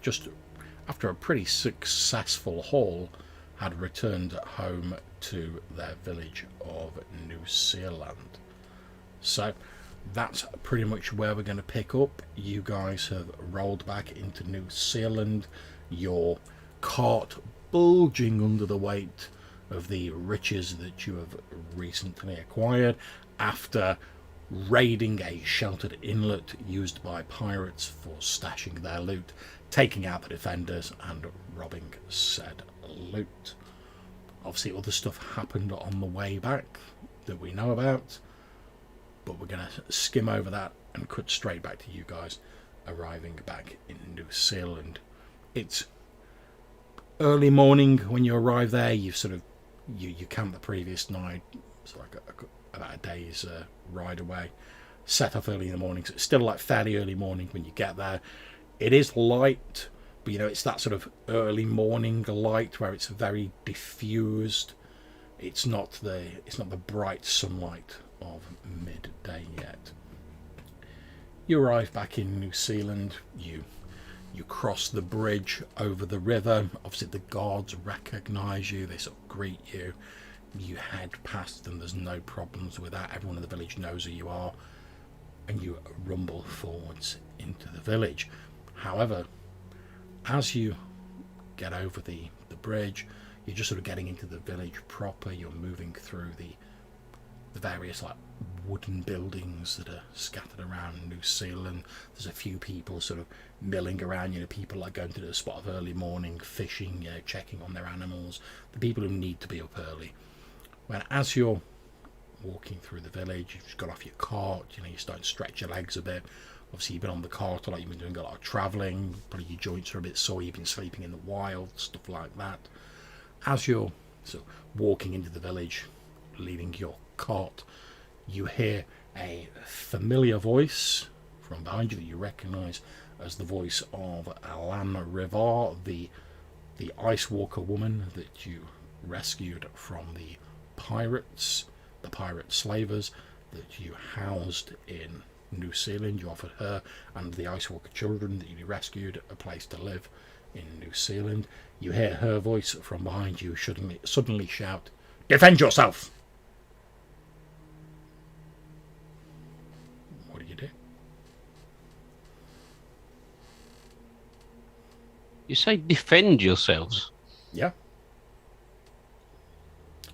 just after a pretty successful haul, had returned home to their village of New Zealand. So that's pretty much where we're going to pick up. You guys have rolled back into New Zealand, your cart bulging under the weight of the riches that you have recently acquired after raiding a sheltered inlet used by pirates for stashing their loot, taking out the defenders and robbing said loot. Obviously other stuff happened on the way back that we know about, but we're going to skim over that and cut straight back to you guys arriving back in New Zealand. It's early morning when you arrive there. You sort of you camp the previous night, so like about a day's ride away. Set off early in the morning, so it's still like fairly early morning when you get there. It is light, but it's that sort of early morning light where it's very diffused. It's not the bright sunlight of midday yet. You arrive back in New Zealand. You cross the bridge over the river. Obviously the guards recognise you. They sort of greet you. You head past them. There's no problems with that. Everyone in the village knows who you are, and you rumble forwards into the village. However, as you get over the bridge, you're just sort of getting into the village proper. You're moving through the various like wooden buildings that are scattered around New Zealand. There's a few people sort of milling around, people like going to the spot of early morning fishing, checking on their animals, the people who need to be up early. When as you're walking through the village, you've just got off your cart, you're starting to stretch your legs a bit. Obviously you've been on the cart, or like you've been doing a lot of travelling, probably your joints are a bit sore, you've been sleeping in the wild, stuff like that. As you're sort of walking into the village, leading your cart, you hear a familiar voice from behind you that you recognise as the voice of Alan Rivar, the ice walker woman that you rescued from the pirates, the pirate slavers that you housed in New Zealand. You offered her and the ice walker children that you rescued a place to live in New Zealand. You hear her voice from behind you suddenly shout, "Defend yourself!" What do you do? You say defend yourselves? Yeah.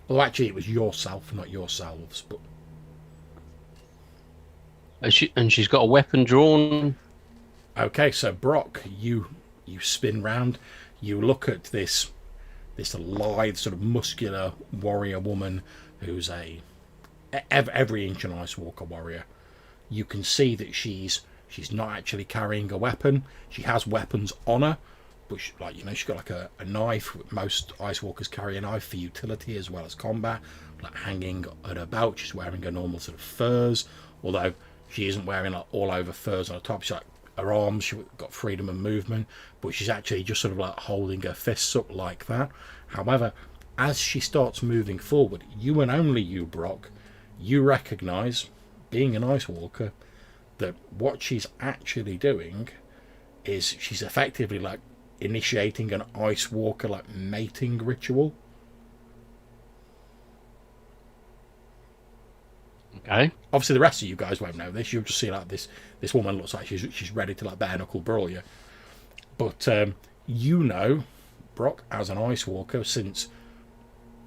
Well, actually, it was yourself, not yourselves, but... And she's got a weapon drawn? Okay, so Brock, you spin round. You look at this lithe, sort of muscular warrior woman who's every inch an ice walker warrior. You can see that she's not actually carrying a weapon. She has weapons on her, but she's got like a knife. Most ice walkers carry a knife for utility as well as combat, like hanging at her belt. She's wearing a normal sort of furs, although she isn't wearing like all over furs on the top. She's like, her arms, she's got freedom of movement, but she's actually just sort of like holding her fists up like that. However, as she starts moving forward, you and only you, Brock, you recognise, being an ice walker, that what she's actually doing is she's effectively like initiating an ice walker like mating ritual. Okay. Obviously the rest of you guys won't know this. You'll just see like this woman looks like she's ready to like bare knuckle brawl you. But Brock, as an ice walker, since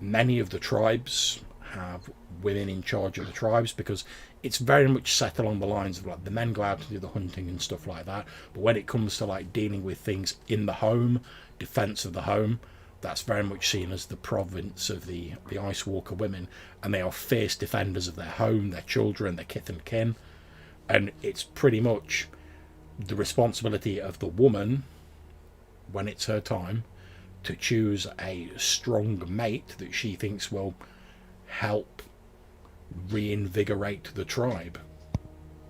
many of the tribes have women in charge of the tribes, because it's very much set along the lines of like the men go out to do the hunting and stuff like that, but when it comes to like dealing with things in the home, defense of the home, that's very much seen as the province of the ice walker women, and they are fierce defenders of their home, their children, their kith and kin. And it's pretty much the responsibility of the woman, when it's her time, to choose a strong mate that she thinks will help reinvigorate the tribe,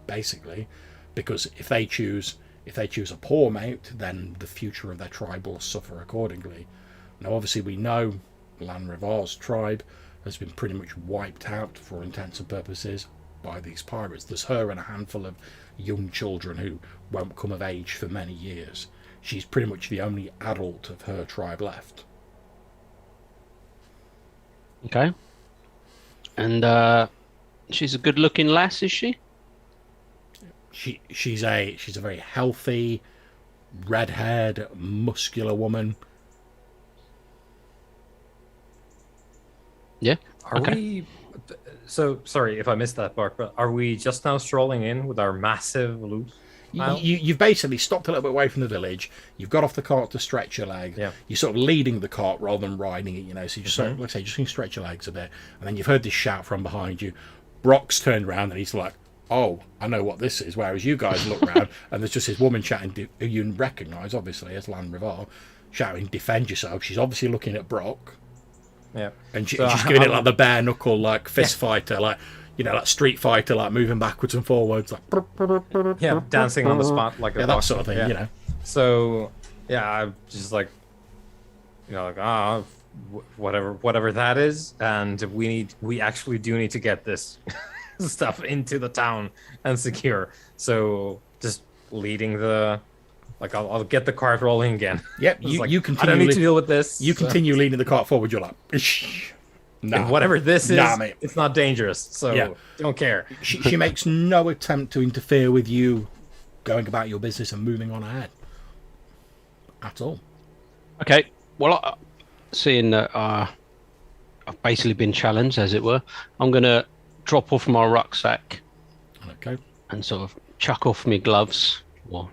basically. Because if they choose a poor mate, then the future of their tribe will suffer accordingly. Now obviously we know Lan Rivar's tribe has been pretty much wiped out for all intents and purposes by these pirates. There's her and a handful of young children who won't come of age for many years. she's pretty much the only adult of her tribe left. Okay. And she's a good-looking lass, is she? She's a very healthy, red-haired, muscular woman. Yeah. Are Okay. we? So sorry if I missed that part, but are we just now strolling in with our massive loot? pile? You've basically stopped a little bit away from the village. You've got off the cart to stretch your legs. Yeah. You're sort of leading the cart rather than riding it, you know. So you just sort of, let's say, just can stretch your legs a bit, and then you've heard this shout from behind you. Brock's turned around and he's like, "Oh, I know what this is." Whereas you guys look round and there's just this woman chatting, who you recognise obviously as Lan Rivar, shouting, "Defend yourself." She's obviously looking at Brock. Yeah. And So she's giving it like the bare knuckle, like fist fighter, like, you know, like Street Fighter, like moving backwards and forwards, like Yeah, dancing on the spot like a that boxer, sort of thing, yeah. you know. So yeah, I'm just like, whatever that is, and we actually do need to get this stuff into the town and secure. So just leading the, like, I'll get the cart rolling again. Yep, It's you, like, you I continue. don't need to deal with this. You continue leading the cart forward. You're like, nah. Whatever this is, Nah, mate. it's not dangerous. So Yeah. don't care. She makes no attempt to interfere with you going about your business and moving on ahead at all. Okay. Well, seeing that I've basically been challenged, as it were, I'm going to drop off my rucksack Okay. and sort of chuck off my gloves, or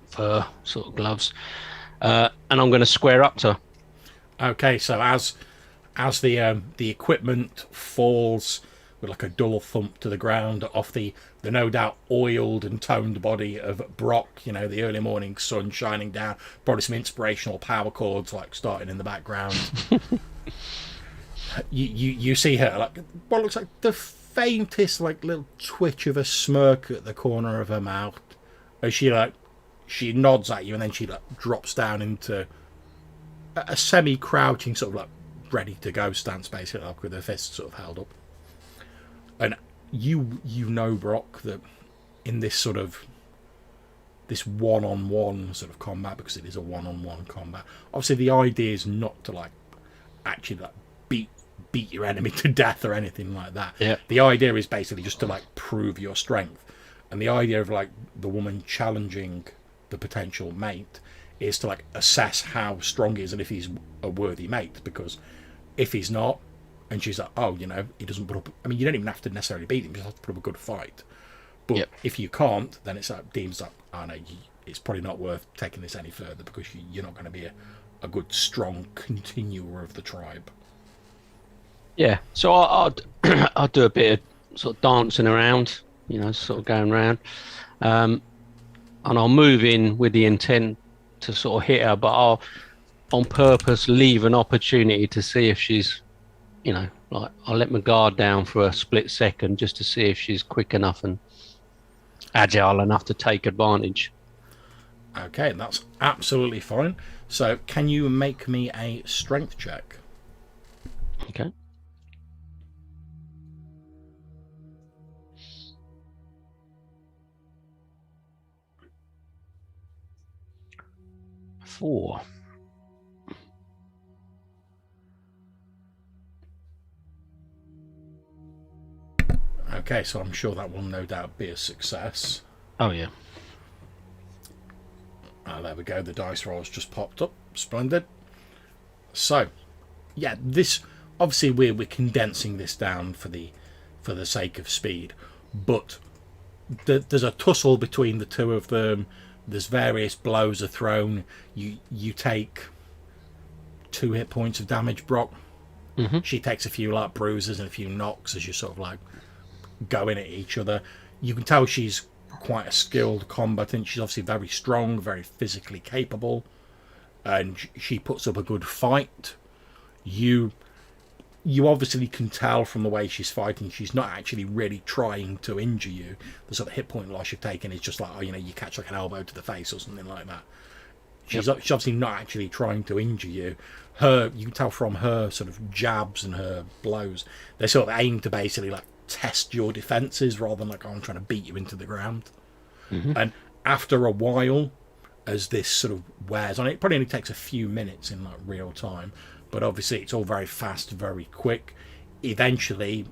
fur sort of gloves, and I'm going to square up to her. Okay. So as the equipment falls with like a dull thump to the ground off the no doubt oiled and toned body of Brock, you know, the early morning sun shining down, probably some inspirational power chords like starting in the background. you see her like what looks like the faintest like little twitch of a smirk at the corner of her mouth as she nods at you, and then she like drops down into a semi crouching sort of like ready to go stance, basically, like with her fists sort of held up. And you know, Brock, that in this one-on-one sort of combat, because it is a one-on-one combat, obviously the idea is not to like actually like beat your enemy to death or anything like that. Yeah. The idea is basically just to like prove your strength, and the idea of like the woman challenging the potential mate is to like assess how strong he is and if he's a worthy mate. Because if he's not, and she's like, oh, you know, he doesn't put up, I mean, you don't even have to necessarily beat him, you just have to put up a good fight. But Yep. if you can't, then it's like deems like, oh no, it's probably not worth taking this any further, because you're not going to be a good strong continuer of the tribe. Yeah. So I'll do a bit of sort of dancing around, you know, sort of going around, and I'll move in with the intent to sort of hit her, but I'll on purpose leave an opportunity to see if she's, you know, like I'll let my guard down for a split second just to see if she's quick enough and agile enough to take advantage. Okay, that's absolutely fine. So can you make me a strength check? Okay. Four. Okay, so I'm sure that will no doubt be a success. Oh yeah. There we go, the dice rolls just popped up. Splendid. So, yeah, this obviously we're condensing this down for the sake of speed, but there's a tussle between the two of them. There's various blows are thrown. You take 2 hit points of damage, Brock. Mm-hmm. She takes a few like bruises and a few knocks as you sort of like going at each other. You can tell she's quite a skilled combatant. She's obviously very strong, very physically capable, and she puts up a good fight. You obviously can tell from the way she's fighting, she's not actually really trying to injure you. The sort of hit point loss you've taken is just like, oh, you know, you catch like an elbow to the face or something like that. She's obviously not actually trying to injure you. You can tell from her sort of jabs and her blows, they sort of aim to basically like test your defenses rather than like, oh, I'm trying to beat you into the ground. Mm-hmm. And after a while, as this sort of wears on. It probably only takes a few minutes in like real time, but obviously it's all very fast, very quick. Eventually,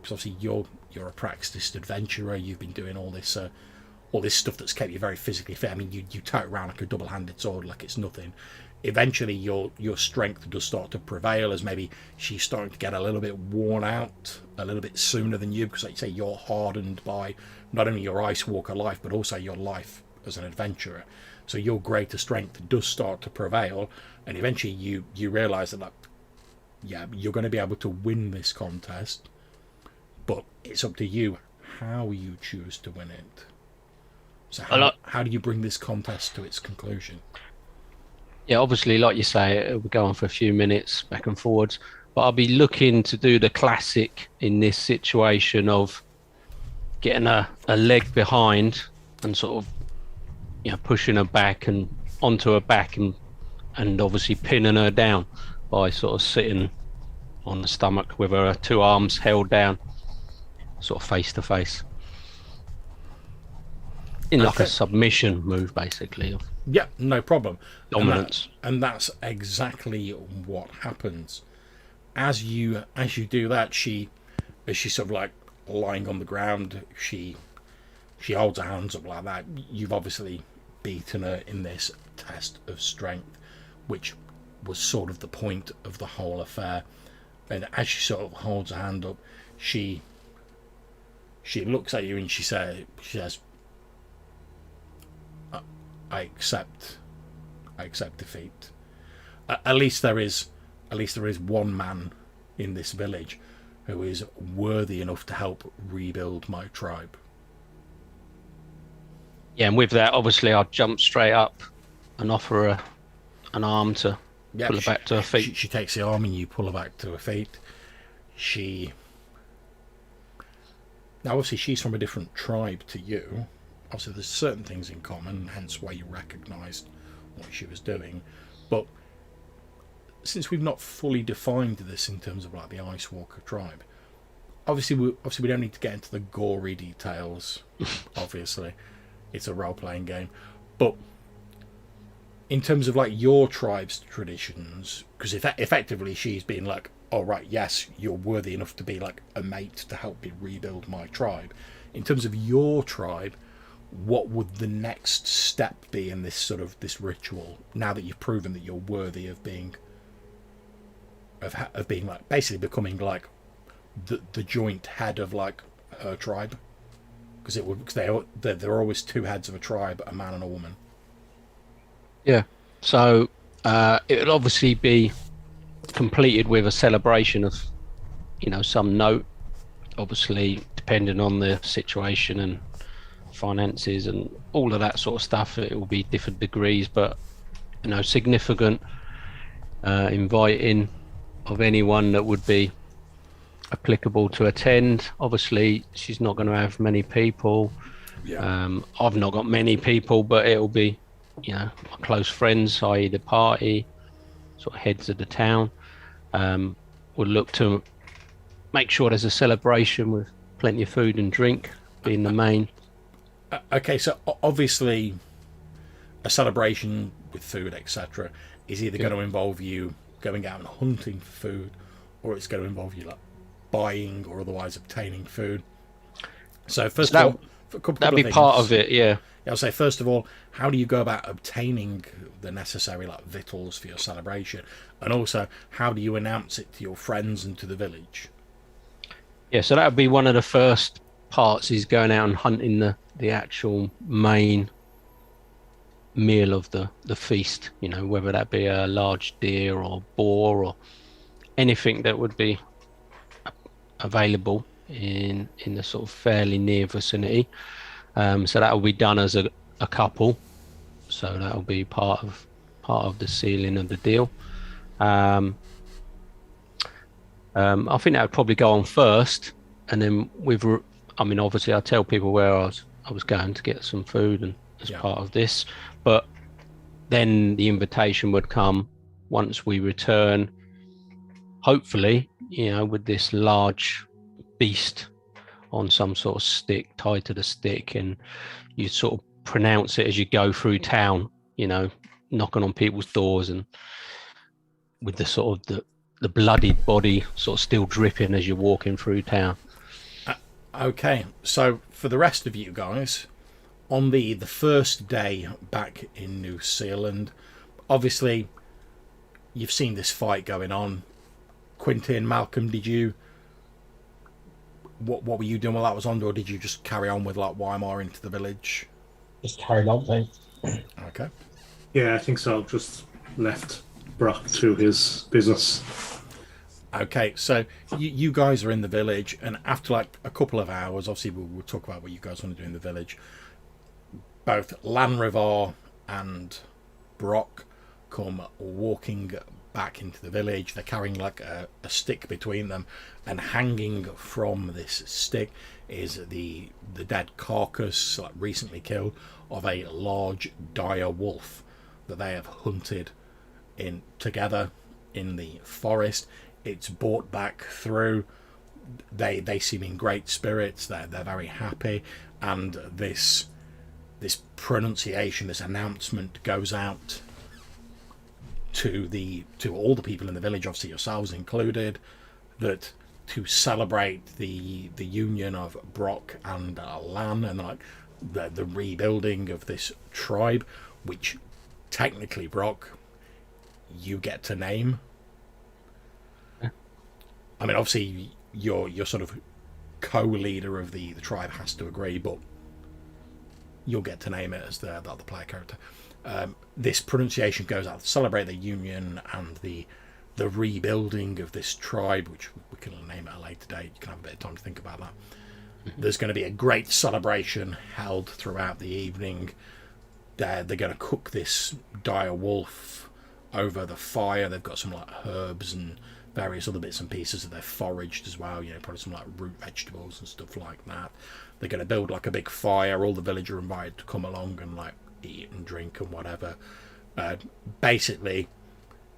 because obviously you're a practiced adventurer, you've been doing all this stuff that's kept you very physically fit. I mean, you tote around like a double-handed sword like it's nothing. Eventually, your strength does start to prevail, as maybe she's starting to get a little bit worn out a little bit sooner than you, because like you say, you're hardened by not only your Ice Walker life, but also your life as an adventurer. So your greater strength does start to prevail, and eventually you realise that, like, yeah, you're going to be able to win this contest, but it's up to you how you choose to win it. So how do you bring this contest to its conclusion? Yeah, obviously, like you say, it will go on for a few minutes back and forwards, but I'll be looking to do the classic in this situation of getting a leg behind and sort of, you know, pushing her back and onto her back and obviously pinning her down by sort of sitting on the stomach with her two arms held down, sort of face to face. In like a submission move, basically. Yeah, no problem. Dominance. And that's exactly what happens. As you do that, as she's sort of like lying on the ground, she holds her hands up like that. You've obviously beaten her in this test of strength, which was sort of the point of the whole affair. And as she sort of holds her hand up, she looks at you and she says, I accept defeat. At least there is one man in this village who is worthy enough to help rebuild my tribe. Yeah, and with that, obviously, I'll jump straight up and offer her an arm to pull her back to her feet. She takes the arm and you pull her back to her feet. Now, obviously, she's from a different tribe to you. Obviously, there's certain things in common, hence why you recognised what she was doing. But since we've not fully defined this in terms of like the Ice Walker tribe, obviously we don't need to get into the gory details. Obviously, it's a role-playing game. But in terms of like your tribe's traditions, because effectively she's been like, oh right, yes, you're worthy enough to be like a mate to help me rebuild my tribe. In terms of your tribe, what would the next step be in this sort of this ritual, now that you've proven that you're worthy of being like basically becoming like the joint head of like her tribe? Because there are always two heads of a tribe, a man and a woman. Yeah, so it'll obviously be completed with a celebration of, you know, some note, obviously depending on the situation and finances and all of that sort of stuff. It will be different degrees, but, you know, significant, inviting of anyone that would be applicable to attend. Obviously she's not going to have many people. I've not got many people, but it'll be, you know, my close friends, i.e. the party, sort of heads of the town. We'll look to make sure there's a celebration with plenty of food and drink being the main. Okay, so obviously a celebration with food, etc., is either going to involve you going out and hunting for food, or it's going to involve you like buying or otherwise obtaining food. So first of all, for a couple that'd of be part of it, yeah. I'll say first of all, how do you go about obtaining the necessary like victuals for your celebration, and also how do you announce it to your friends and to the village? Yeah, so that would be one of the first parts, is going out and hunting the actual main meal of the feast, you know, whether that be a large deer or boar or anything that would be available in the sort of fairly near vicinity. So that will be done as a couple, so that will be part of the sealing of the deal. I think that would probably go on first, and then obviously I tell people where I was going to get some food and as part of this, but then the invitation would come once we return, hopefully, you know, with this large beast on some sort of stick, tied to the stick, and you sort of pronounce it as you go through town you know, knocking on people's doors and with the sort of the bloodied body sort of still dripping as you're walking through town. Okay, so for the rest of you guys, on the first day back in New Zealand, obviously you've seen this fight going on. Quentin, Malcolm, did you? What were you doing while that was on, or did you just carry on with like Weimar into the village? Just carried on, mate. Okay. Yeah, I think so. Just left Brock to his business. Okay, so you guys are in the village, and after like a couple of hours, obviously we'll talk about what you guys want to do in the village. Both Lanrivar and Brock come walking back into the village. They're carrying like a stick between them, and hanging from this stick is the dead carcass, like recently killed, of a large dire wolf that they have hunted in together in the forest. It's brought back through. They seem in great spirits. They're very happy, and this pronunciation, this announcement goes out to all the people in the village, obviously yourselves included, that to celebrate the union of Brock and Lan, and like the rebuilding of this tribe, which technically, Brock, you get to name. I mean, obviously, your sort of co-leader of the tribe has to agree, but you'll get to name it as the other player character. This pronunciation goes out to celebrate the union and the rebuilding of this tribe, which we can name at a later date. You can have a bit of time to think about that. There's going to be a great celebration held throughout the evening. They're going to cook this dire wolf over the fire. They've got some like herbs and various other bits and pieces that they've foraged as well, you know, probably some like root vegetables and stuff like that. They're going to build like a big fire. All the villagers are invited to come along and like eat and drink and whatever. Basically,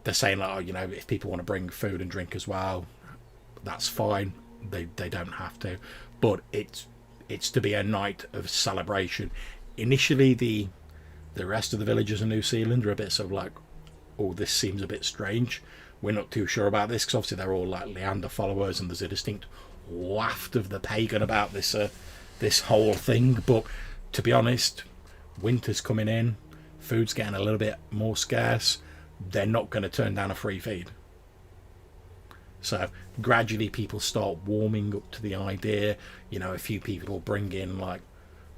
they're saying like, oh, you know, if people want to bring food and drink as well, that's fine. They don't have to, but it's to be a night of celebration. Initially, the rest of the villagers in New Zealand are a bit sort of like, oh, this seems a bit strange. We're not too sure about this, because obviously they're all like Leander followers, and there's a distinct waft of the pagan about this whole thing. But to be honest, winter's coming in, food's getting a little bit more scarce. They're not going to turn down a free feed. So gradually people start warming up to the idea. You know, a few people bring in like,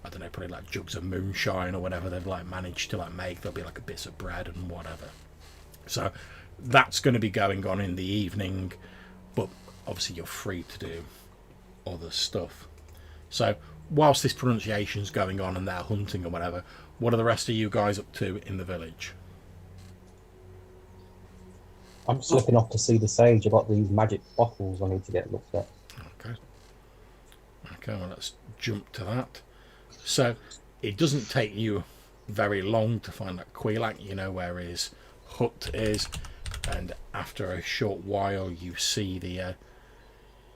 I don't know, probably like jugs of moonshine or whatever they've like managed to like make. There'll be like a bit of bread and whatever. So that's going to be going on in the evening, but obviously you're free to do other stuff. So whilst this pronunciation's going on and they're hunting or whatever, what are the rest of you guys up to in the village? I'm just looking off to see the sage. I've got these magic bottles I need to get looked at. Okay, well, let's jump to that. So it doesn't take you very long to find that Quelac, you know where his hut is, and after a short while you see the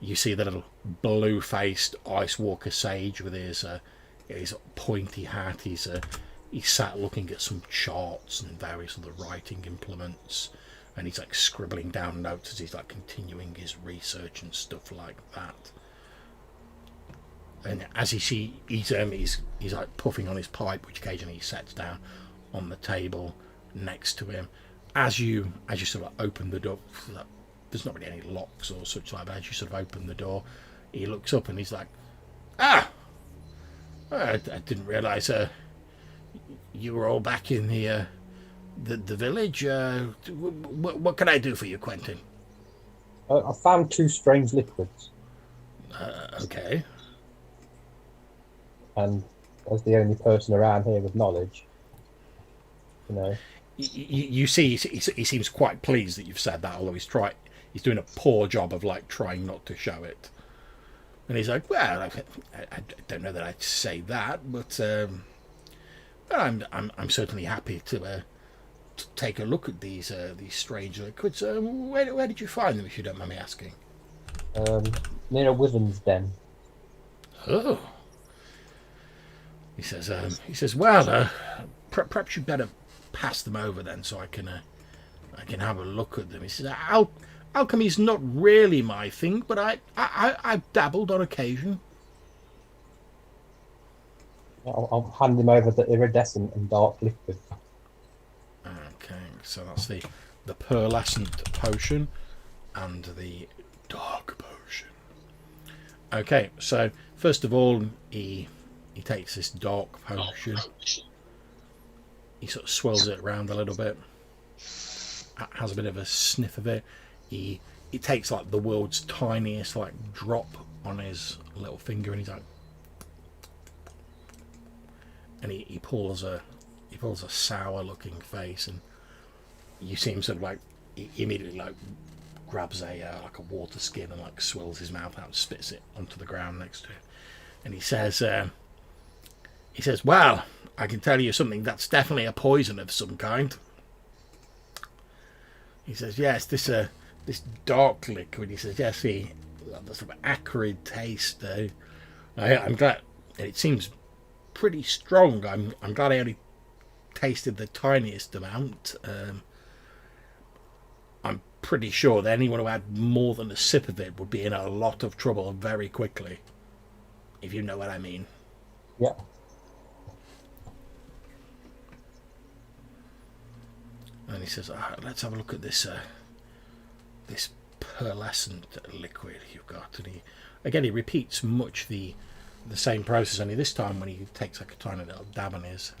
little blue-faced Ice Walker sage with his pointy hat. He's sat looking at some charts and various other writing implements, and he's like scribbling down notes as he's like continuing his research and stuff like that. And as he's like puffing on his pipe, which occasionally he sets down on the table next to him. As you sort of open the door, there's not really any locks or such like that. As you sort of open the door, he looks up and he's like, I didn't realise you were all back in the village. What can I do for you, Quentin? I found 2 strange liquids. Okay. And as the only person around here with knowledge, you know. You see, he seems quite pleased that you've said that, although he's doing a poor job of like trying not to show it. And he's like, well, I don't know that I'd say that, but I'm certainly happy to take a look at these strange liquids. Where did you find them, if you don't mind me asking? Near a Wyvern's den. Oh. He says, well, perhaps you better pass them over then, so I can have a look at them. He says, alchemy's not really my thing, but I've dabbled on occasion. I'll hand him over the iridescent and dark liquid. Okay, so that's the pearlescent potion and the dark potion. Okay, so first of all, he takes this dark potion. He sort of swirls it around a little bit. Has a bit of a sniff of it. He takes like the world's tiniest like drop on his little finger, and he's like, and he pulls a sour looking face, and you see him sort of like he immediately like grabs a like a water skin and like swills his mouth out and spits it onto the ground next to it, and he says, well, I can tell you something, that's definitely a poison of some kind. He says, yes, this dark liquid. He says, yes, the sort of acrid taste. I'm glad, and it seems pretty strong. I'm glad I only tasted the tiniest amount. I'm pretty sure that anyone who had more than a sip of it would be in a lot of trouble very quickly, if you know what I mean. Yeah. And he says, let's have a look at this this pearlescent liquid you've got. And he repeats much the same process, only this time when he takes like a tiny little dab on his,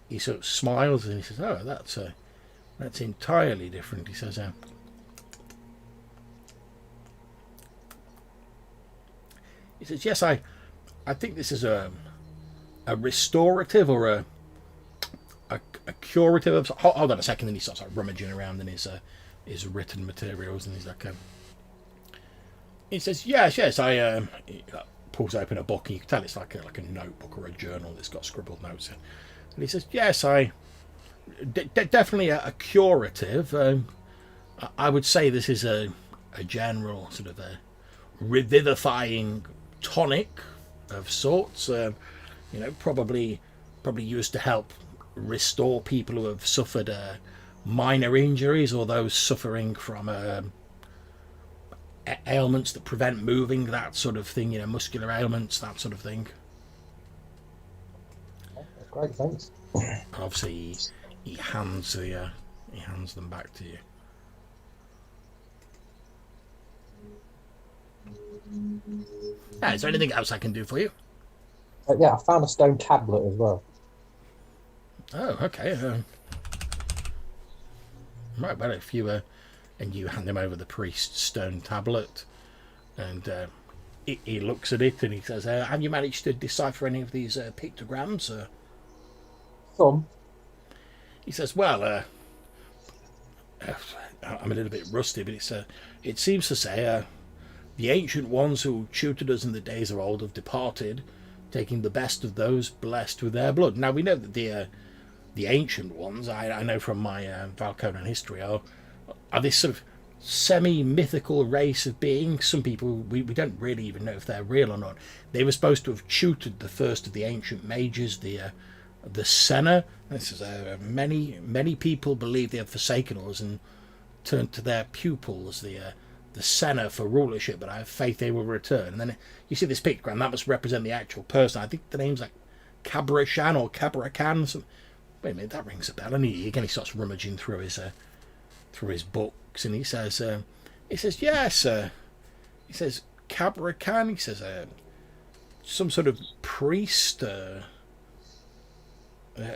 he sort of smiles and he says, oh, that's entirely different. He says, yes, I think this is a restorative or a curative of. Hold on a second. Then he starts like rummaging around in his written materials, and he's like, he says, yes, he pulls open a book, and you can tell it's like a notebook or a journal that's got scribbled notes in. And he says, yes, definitely a curative. I would say this is a general sort of a revivifying tonic of sorts. Probably used to help restore people who have suffered minor injuries, or those suffering from ailments that prevent moving, that sort of thing. Muscular ailments, that sort of thing. That's great, thanks. Obviously, he hands them back to you. Is there anything else I can do for you? Yeah, I found a stone tablet as well. Oh, okay. Right, well, if you and you hand him over the priest's stone tablet, and he looks at it and he says, "Have you managed to decipher any of these pictograms?" Some. He says, "Well, I'm a little bit rusty, but it seems to say the ancient ones who tutored us in the days of old have departed, taking the best of those blessed with their blood." Now we know that the ancient ones, I know from my Valconan history, are this sort of semi-mythical race of beings. Some people, we don't really even know if they're real or not. They were supposed to have tutored the first of the ancient mages, the Senna. This is many people believe they have forsaken us and turned to their pupils, the Senna, for rulership, but I have faith they will return. And then you see this pictogram, that must represent the actual person. I think the name's like Cabrashan or Cabracan. Wait a minute, that rings a bell. And he starts rummaging through his books, and he says, yes, he says Cabracan. He says some sort of priest.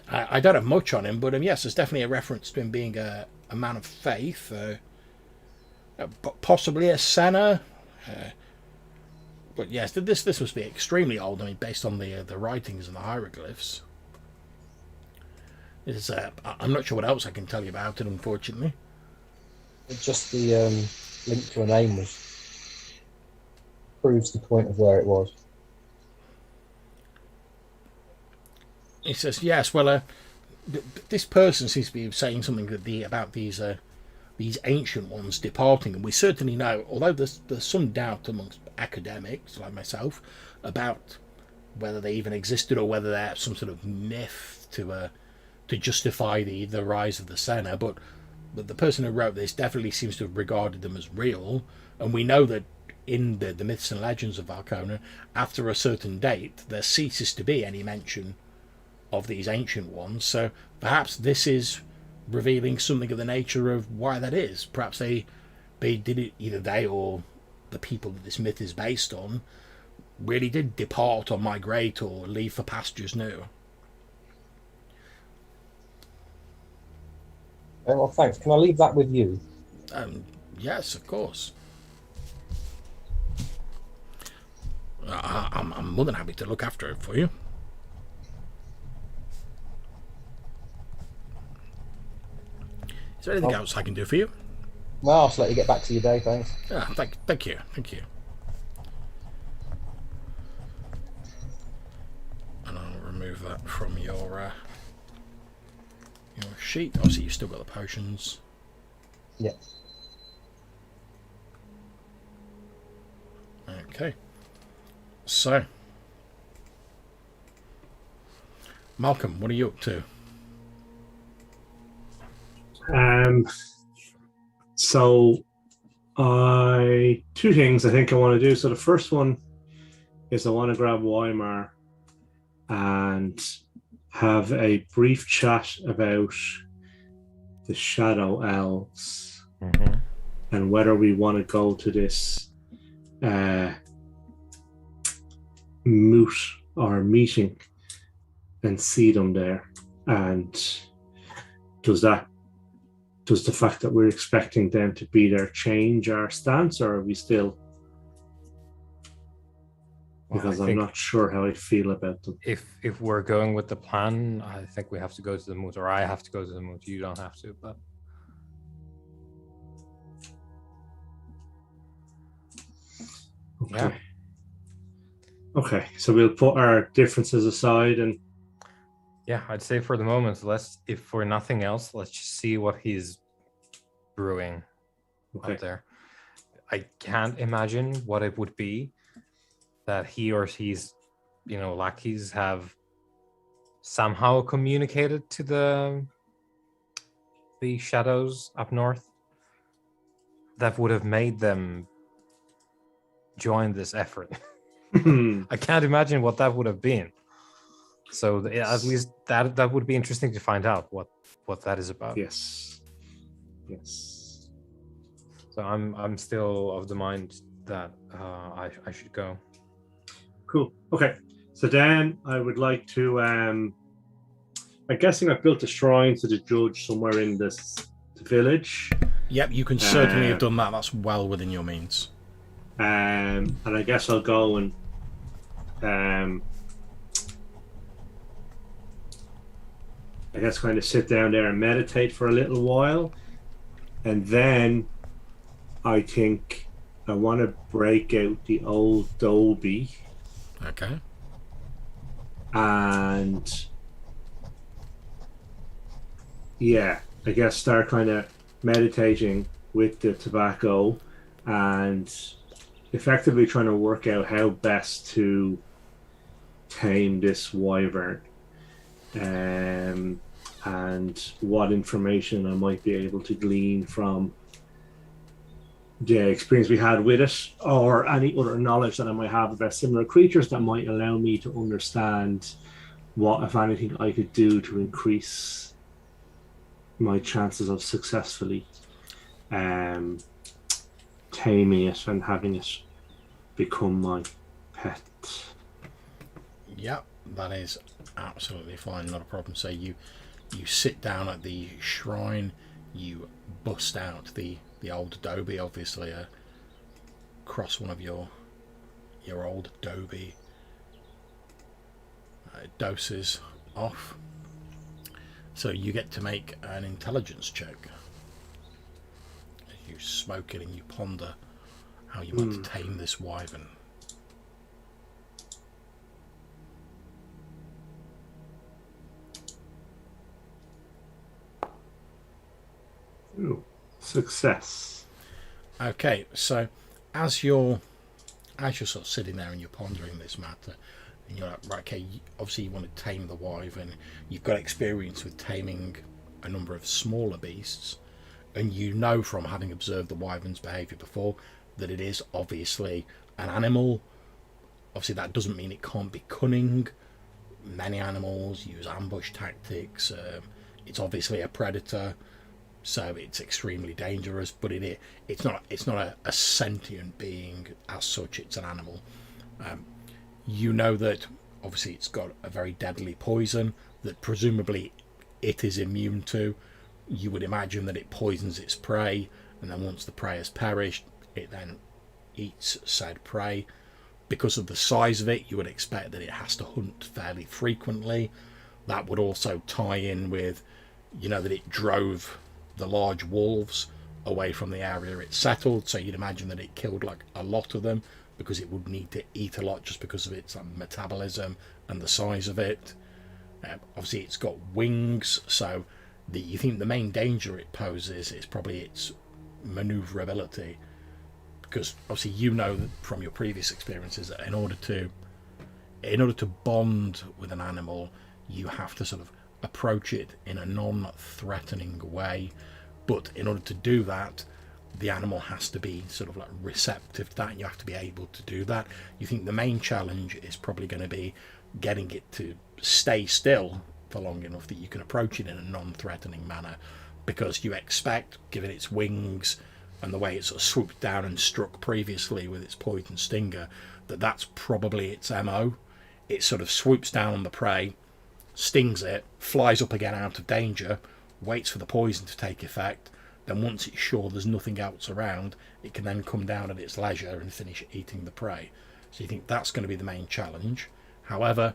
I don't have much on him, but yes, there's definitely a reference to him being a man of faith. Possibly a Senna. But yes, this must be extremely old. I mean, based on the writings and the hieroglyphs. I'm not sure what else I can tell you about it, unfortunately. Just the link to a name proves the point of where it was. He says, yes, well, this person seems to be saying something about these ancient ones departing, and we certainly know, although there's some doubt amongst academics like myself about whether they even existed or whether they're some sort of myth to to justify the rise of the Senna, but the person who wrote this definitely seems to have regarded them as real, and we know that in the myths and legends of Valkona, after a certain date, there ceases to be any mention of these ancient ones. So perhaps this is revealing something of the nature of why that is. Perhaps they did it, either they or the people that this myth is based on really did depart or migrate or leave for pastures new. Well, thanks. Can I leave that with you? Yes, of course. I'm more than happy to look after it for you. Is there anything else I can do for you? No, I'll just let you get back to your day, thanks. Thank you. And I'll remove that from your sheet. Obviously, you've still got the potions. Yeah. Okay. So, Malcolm, what are you up to? So two things I think I want to do. So the first one is I want to grab Weimar and have a brief chat about the Shadow Elves and whether we want to go to this moot or meeting and see them there. And does the fact that we're expecting them to be there change our stance, or are we still? Because I'm not sure how I feel about them. If we're going with the plan, I think we have to go to the moot, or I have to go to the moot. You don't have to, but Okay. Yeah. Okay, so we'll put our differences aside and yeah, I'd say for the moment, if for nothing else, let's just see what he's brewing up there. I can't imagine what it would be that he or his, lackeys have somehow communicated to the shadows up north that would have made them join this effort. I can't imagine what that would have been. So at least that would be interesting to find out what that is about. Yes. So I'm still of the mind that I should go. Cool. Okay. So then I would like to I'm guessing I've built a shrine to the judge somewhere in the village. Yep, you can certainly have done that. That's well within your means. And I guess I'll go and I guess kind of sit down there and meditate for a little while. And then I think I want to break out the old Dobie. Okay. And yeah, I guess start kind of meditating with the tobacco and effectively trying to work out how best to tame this wyvern, and what information I might be able to glean from the experience we had with it, or any other knowledge that I might have about similar creatures that might allow me to understand what, if anything, I could do to increase my chances of successfully taming it and having it become my pet. Yep, that is absolutely fine, not a problem. So you sit down at the shrine, you bust out the old adobe, obviously across one of your old adobe doses off. So you get to make an intelligence check. You smoke it and you ponder how you might tame this wyvern. Ooh, success. Okay, so as you're sort of sitting there and you're pondering this matter, and you're like, right, okay, obviously you want to tame the wyvern. You've got experience with taming a number of smaller beasts, and you know from having observed the wyvern's behaviour before that it is obviously an animal. Obviously that doesn't mean it can't be cunning. Many animals use ambush tactics. It's obviously a predator, so it's extremely dangerous, but it's not a sentient being as such. It's an animal. You know that obviously it's got a very deadly poison that presumably it is immune to. You would imagine that it poisons its prey, and then once the prey has perished, it then eats said prey. Because of the size of it, you would expect that it has to hunt fairly frequently. That would also tie in with, that it drove the large wolves away from the area it settled, so you'd imagine that it killed like a lot of them, because it would need to eat a lot just because of its metabolism and the size of it. Obviously it's got wings, so you think the main danger it poses is probably its maneuverability, because obviously you know that from your previous experiences that in order to bond with an animal, you have to sort of approach it in a non-threatening way, but in order to do that, the animal has to be sort of like receptive to that, and you have to be able to do that. You think the main challenge is probably going to be getting it to stay still for long enough that you can approach it in a non-threatening manner, because you expect, given its wings and the way it sort of swooped down and struck previously with its poison stinger, that's probably its MO. It sort of swoops down on the prey, stings it, flies up again out of danger, waits for the poison to take effect, then once it's sure there's nothing else around, it can then come down at its leisure and finish eating the prey. So you think that's going to be the main challenge. However,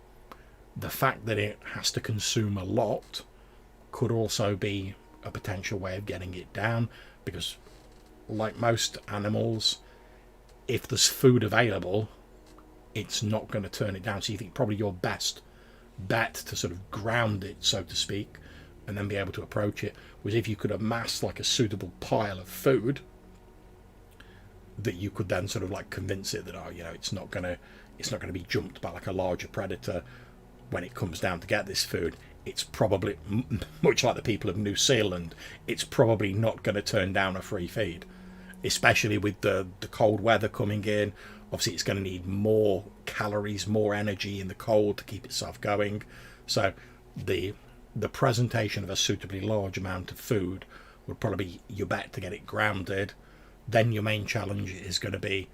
the fact that it has to consume a lot could also be a potential way of getting it down, because like most animals, if there's food available, it's not going to turn it down. So you think probably your best bet to sort of ground it, so to speak, and then be able to approach it, was if you could amass like a suitable pile of food that you could then sort of like convince it that it's not going to be jumped by like a larger predator when it comes down to get this food. It's probably much like the people of New Zealand, it's probably not going to turn down a free feed, especially with the cold weather coming in. Obviously it's going to need more calories, more energy in the cold to keep itself going. So the presentation of a suitably large amount of food would probably be your bet to get it grounded. Then your main challenge is going to be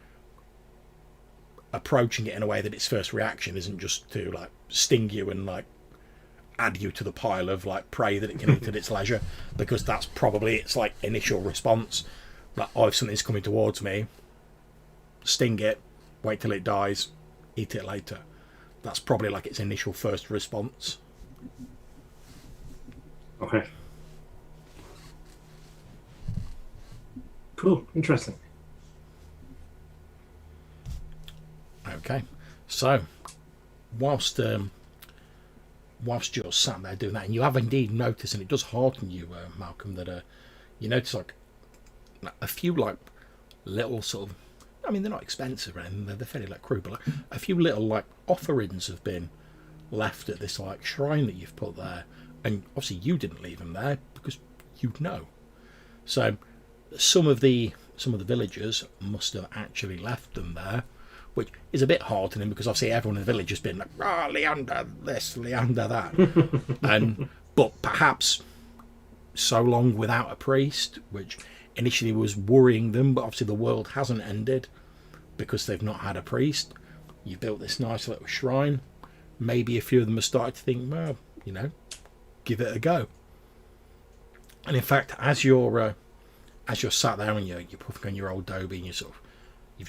approaching it in a way that its first reaction isn't just to like sting you and like add you to the pile of like prey that it can eat at its leisure, because that's probably its like initial response. Like, if something's coming towards me, sting it, wait till it dies, eat it later. That's probably like its initial first response. Okay. Cool. Interesting. Okay. So, whilst you're sat there doing that, and you have indeed noticed, and it does hearten you, Malcolm, that you notice like a few like little sort of, I mean, they're not expensive or anything, they're fairly like crude, but like a few little like offerings have been left at this like shrine that you've put there, and obviously you didn't leave them there because you'd know. So some of the villagers must have actually left them there, which is a bit heartening, because obviously everyone in the village has been like, Leander this, Leander that, but perhaps so long without a priest, which initially was worrying them, but obviously the world hasn't ended because they've not had a priest. You built this nice little shrine. Maybe a few of them have started to think, well, give it a go. And in fact, as you're sat there and you're puffing on your old doby, and you've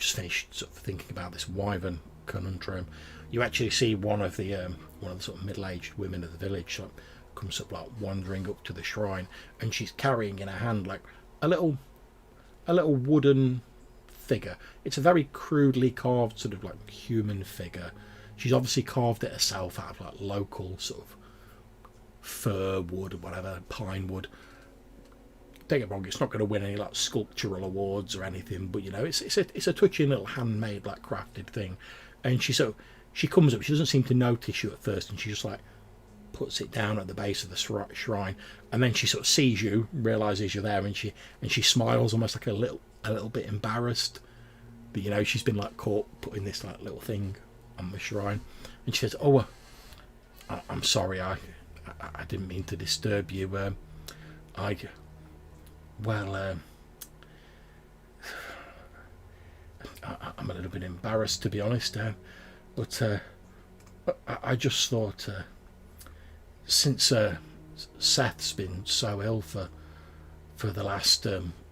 just finished sort of thinking about this wyvern conundrum, you actually see one of the sort of middle-aged women of the village sort of comes up, like wandering up to the shrine, and she's carrying in her hand like a little wooden figure. It's a very crudely carved sort of like human figure. She's obviously carved it herself out of like local sort of fir wood or whatever, pine wood. Don't get me wrong, it's not going to win any like sculptural awards or anything, but it's a touching little handmade like crafted thing. And she she comes up. She doesn't seem to notice you at first, and she just like puts it down at the base of the shrine, and then she sort of sees you, realizes you're there, and she smiles, almost like a little bit embarrassed. But you know, she's been like caught putting this like little thing on the shrine, and she says, "Oh, I'm sorry. I didn't mean to disturb you. I'm a little bit embarrassed, to be honest, but I just thought, since Seth's been so ill for the last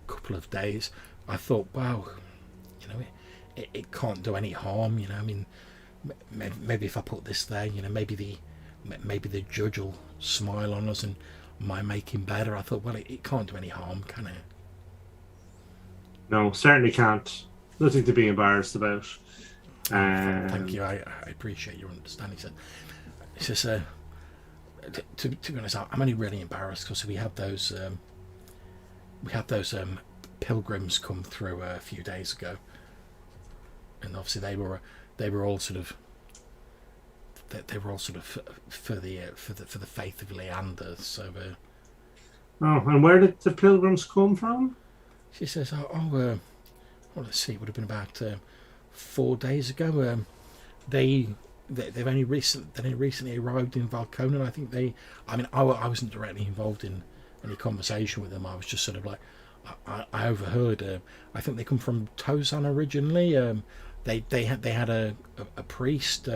couple of days, I thought, well, you know, it can't do any harm, you know. I mean, maybe if I put this there, you know, maybe the judge will smile on us and might make him better. I thought, well, it can't do any harm, can it?" No, certainly can't. Nothing to be embarrassed about. Thank you. I appreciate your understanding. He says, to be honest, I'm only really embarrassed because we had those pilgrims come through a few days ago, and obviously they were all sort of for the faith of Leander. So oh, and where did the pilgrims come from? she says, well, let's see, it would have been about 4 days ago. They've only recently arrived in Valcona. I think I wasn't directly involved in any conversation with them. I was just sort of like, I overheard. I think they come from Tozan originally. They had a priest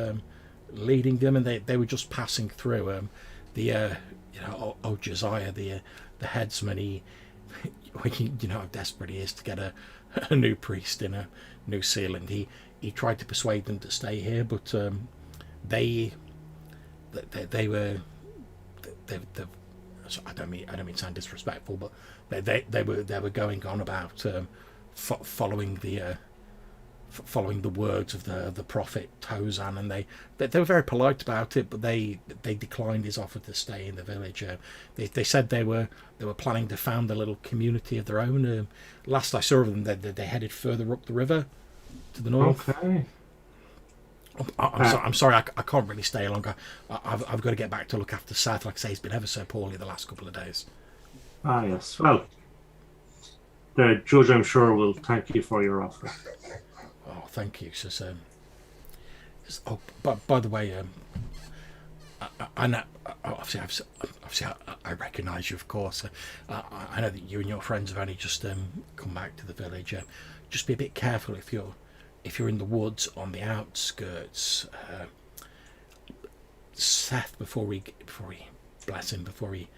leading them, and they were just passing through. Josiah, the headsman, he you know how desperate he is to get a new priest in a New Zealand. He tried to persuade them to stay here, but they were. I don't mean to sound disrespectful, but they were going on about following the words of the prophet Tozan, and they were very polite about it, but they declined his offer to stay in the village. They said they were planning to found a little community of their own. Last I saw of them, they headed further up the river to the north. Okay. I'm sorry, I can't really stay longer. I've got to get back to look after Seth. Like I say, he's been ever so poorly the last couple of days. Ah, yes. Well, the judge, I'm sure, will thank you for your offer. Oh, thank you. But by the way, I know, obviously I recognise you, of course. I know that you and your friends have only just come back to the village. Just be a bit careful if you're in the woods on the outskirts. Seth, before he bless him, before he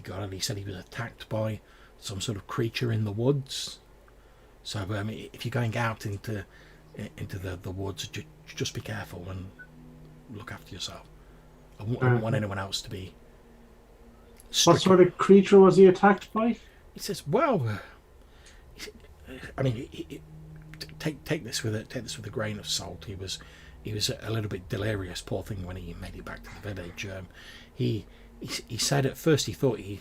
got it, he said he was attacked by some sort of creature in the woods. So if you're going out into the woods, just be careful and look after yourself. I wouldn't want anyone else to be stricken. What sort of creature was he attacked by? He says, well, I mean, take this with a grain of salt. He was a little bit delirious, poor thing, when he made it back to the village. He said at first he thought he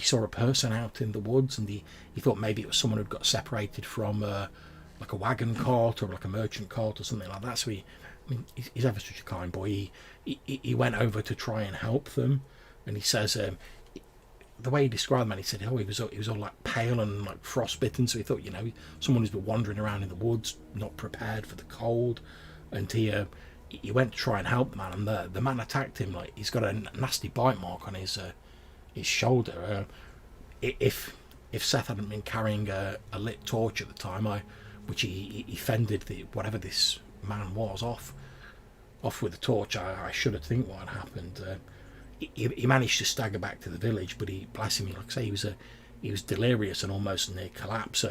saw a person out in the woods, and he thought maybe it was someone who'd got separated from like a wagon cart or like a merchant cart or something like that. So he's ever such a kind boy. He went over to try and help them, and he says the way he described them, he said, he was all like pale and like frostbitten. So he thought, someone who's been wandering around in the woods, not prepared for the cold. And he went to try and help the man, and the man attacked him. Like, he's got a nasty bite mark on his shoulder. If Seth hadn't been carrying a lit torch at the time, which he fended whatever this man was off with the torch, I should have think what had happened. He managed to stagger back to the village, but bless him, like I say, he was delirious and almost near collapse.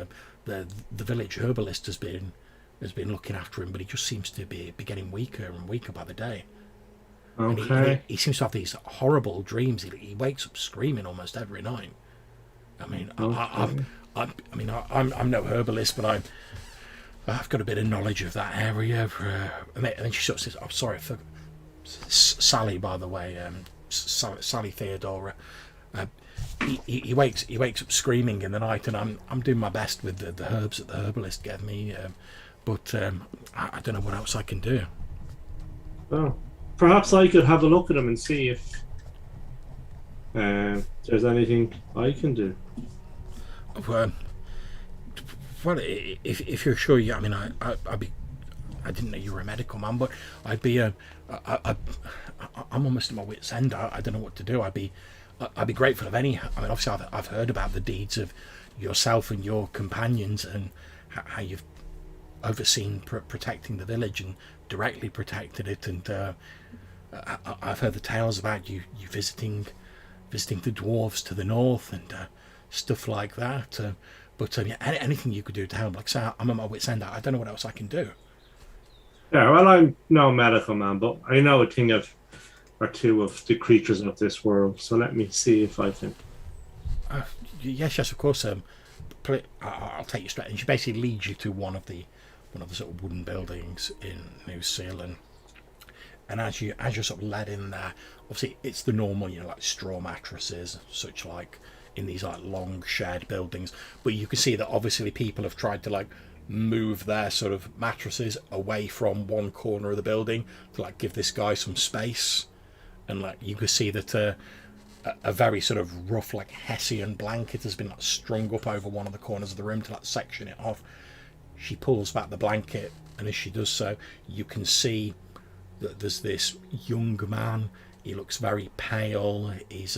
The village herbalist has been looking after him, but he just seems to be getting weaker and weaker by the day. Okay. And he seems to have these horrible dreams. He wakes up screaming almost every night. I mean, Okay. I'm no herbalist, but I've got a bit of knowledge of that area. And then she sort of says, "I'm sorry for Sally, by the way, Sally Theodora." He wakes up screaming in the night, and I'm doing my best with the herbs that the herbalist gave me, but I don't know what else I can do. Oh, perhaps I could have a look at them and see if there's anything I can do. Well, if you're sure, yeah, I mean, I'd be. I didn't know you were a medical man, but I'd be. I'm almost at my wit's end. I don't know what to do. I'd be grateful of any. I mean, obviously, I've heard about the deeds of yourself and your companions and how you've overseen protecting the village and directly protected it. And I've heard the tales about you visiting the dwarves to the north and stuff like that. But yeah, anything you could do to help, like say, I'm at my wit's end. I don't know what else I can do. Yeah, well, I'm no medical man, but I know a thing or two of the creatures of this world. So let me see if I can. Yes, of course. I'll take you straight. And she basically leads you to one of the sort of wooden buildings in New Zealand. And as you're sort of led in there, obviously it's the normal, like straw mattresses, such like in these like long shared buildings. But you can see that obviously people have tried to like move their sort of mattresses away from one corner of the building to like give this guy some space. And like you can see that a very sort of rough like Hessian blanket has been like strung up over one of the corners of the room to like section it off. She pulls back the blanket, and as she does so, you can see that there's this young man. He looks very pale. He's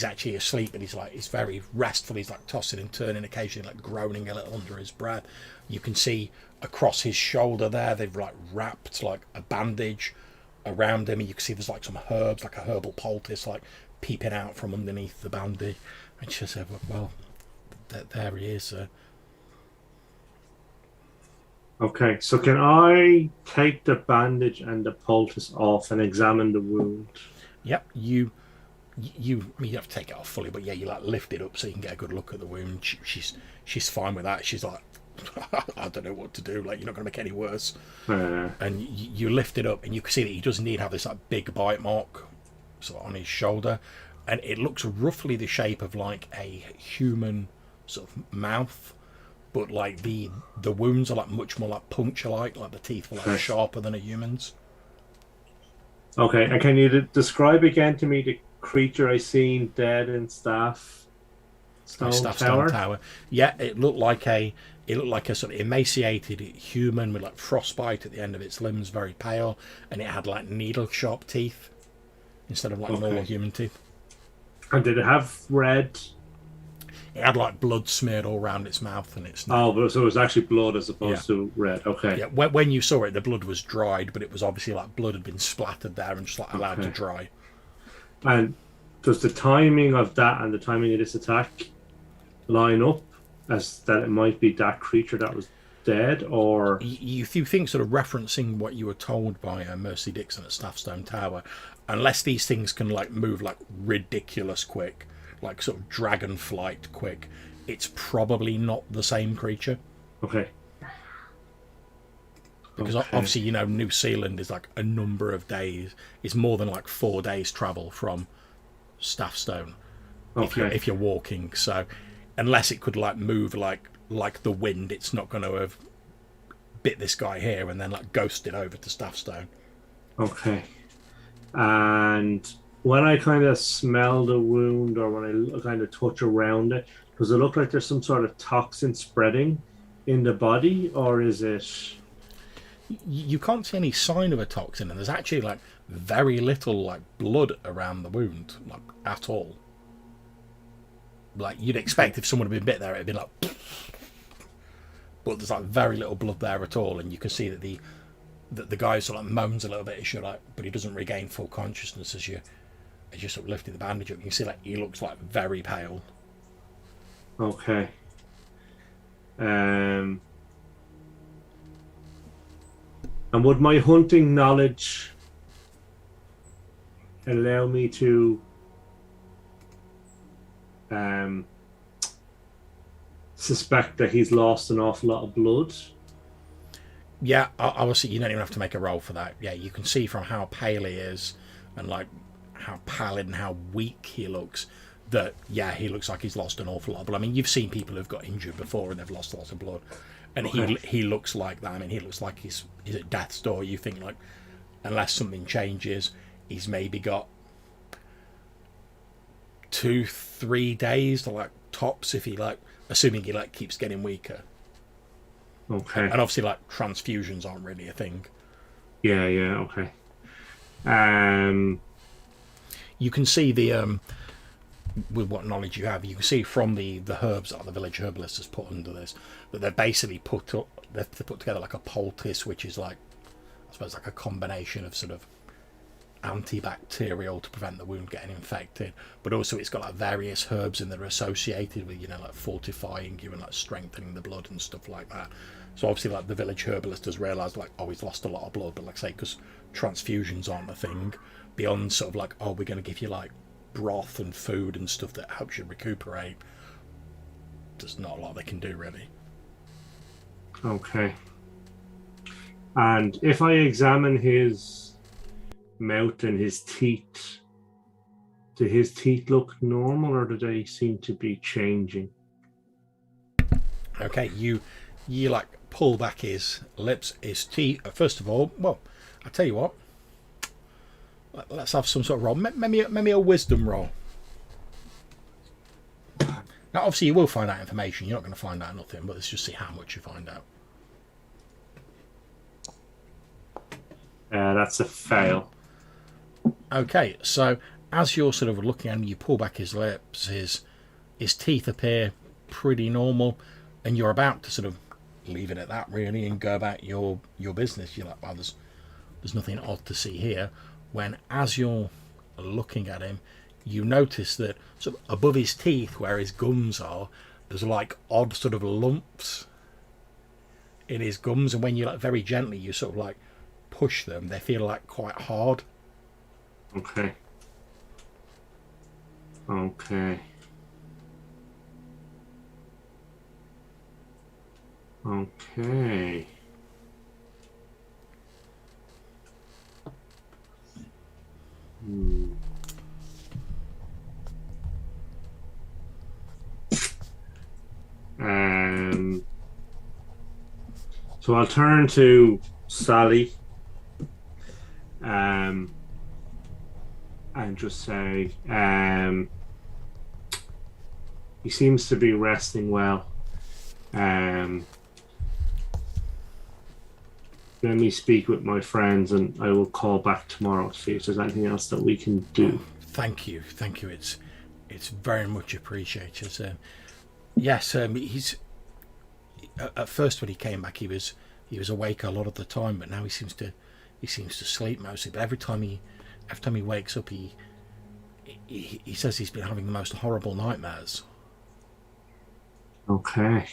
actually asleep, and he's very restful. He's like tossing and turning, occasionally like groaning a little under his breath. You can see across his shoulder there, they've like wrapped like a bandage around him, and you can see there's like some herbs, like a herbal poultice, like peeping out from underneath the bandage. And she said, "Well, there he is." Okay, so can I take the bandage and the poultice off and examine the wound? Yep, you have to take it off fully, but yeah, you like lift it up so you can get a good look at the wound. She's fine with that. She's like, I don't know what to do. Like, you're not going to make it any worse. And you lift it up, and you can see that he does indeed have this like big bite mark, sort of on his shoulder, and it looks roughly the shape of like a human sort of mouth. But like the wounds are like much more like puncture-like the teeth were like sharper than a human's. Okay, and can you describe again to me the creature I seen dead in Staff Stone Tower? Yeah, it looked like a sort of emaciated human with like frostbite at the end of its limbs, very pale, and it had like needle-sharp teeth instead of like normal human teeth. And did it have red? It had like blood smeared all around its mouth and its neck. Oh, but so it was actually blood as opposed to red. Okay. Yeah, when you saw it, the blood was dried, but it was obviously like blood had been splattered there and just like allowed to dry. And does the timing of that and the timing of this attack line up as that it might be that creature that was dead, or you think sort of referencing what you were told by Mercy Dixon at Staffstone Tower, unless these things can like move like ridiculous quick, like sort of dragon flight quick, it's probably not the same creature. Okay. Because obviously, New Zealand is like a number of days. It's more than like 4 days travel from Staffstone if you're walking. So unless it could like move like the wind, it's not going to have bit this guy here and then like ghosted over to Staffstone. Okay. And when I kind of smell the wound, or when I kind of touch around it, does it look like there's some sort of toxin spreading in the body, or is it? You can't see any sign of a toxin, and there's actually like very little like blood around the wound, like at all. Like you'd expect if someone had been bit there, it'd be like, but there's like very little blood there at all, and you can see that the guy sort of like moans a little bit as you like, but he doesn't regain full consciousness as you sort of lifting the bandage up. You can see like he looks like very pale. Okay. And would my hunting knowledge allow me to suspect that he's lost an awful lot of blood? Yeah, obviously you don't even have to make a roll for that. Yeah, you can see from how pale he is and like how pallid and how weak he looks that he looks like he's lost an awful lot of blood. I mean, you've seen people who've got injured before and they've lost lots of blood, and he looks like that. I mean, he looks like he's at death's door. You think like unless something changes, he's maybe got 2-3 days to like tops if he like, assuming he like keeps getting weaker. Okay. And obviously like transfusions aren't really a thing. Yeah, okay. You can see the with what knowledge you have, you can see from the herbs that the village herbalist has put under this that they're basically put together like a poultice, which is like, I suppose, like a combination of sort of antibacterial to prevent the wound getting infected, but also it's got like various herbs in that are associated with, you know, like fortifying you and like strengthening the blood and stuff like that. So obviously like the village herbalist has realised like, oh, he's lost a lot of blood, but like I say, because transfusions aren't a thing, beyond sort of like, oh, we're going to give you like broth and food and stuff that helps you recuperate, there's not a lot they can do really. Okay. And if I examine his mouth and his teeth, do his teeth look normal or do they seem to be changing? Okay, you like pull back his lips, his teeth. First of all, well, I tell you what, let's have some sort of roll. Maybe a wisdom roll. Now, obviously, you will find out information. You're not going to find out nothing, but let's just see how much you find out. That's a fail. Okay, so as you're sort of looking at him, you pull back his lips, his teeth appear pretty normal, and you're about to sort of leave it at that really and go about your business. You're like, well, there's nothing odd to see here, when as you're looking at him, you notice that sort of above his teeth where his gums are, there's like odd sort of lumps in his gums, and when you like very gently you sort of like push them, they feel like quite hard. Okay. Okay. Okay. So I'll turn to Sally and just say, he seems to be resting well. Let me speak with my friends and I will call back tomorrow to see if there's anything else that we can do. Thank you. It's very much appreciated. Yes, he's at first when he came back he was awake a lot of the time, but now he seems to sleep mostly. But every time he wakes up, he says he's been having the most horrible nightmares. Okay.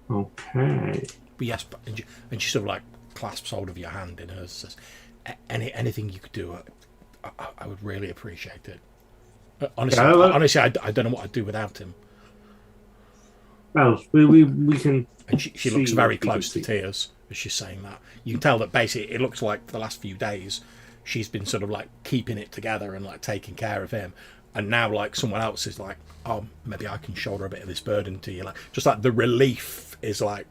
But yes, and she sort of like clasps hold of your hand in hers, says, anything you could do, I would really appreciate it. Honestly, I don't know what I'd do without him. Well, we can. And she looks very close to tears as she's saying that. You can tell that basically it looks like for the last few days she's been sort of like keeping it together and like taking care of him, and now like someone else is like, oh, maybe I can shoulder a bit of this burden to you. Like just like the relief is like,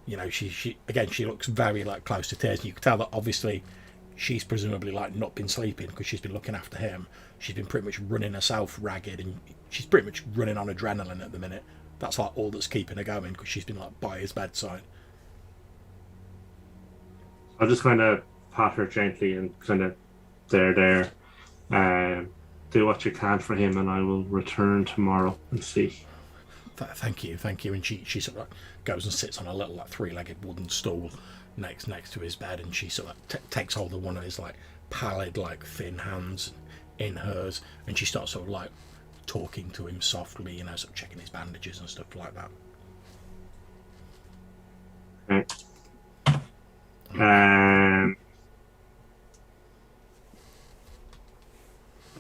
you know, she looks very like close to tears. And you can tell that obviously she's presumably like not been sleeping because she's been looking after him. She's been pretty much running herself ragged, and she's pretty much running on adrenaline at the minute. That's like all that's keeping her going because she's been like by his bedside. I'll just kind of pat her gently and kind of there. Do what you can for him, and I will return tomorrow and see. Thank you. And she sort of goes and sits on a little like three-legged wooden stool next to his bed, and she sort of takes hold of one of his like pallid, like thin hands in hers, and she starts sort of like talking to him softly, you know, sort of checking his bandages and stuff like that. Okay.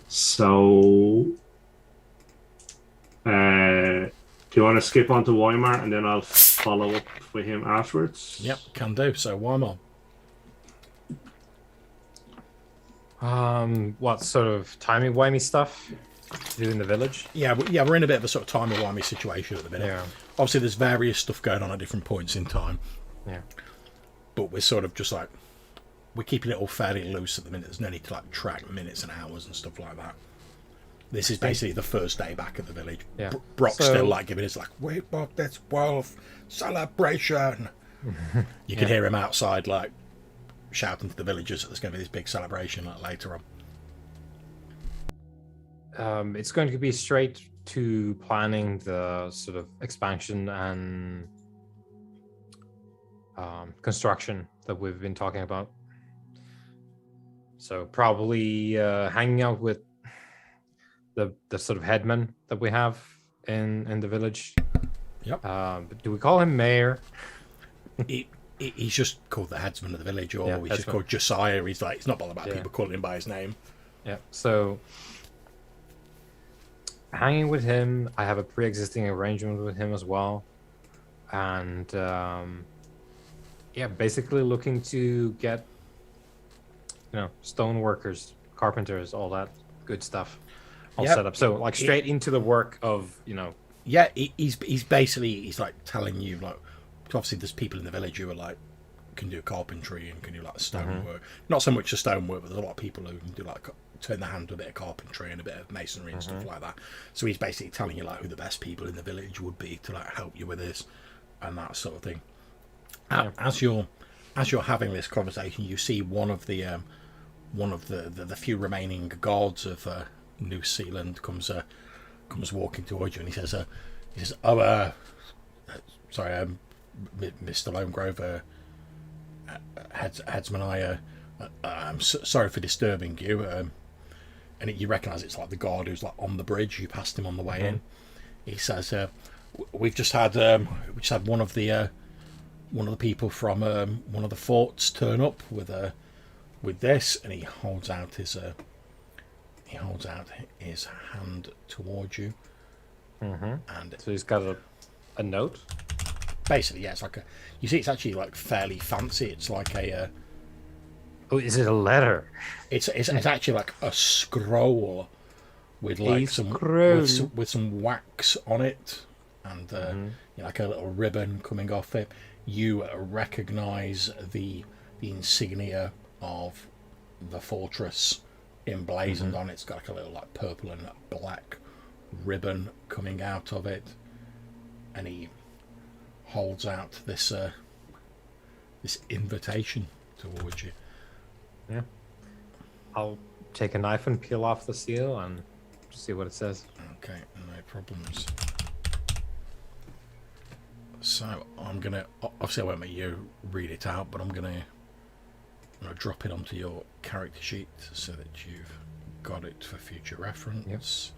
So, do you want to skip on to Weimar and then I'll follow up with him afterwards? Yep, can do. So Weimar. What sort of timey-wimey stuff to do in the village? Yeah, we're in a bit of a sort of timey-wimey situation at the minute. Yeah. Obviously, there's various stuff going on at different points in time. Yeah. But we're sort of just like we're keeping it all fairly loose at the minute. There's no need to like track minutes and hours and stuff like that. This is basically the first day back at the village. Yeah. Brock's So- still like giving us like, wait, Bob, that's wealth celebration. You can hear him outside like shouting to the villagers that there's going to be this big celebration like, later on. It's going to be straight to planning the sort of expansion and construction that we've been talking about. So probably hanging out with the sort of headman that we have in the village. Yep. Do we call him mayor? He's just called the headsman of the village, or Yeah, he's just headsman. called Josiah. He's not bothered about Yeah. people calling him by his name. Yeah. So hanging with him, I have a pre-existing arrangement with him as well, and basically looking to get stone workers, carpenters, all that good stuff all Yep. set up. So like straight into the work of Yeah, he's basically like telling you like, obviously there's people in the village who are like can do carpentry and can do like stonework. Not so much the stonework, but there's a lot of people who can do like turn their hand to a bit of carpentry and a bit of masonry and stuff like that. So he's basically telling you like who the best people in the village would be to like help you with this and that sort of thing. As you're having this conversation, you see one of the few remaining guards of New Zealand comes walking towards you, and he says, "Oh, sorry, Mr. Lonegrove, headsman, I'm sorry for disturbing you." And you recognise it's like the guard who's like on the bridge. You passed him on the way in. He says, "We've just had one of the people from one of the forts turn up with this," and he holds out his hand towards you, and so he's got a note. basically, yeah, it's like you see, it's actually like fairly fancy. It's like Oh, is it a letter? it's actually like a scroll with like with some wax on it, and like a little ribbon coming off it. You recognise the insignia of the fortress emblazoned on it. It's got like a little like purple and black ribbon coming out of it, and he holds out this invitation towards you. Yeah. I'll take a knife and peel off the seal and see what it says. Okay, no problems. So I'm gonna obviously I won't make you read it out, but I'm gonna drop it onto your character sheet so that you've got it for future reference.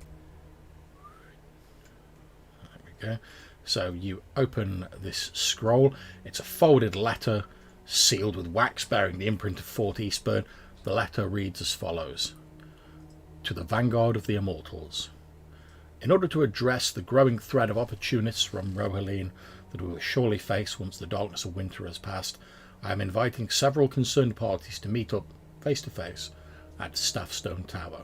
There we go. So you open this scroll. It's a folded letter sealed with wax bearing the imprint of Fort Eastburn. The letter reads as follows: To the Vanguard of the Immortals. In order to address the growing threat of opportunists from Rohaleen that we will surely face once the darkness of winter has passed, I am inviting several concerned parties to meet up face to face at Staffstone Tower.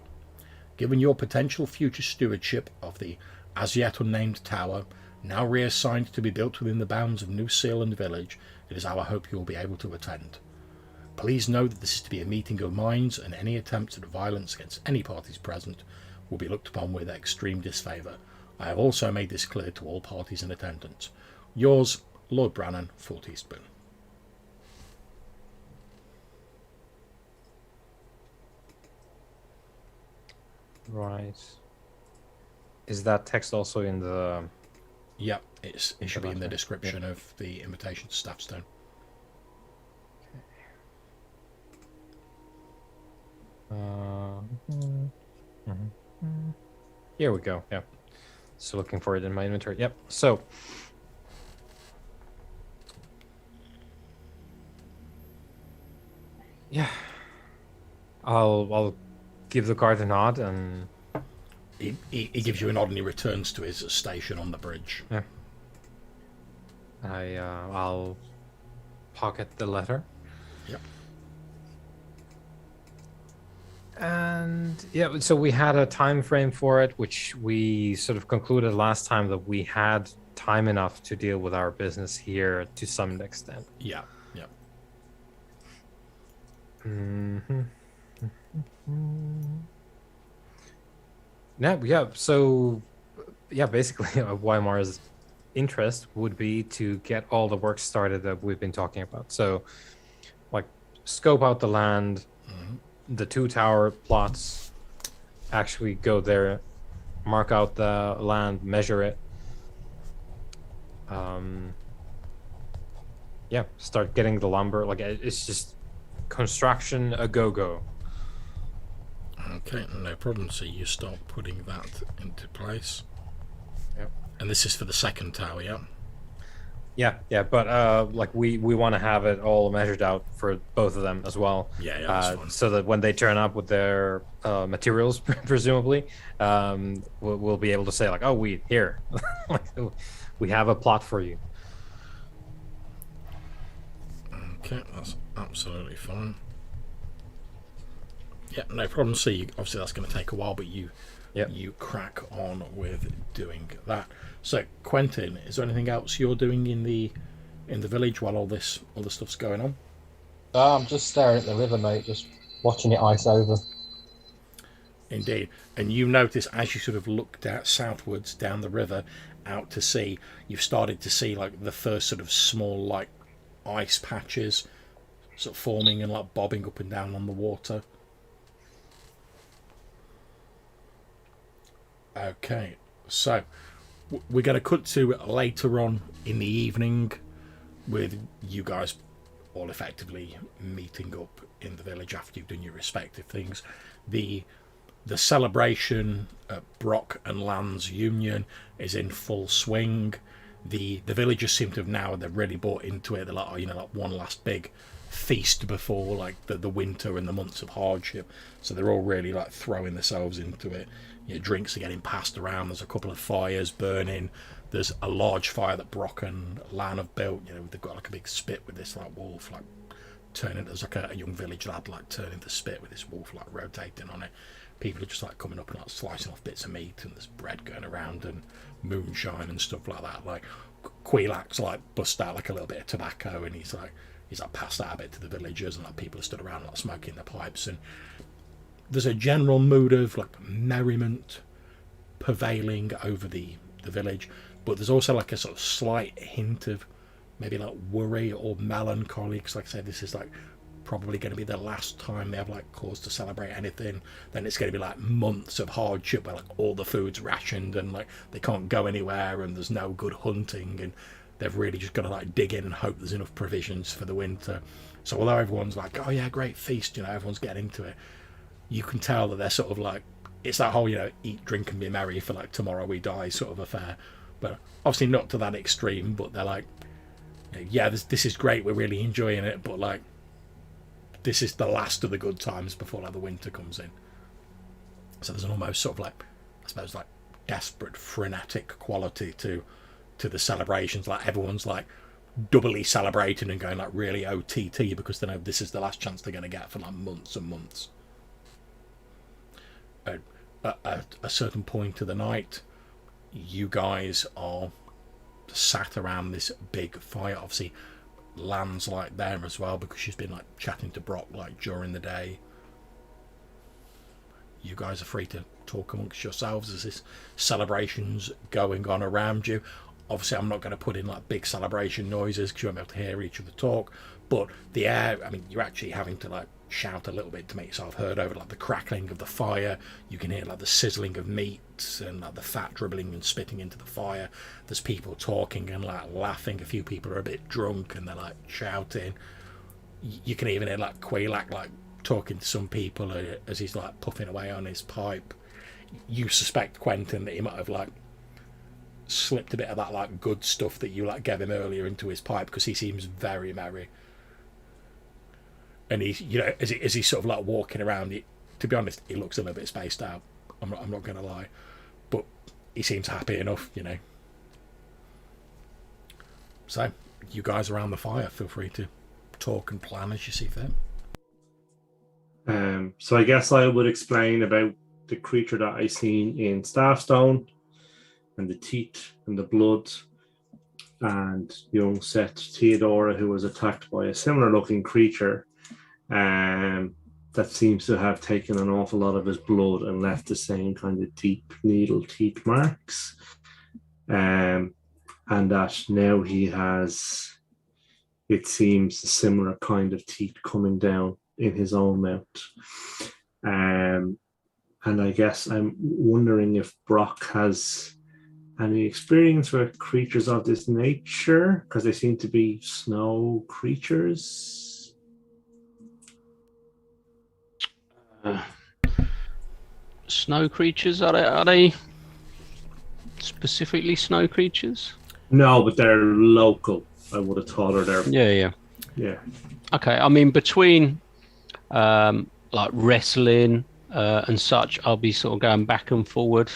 Given your potential future stewardship of the as yet unnamed tower, now reassigned to be built within the bounds of New Zealand Village, it is our hope you will be able to attend. Please know that this is to be a meeting of minds, and any attempts at violence against any parties present will be looked upon with extreme disfavour. I have also made this clear to all parties in attendance. Yours, Lord Brannan, Fort Eastburn. Right. Is that text also in the... Yep, it should be in the description of the invitation to Staffstone. Here we go. Yeah. So looking for it in my inventory. Yep. So yeah, I'll give the guard a nod, and He gives you a nod and he returns to his station on the bridge. yeah, I'll pocket the letter. Yep. And yeah, so we had a time frame for it, which we sort of concluded last time that we had time enough to deal with our business here to some extent. Yeah, yeah. Mhm. Yeah. So, yeah, basically, Weimar's interest would be to get all the work started that we've been talking about. So, like, scope out the land, the 2 tower plots, actually go there, mark out the land, measure it. Yeah, start getting the lumber. Like, it's just construction a go. Okay, no problem. So you start putting that into place. Yep. And this is for the second tower, yeah? Yeah, but like we want to have it all measured out for both of them as well. Yeah, that's fine. So that when they turn up with their materials, presumably, we'll be able to say like, oh, we here, like, we have a plot for you. Okay, that's absolutely fine. Yeah, no problem. So you, obviously that's going to take a while, but you crack on with doing that. So Quentin, is there anything else you're doing in the village while all this other stuff's going on? I'm just staring at the river, mate, just watching it ice over. Indeed. And you notice as you sort of looked out southwards down the river out to sea, you've started to see like the first sort of small like ice patches sort of forming and like bobbing up and down on the water. Okay, so we're going to cut to later on in the evening with you guys all effectively meeting up in the village after you've done your respective things. The celebration at Brock and Land's union is in full swing. The villagers seem to have now, they've really bought into it. They're like, oh, you know, like one last big feast before like the winter and the months of hardship. So they're all really like throwing themselves into it. You know, drinks are getting passed around. There's a couple of fires burning. There's a large fire that Brock and Lan have built. You know, they've got like a big spit with this like wolf like turning. There's like a young village lad like turning the spit with this wolf like rotating on it. People are just like coming up and like slicing off bits of meat, and there's bread going around and moonshine and stuff like that. Like Quilak's like bust out like a little bit of tobacco, and he's like passed out a bit to the villagers, and like people are stood around like smoking their pipes, and there's a general mood of like merriment prevailing over the village, but there's also like a sort of slight hint of maybe like worry or melancholy, because like I said, this is like probably going to be the last time they have like cause to celebrate anything. Then it's going to be like months of hardship where like all the food's rationed and like they can't go anywhere and there's no good hunting, and they've really just got to like dig in and hope there's enough provisions for the winter. So although everyone's like, oh yeah, great feast, you know, everyone's getting into it, you can tell that they're sort of like, it's that whole, you know, eat, drink and be merry for like tomorrow we die sort of affair. But obviously not to that extreme, but they're like, yeah, this is great, we're really enjoying it, but like this is the last of the good times before like the winter comes in. So there's an almost sort of like, I suppose, like desperate, frenetic quality to the celebrations. Like everyone's like doubly celebrating and going like really OTT because they know this is the last chance they're going to get for like months and months. At a certain point of the night, you guys are sat around this big fire. Obviously, Lan's like there as well because she's been like chatting to Brock like during the day. You guys are free to talk amongst yourselves as this celebration's going on around you. Obviously, I'm not going to put in like big celebration noises because you won't be able to hear each other talk. But the air, I mean, you're actually having to like shout a little bit to make yourself heard over like the crackling of the fire. You can hear like the sizzling of meat and like the fat dribbling and spitting into the fire. There's people talking and like laughing. A few people are a bit drunk and they're like shouting. You can even hear like Quilak like talking to some people as he's like puffing away on his pipe. You suspect, Quentin, that he might have like slipped a bit of that like good stuff that you like gave him earlier into his pipe because he seems very merry. And he's, you know, as he's sort of like walking around, to be honest, he looks a little bit spaced out. I'm not going to lie, but he seems happy enough, you know. So, you guys around the fire, feel free to talk and plan as you see fit. So I guess I would explain about the creature that I seen in Starstone, and the teeth and the blood, and young Seth Theodora, who was attacked by a similar looking creature that seems to have taken an awful lot of his blood and left the same kind of deep needle teeth marks. And that now he has, it seems, a similar kind of teeth coming down in his own mouth. And I guess I'm wondering if Brock has any experience with creatures of this nature, because they seem to be snow creatures. Snow creatures, are they specifically snow creatures? No, but they're local. I would have thought, or they're Yeah. Okay, I mean, between like wrestling and such, I'll be sort of going back and forward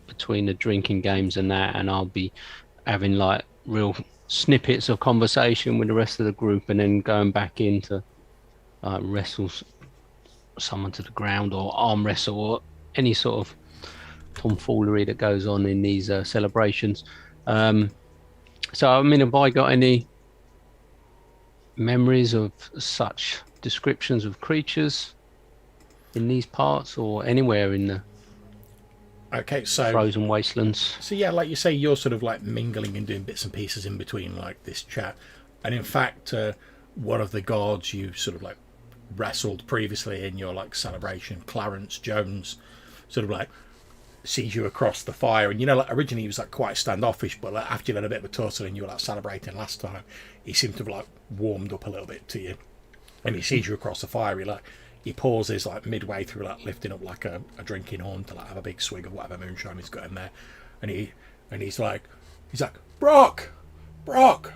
between the drinking games and that, and I'll be having like real snippets of conversation with the rest of the group, and then going back into wrestle someone to the ground, or arm wrestle, or any sort of tomfoolery that goes on in these celebrations. So, I mean, have I got any memories of such descriptions of creatures in these parts, or anywhere in the frozen wastelands? So yeah, like you say, you're sort of like mingling and doing bits and pieces in between like this chat, and in fact, one of the gods you sort of like wrestled previously in your like celebration, Clarence Jones, sort of like sees you across the fire, and like originally he was like quite standoffish, but like after you had a bit of a tussle and you were like celebrating last time, he seemed to have like warmed up a little bit to you, and he sees you across the fire. He pauses like midway through like lifting up like a drinking horn to like have a big swig of whatever moonshine he's got in there, and he's like Brock, and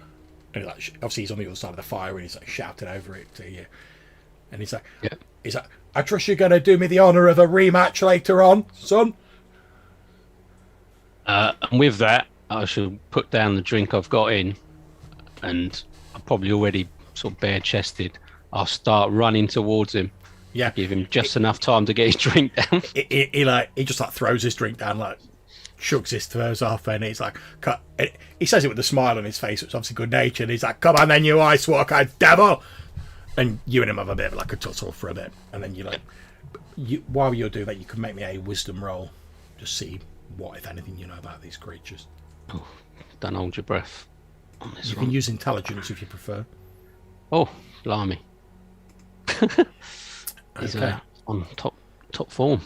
he like obviously he's on the other side of the fire and he's like shouting over it to you, and he's like I trust you're gonna do me the honour of a rematch later on, son. And with that, I should put down the drink I've got in, and I'm probably already sort of bare-chested. I'll start running towards him. Yeah, give him just enough time to get his drink down. He just like throws his drink down, like shrugs his throws off, and he's like, he says it with a smile on his face, which is obviously good natured. He's like, "Come on, then, you ice walker devil!" And you and him have a bit of like a tussle for a bit, and then while you're doing that, you can make me a wisdom roll, just see what, if anything, you know about these creatures. Oh, don't hold your breath on this You one. can use intelligence if you prefer. Oh, blimey. He's on top form.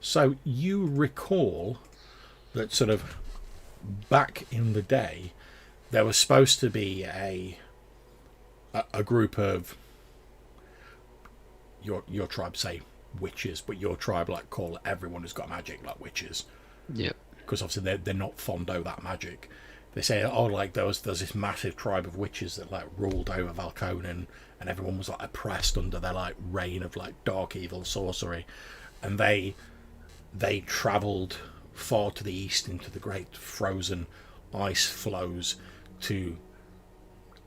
So you recall that sort of back in the day, there was supposed to be a group of your tribe, say witches, but your tribe like call everyone who's got magic like witches. Yeah. Because obviously they're not fond of that magic. They say, oh, like there's this massive tribe of witches that like ruled over Valconin, and everyone was like oppressed under their like reign of like dark evil sorcery, and they travelled far to the east into the great frozen ice flows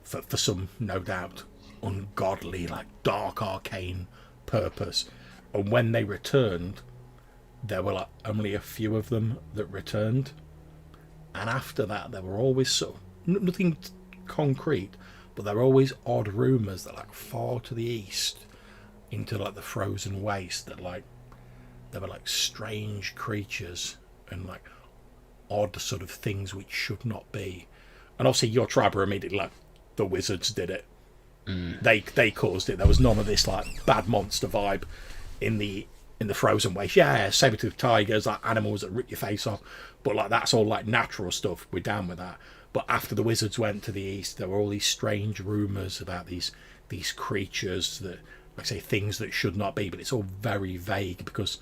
for some, no doubt, ungodly, like dark arcane purpose. And when they returned, there were like only a few of them that returned. And after that, there were always sort of nothing concrete, but there were always odd rumours that like far to the east into like the frozen waste, that like there were like strange creatures and like odd sort of things which should not be. And obviously your tribe were immediately like, the wizards did it. They caused it. There was none of this like bad monster vibe in the frozen waste. Yeah, saber-toothed tigers, like animals that rip your face off, but like that's all like natural stuff. We're down with that. But after the wizards went to the east, there were all these strange rumours about these creatures that, like I say, things that should not be. But it's all very vague because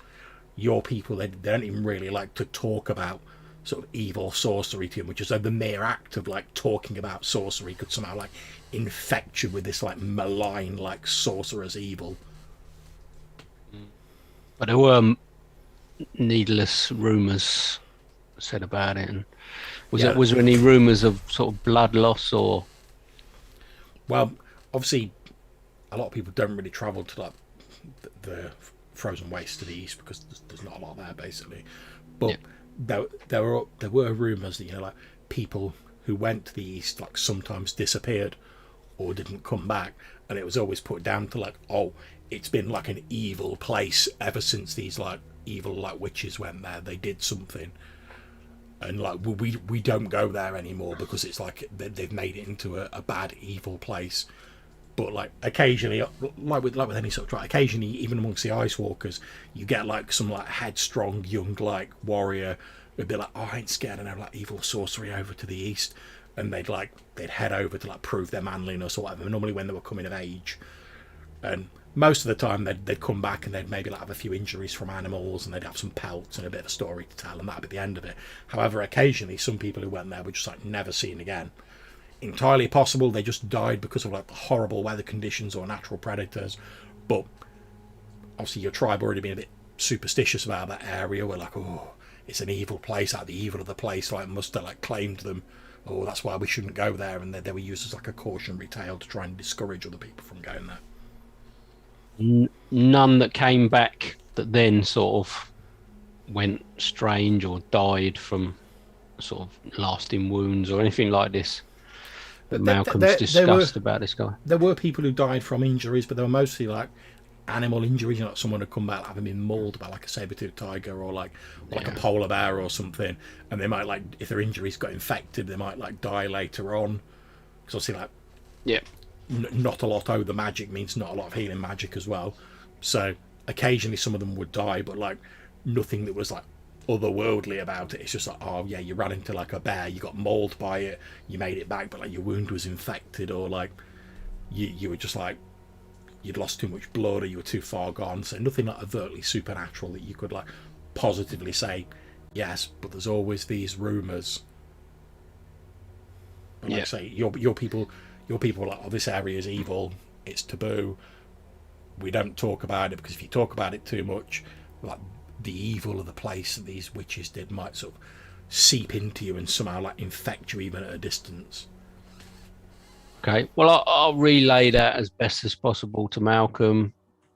your people, they don't even really like to talk about sort of evil sorcery to them, which is the mere act of like talking about sorcery could somehow like infect you with this like malign like sorcerer's evil. But there were needless rumours said about it. And was there any rumours of sort of blood loss or? Well, obviously, a lot of people don't really travel to like the frozen waste to the east because there's not a lot there basically. But there were rumours that like people who went to the east like sometimes disappeared, or didn't come back, and it was always put down to like, oh, it's been like an evil place ever since these like evil like witches went there. They did something, and like we don't go there anymore because it's like they've made it into a bad evil place. But like occasionally, like with any sort of tribe, occasionally even amongst the Ice Walkers, you get like some like headstrong young like warrior who'd be like, oh, I ain't scared, I know like evil sorcery over to the east, and they'd head over to like prove their manliness or whatever. Normally when they were coming of age, and most of the time they'd come back and they'd maybe like have a few injuries from animals, and they'd have some pelts and a bit of a story to tell, and that'd be the end of it. However, occasionally some people who went there were just like never seen again. Entirely possible they just died because of like the horrible weather conditions or natural predators, but obviously your tribe already been a bit superstitious about that area. We're like, oh, it's an evil place, like the evil of the place like must have like claimed them, oh, that's why we shouldn't go there, and they were used as like a cautionary tale to try and discourage other people from going there. None that came back that then sort of went strange or died from sort of lasting wounds or anything like this. Malcolm's discussed about this guy. There were people who died from injuries, but they were mostly like animal injuries. You know, like someone had come back having been mauled by like a saber-toothed tiger or like a polar bear or something, and they might like, if their injuries got infected, they might like die later on. Because obviously, like, not a lot of the magic means not a lot of healing magic as well. So occasionally some of them would die, but like nothing that was like otherworldly about it. It's just like, oh yeah, you ran into like a bear, you got mauled by it, you made it back, but like your wound was infected, or like you were just like you'd lost too much blood, or you were too far gone. So nothing like overtly supernatural that you could like positively say yes, but there's always these rumors. And like I say, your people are like, oh, this area is evil, it's taboo, we don't talk about it, because if you talk about it too much, like the evil of the place that these witches did might sort of seep into you and somehow like infect you even at a distance. Okay, well, I'll relay that as best as possible to Malcolm,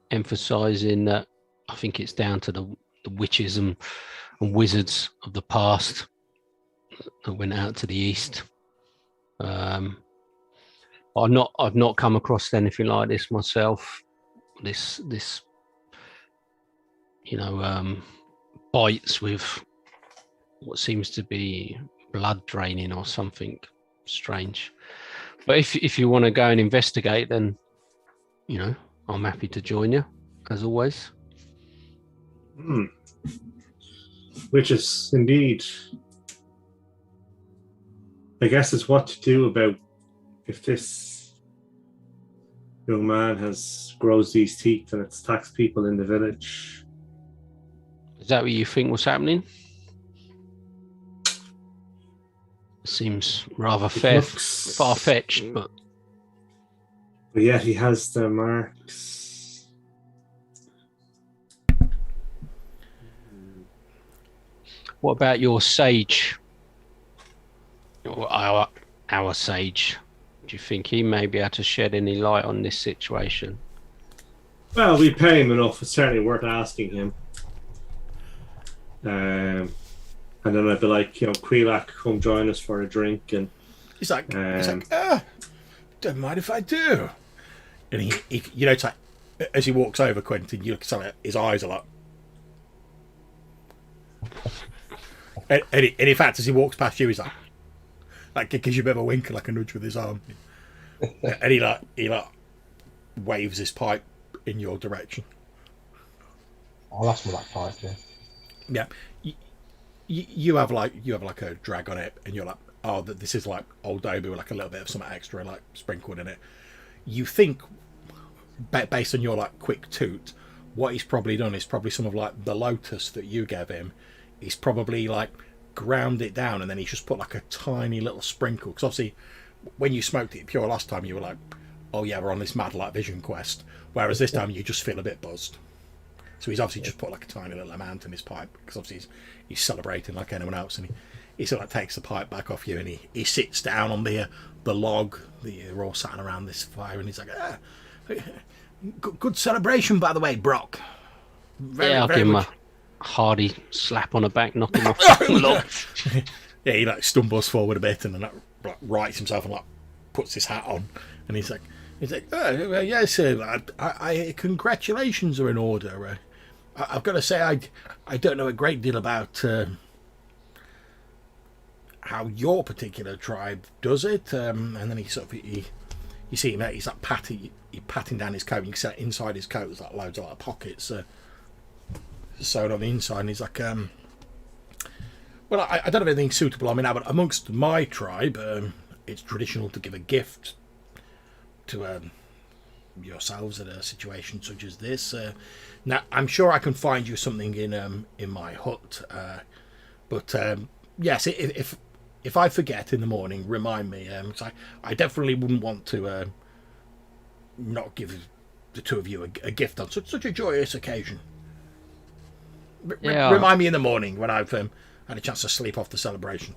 emphasising that I think it's down to the witches and wizards of the past that went out to the east. I've not come across anything like this myself. This bites with what seems to be blood draining or something strange. But if you want to go and investigate, then I'm happy to join you as always. Which is indeed, I guess, is what to do about if this young man grows these teeth and attacks people in the village. Is that what you think was happening? Seems rather far-fetched, but yet he has the marks. What about your sage? Or our sage? Do you think he may be able to shed any light on this situation? Well, we pay him enough. It's certainly worth asking him. And then I'd be like, Quilak, come join us for a drink. And he's like, don't mind if I do. And he it's like, as he walks over, Quentin, you look at his eyes are like, and in fact, as he walks past you, he's like gives you a bit of a wink and like a nudge with his arm, and he waves his pipe in your direction. I'll ask for that pipe, yeah. Yeah, you have like a drag on it, and you're like, oh, this is like old Dobie with like a little bit of something extra like sprinkled in it. You think, based on your like quick toot, what he's probably done is probably some of like the lotus that you gave him. He's probably like ground it down, and then he's just put like a tiny little sprinkle. Because obviously, when you smoked it pure last time, you were like, oh yeah, we're on this mad like vision quest. Whereas this time you just feel a bit buzzed. So he's obviously just put like a tiny little amount in his pipe, because obviously he's celebrating like anyone else, and he sort of like takes the pipe back off you, and he sits down on the log that you're all sat around this fire, and he's like, good celebration, by the way, Brock. I'll give him a hearty slap on the back, knock him off the log. Yeah, he like stumbles forward a bit and then like rights himself and like puts his hat on, And he's like, oh, well, yes, I congratulations are in order. I've got to say, I don't know a great deal about how your particular tribe does it. And then he sort of, you see him, he's like patting down his coat. And you can see inside his coat there's like loads of like pockets sewed on the inside. And he's like, well, I don't have anything suitable on me now, but amongst my tribe, it's traditional to give a gift to yourselves at a situation such as this. Now, I'm sure I can find you something in my hut, but yes, if I forget in the morning, remind me. I definitely wouldn't want to not give the two of you a gift on such a joyous occasion. Remind me in the morning when I've had a chance to sleep off the celebration.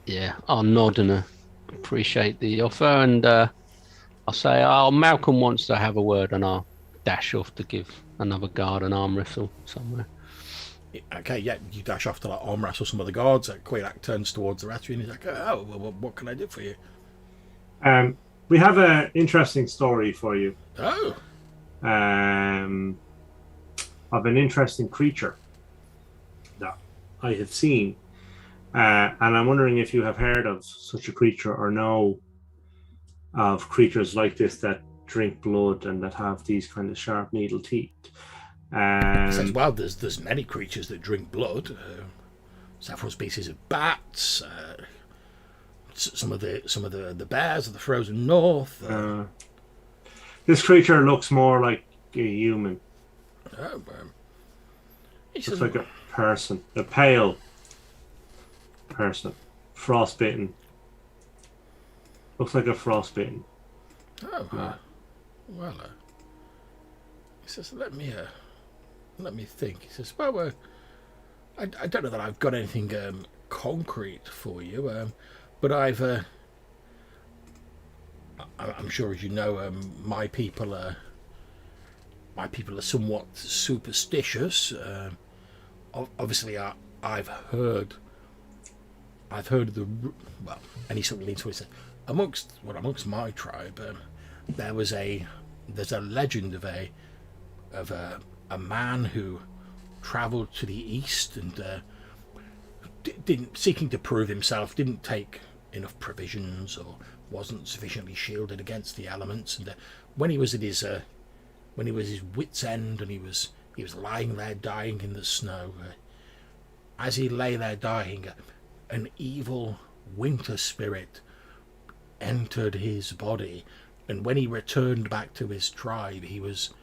Yeah, I'll nod and appreciate the offer, and I'll say, Malcolm wants to have a word, and I'll dash off to give another guard an arm wrestle somewhere. Okay, yeah, you dash off to like arm wrestle some of the guards. Quaylak turns towards the rest of you and he's like, oh, well, what can I do for you? We have an interesting story for you. Oh. Of an interesting creature that I have seen. And I'm wondering if you have heard of such a creature or know of creatures like this that drink blood and that have these kind of sharp needle teeth. Says, well, there's many creatures that drink blood. Several species of bats. Some of the bears of the frozen north. This creature looks more like a human. Oh, looks like a person, a pale person, frostbitten. Looks like a frostbitten. Oh, well. He says, let me think. He says, well, I don't know that I've got anything concrete for you, but I'm sure, as you know, my people are somewhat superstitious. Obviously, I've heard of the, well, and he sort of leans towards it. Amongst my tribe, there's a legend of a man who travelled to the east and didn't, seeking to prove himself, didn't take enough provisions or wasn't sufficiently shielded against the elements, and when he was at his wit's end and he was lying there dying in the snow, as he lay there dying, an evil winter spirit entered his body, and when he returned back to his tribe, he was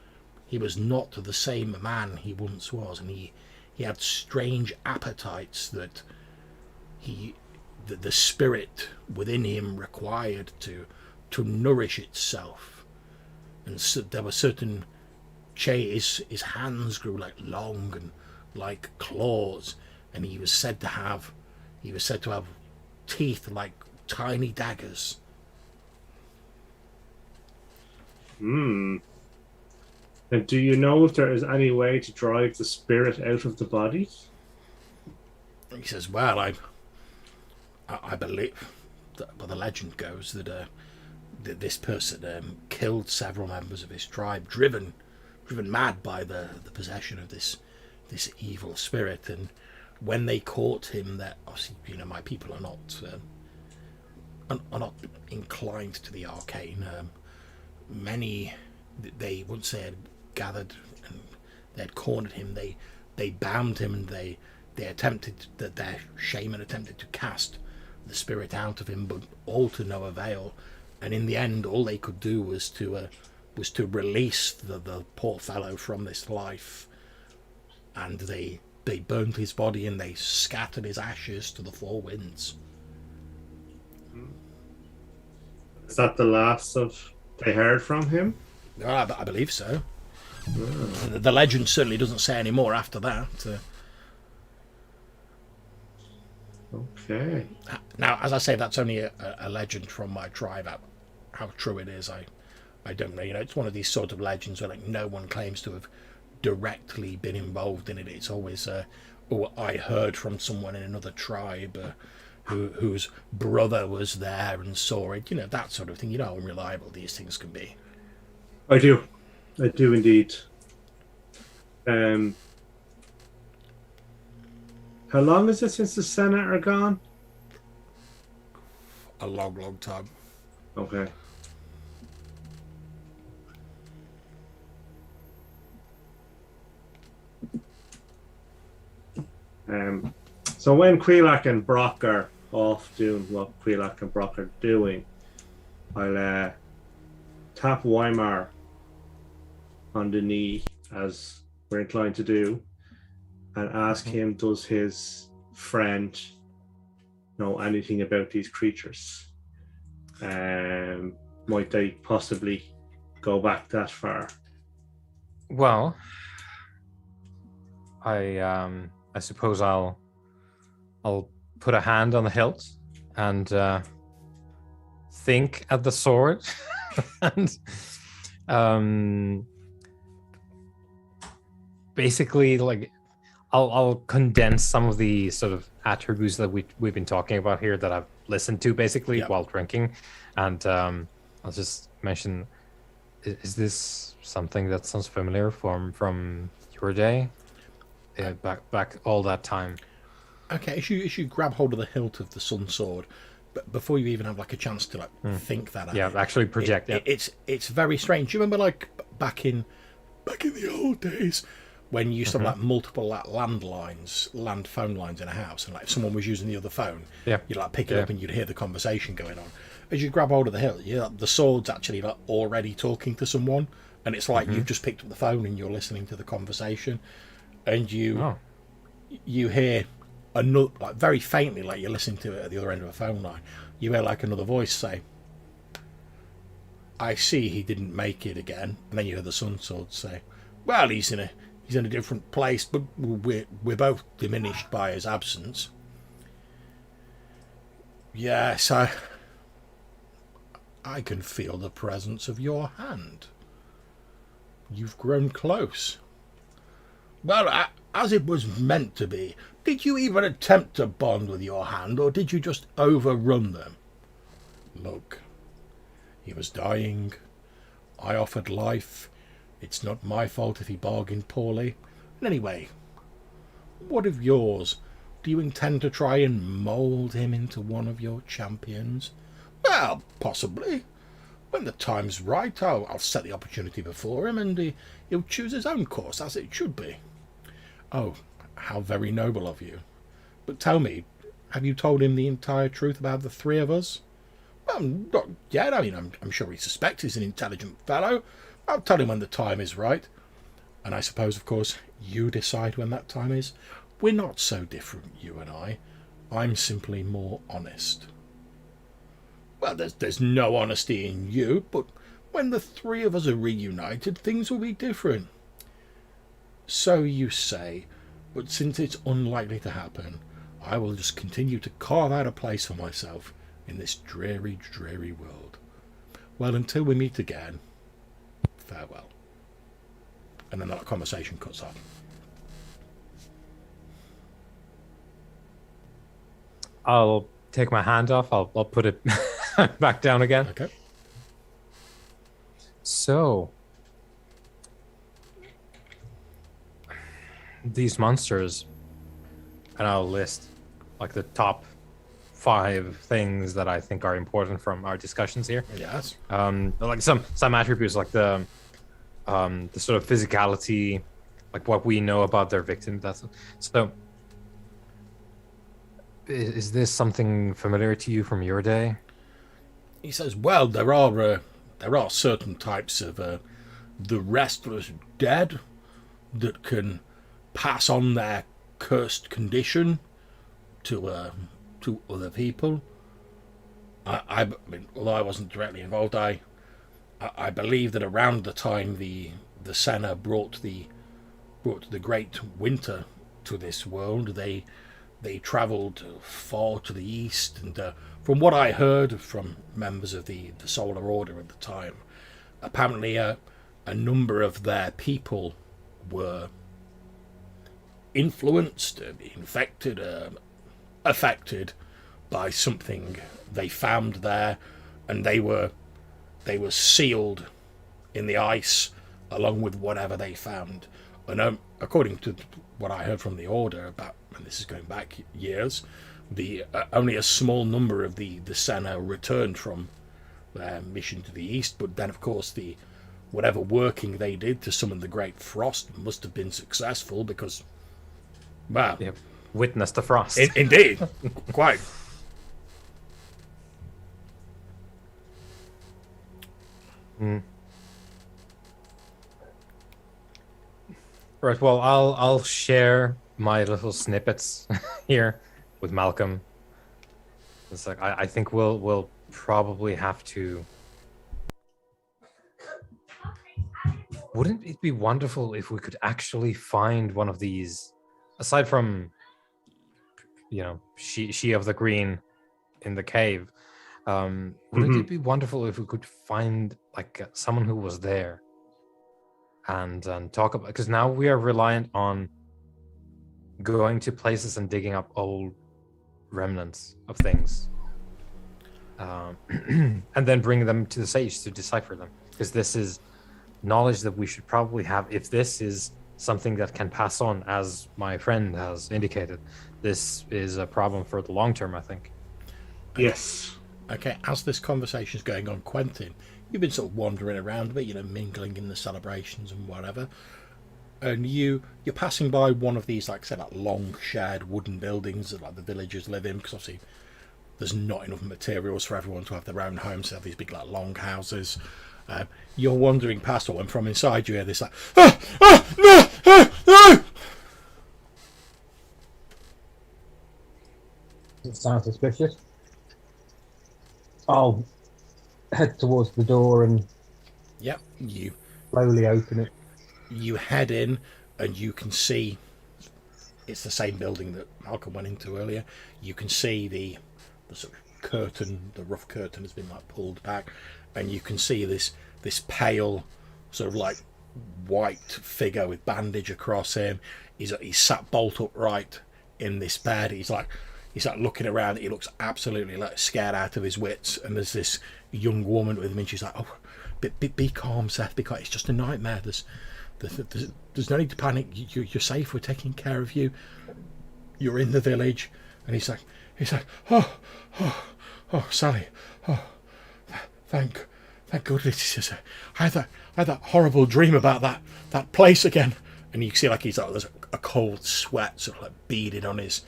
not the same man he once was, and he had strange appetites that the spirit within him required to nourish itself. And so there were certain his hands grew like long and like claws, and he was said to have teeth like tiny daggers. And do you know if there is any way to drive the spirit out of the body? He says, well, I believe that, well, the legend goes that this person killed several members of his tribe, driven mad by the possession of this evil spirit. And when they caught him, that obviously, my people are not inclined to the arcane. Many, once they had gathered and they had cornered him, they bound him, and they attempted, that their shaman attempted to cast the spirit out of him, but all to no avail. And in the end, all they could do was to release the poor fellow from this life, and they burnt his body and they scattered his ashes to the four winds. Is that the last of they heard from him? I believe so. The legend certainly doesn't say any more after that. Okay. Now, as I say, that's only a legend from my tribe. How true it is, I don't know. It's one of these sort of legends where no one claims to have directly been involved in it. It's always, I heard from someone in another tribe whose brother was there and saw it. You know, that sort of thing. You know how unreliable these things can be. I do indeed. How long is it since the Senate are gone? A long, long time. Okay. So when Quelac and Brock are off doing what Quelac and Brock are doing, I'll tap Weimar on the knee, as we're inclined to do, and ask him, does his friend know anything about these creatures? Might they possibly go back that far? Well, I suppose I'll put a hand on the hilt and think at the sword, and basically, like, I'll condense some of the sort of attributes that we've been talking about here that I've listened to basically while drinking, and I'll just mention: is this something that sounds familiar from your day? Back all that time. Okay, as you grab hold of the hilt of the sun sword, but before you even have like a chance to like think that out, Actually project it. It's very strange. You remember like back in the old days when you used to have like multiple like land phone lines in a house, and like if someone was using the other phone, you'd like pick it up and you'd hear the conversation going on. As you grab hold of the hilt, the sword's actually like already talking to someone, and it's like you've just picked up the phone and you're listening to the conversation, and you hear another, like very faintly, like you're listening to it at the other end of a phone line, you hear like another voice say, "I see he didn't make it again," and then you hear the sun sword say, "Well, he's in a different place, but we're both diminished by his absence." Yes, I can feel the presence of your hand. You've grown close. Well, as it was meant to be, did you even attempt to bond with your hand, or did you just overrun them? Look, he was dying. I offered life. It's not my fault if he bargained poorly. And anyway, what of yours? Do you intend to try and mould him into one of your champions? Well, possibly. When the time's right, I'll set the opportunity before him, and he'll choose his own course, as it should be. Oh, how very noble of you. But tell me, have you told him the entire truth about the three of us? Well, not yet. I mean, I'm sure he suspects he's an intelligent fellow. I'll tell him when the time is right. And I suppose, of course, you decide when that time is. We're not so different, you and I. I'm simply more honest. Well, there's no honesty in you, but when the three of us are reunited, things will be different. So you say, but since it's unlikely to happen, I will just continue to carve out a place for myself in this dreary, dreary world. Well, until we meet again, farewell. And then that conversation cuts off. I'll take my hand off. I'll put it back down again. Okay. So, these monsters, and I'll list like the top 5 things that I think are important from our discussions here. Yes. Like some attributes, like the sort of physicality, like what we know about their victim. So. Is this something familiar to you from your day? He says, well, there are certain types of the restless dead that can pass on their cursed condition to other people. I mean, although I wasn't directly involved, I believe that around the time the Senna brought the Great Winter to this world, they travelled far to the east, and from what I heard from members of the Solar Order at the time, apparently a number of their people were influenced, infected, affected by something they found there, and they were sealed in the ice along with whatever they found. And according to what I heard from the Order about, and this is going back years, the only a small number of the Senna returned from their mission to the east. But then, of course, the whatever working they did to summon the Great Frost must have been successful because, well, Yep. Witness the frost. indeed, quite. Right. Well, I'll share my little snippets here with Malcolm. It's like I think we'll probably have to. Wouldn't it be wonderful if we could actually find one of these, aside from, she of the green in the cave? Wouldn't it be wonderful if we could find like someone who was there and talk about, because now we are reliant on going to places and digging up old remnants of things, and then bring them to the sage to decipher them, because this is knowledge that we should probably have. If this is something that can pass on, as my friend has indicated, this is a problem for the long term, I think. Yes. Okay, as this conversation is going on, Quentin, you've been sort of wandering around a bit, mingling in the celebrations and whatever. And you're passing by one of these, like I said, like long shared wooden buildings that like the villagers live in, because obviously there's not enough materials for everyone to have their own homes. So they have these big like long houses. You're wandering past all, and from inside you hear this like, no. Does it sound suspicious? I'll head towards the door and Yep, you slowly open it. you head in, and you can see it's the same building that Malcolm went into earlier. You can see the sort of curtain, the rough curtain has been like pulled back, and you can see this pale sort of like white figure with bandage across him. He's sat bolt upright in this bed. He's like looking around. He looks absolutely like scared out of his wits. And there's this young woman with him, and she's like, "Oh, be calm, Seth. Because it's just a nightmare. There's no need to panic. You're safe. We're taking care of you. You're in the village." And he's like, "Oh, Sally. Oh, thank goodness." He says, I had that horrible dream about that place again." And you see like he's like, there's a cold sweat sort of like beaded on his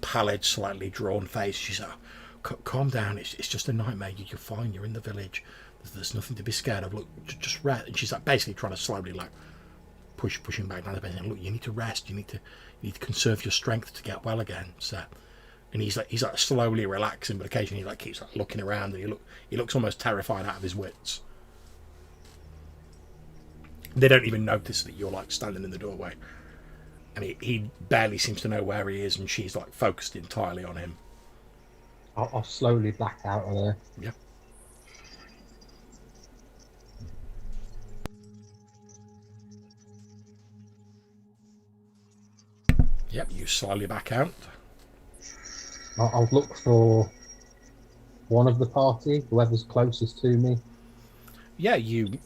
pallid, slightly drawn face. She's like, "Calm down. It's just a nightmare. You're fine. You're in the village. There's nothing to be scared of. Look, just rest." And she's like basically trying to slowly like pushing back down the bed. And look, you need to rest. You need to conserve your strength to get well again. So, and he's like slowly relaxing, but occasionally he like keeps like looking around, and he looks almost terrified out of his wits. They don't even notice that you're like standing in the doorway. And he barely seems to know where he is, and she's like focused entirely on him. I'll slowly back out of there. Yeah. Yep, you slowly back out. I'll look for one of the party, whoever's closest to me. Yeah, you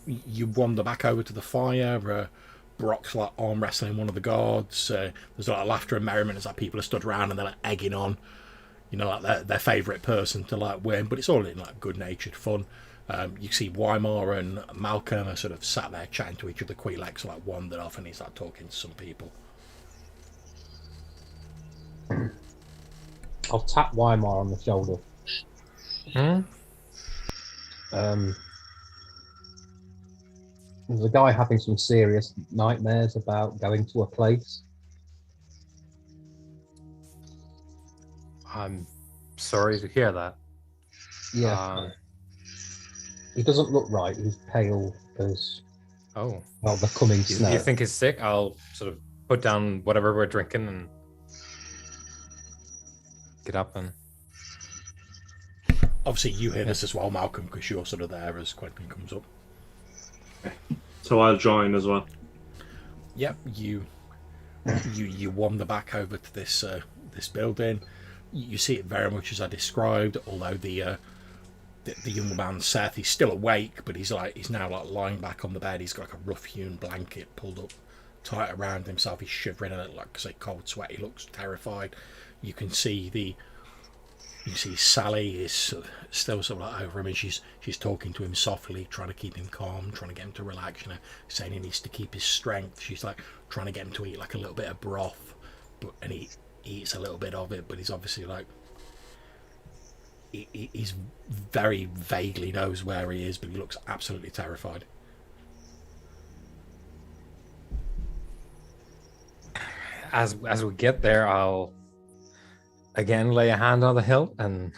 wander back over to the fire. Brock's like arm wrestling one of the guards. There's a lot of laughter and merriment as like people are stood around and they're like egging on, like their favourite person to like win. But it's all in like good-natured fun. You see Weimar and Malcolm are sort of sat there chatting to each other. Quelex like wandered off and he's like talking to some people. I'll tap Weimar on the shoulder. There's a guy having some serious nightmares about going to a place. I'm sorry to hear that. Yeah. He doesn't look right. He's pale as Oh, well, the coming snow. you think he's sick? I'll sort of put down whatever we're drinking and get up and. Obviously, you hear this as well, Malcolm, because you're sort of there as Quentin comes up. So I'll join as well. Yep, you wander back over to this building. you see it very much as I described, although the young man Seth, he's still awake, but he's now like lying back on the bed. He's got like a rough hewn blanket pulled up tight around himself. He's shivering in it, like say cold sweat. He looks terrified. You can see Sally is still sort of like over him, and she's talking to him softly, trying to keep him calm, trying to get him to relax, saying he needs to keep his strength. She's like trying to get him to eat like a little bit of broth, and he eats a little bit of it, but he's obviously like he's very vaguely knows where he is, but he looks absolutely terrified. As we get there, I'll again lay a hand on the hilt and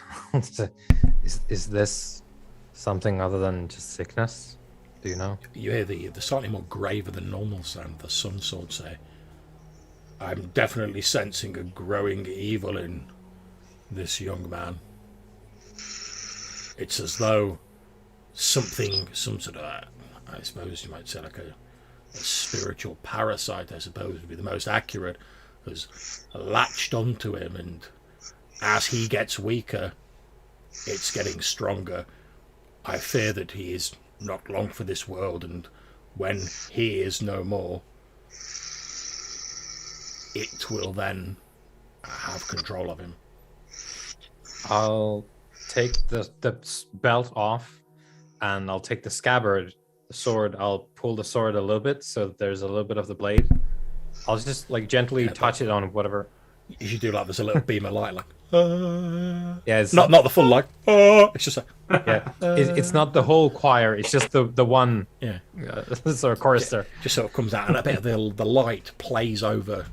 is this something other than just sickness? Do you know? You hear the slightly more graver than normal sound of the sun sword say, "I'm definitely sensing a growing evil in this young man. It's as though some sort of, I suppose you might say like a spiritual parasite, I suppose would be the most accurate, has latched onto him, and as he gets weaker, it's getting stronger. I fear that he is not long for this world, and when he is no more, it will then have control of him." I'll take the belt off, and I'll take the scabbard, the sword. I'll pull the sword a little bit so that there's a little bit of the blade. I'll just like gently touch it on whatever. You should do like there's a little beam of light, like Yeah, it's not the full like. It's just like it's not the whole choir. It's just the one. Yeah. Sort of chorister. Just sort of comes out, and a bit of the light plays over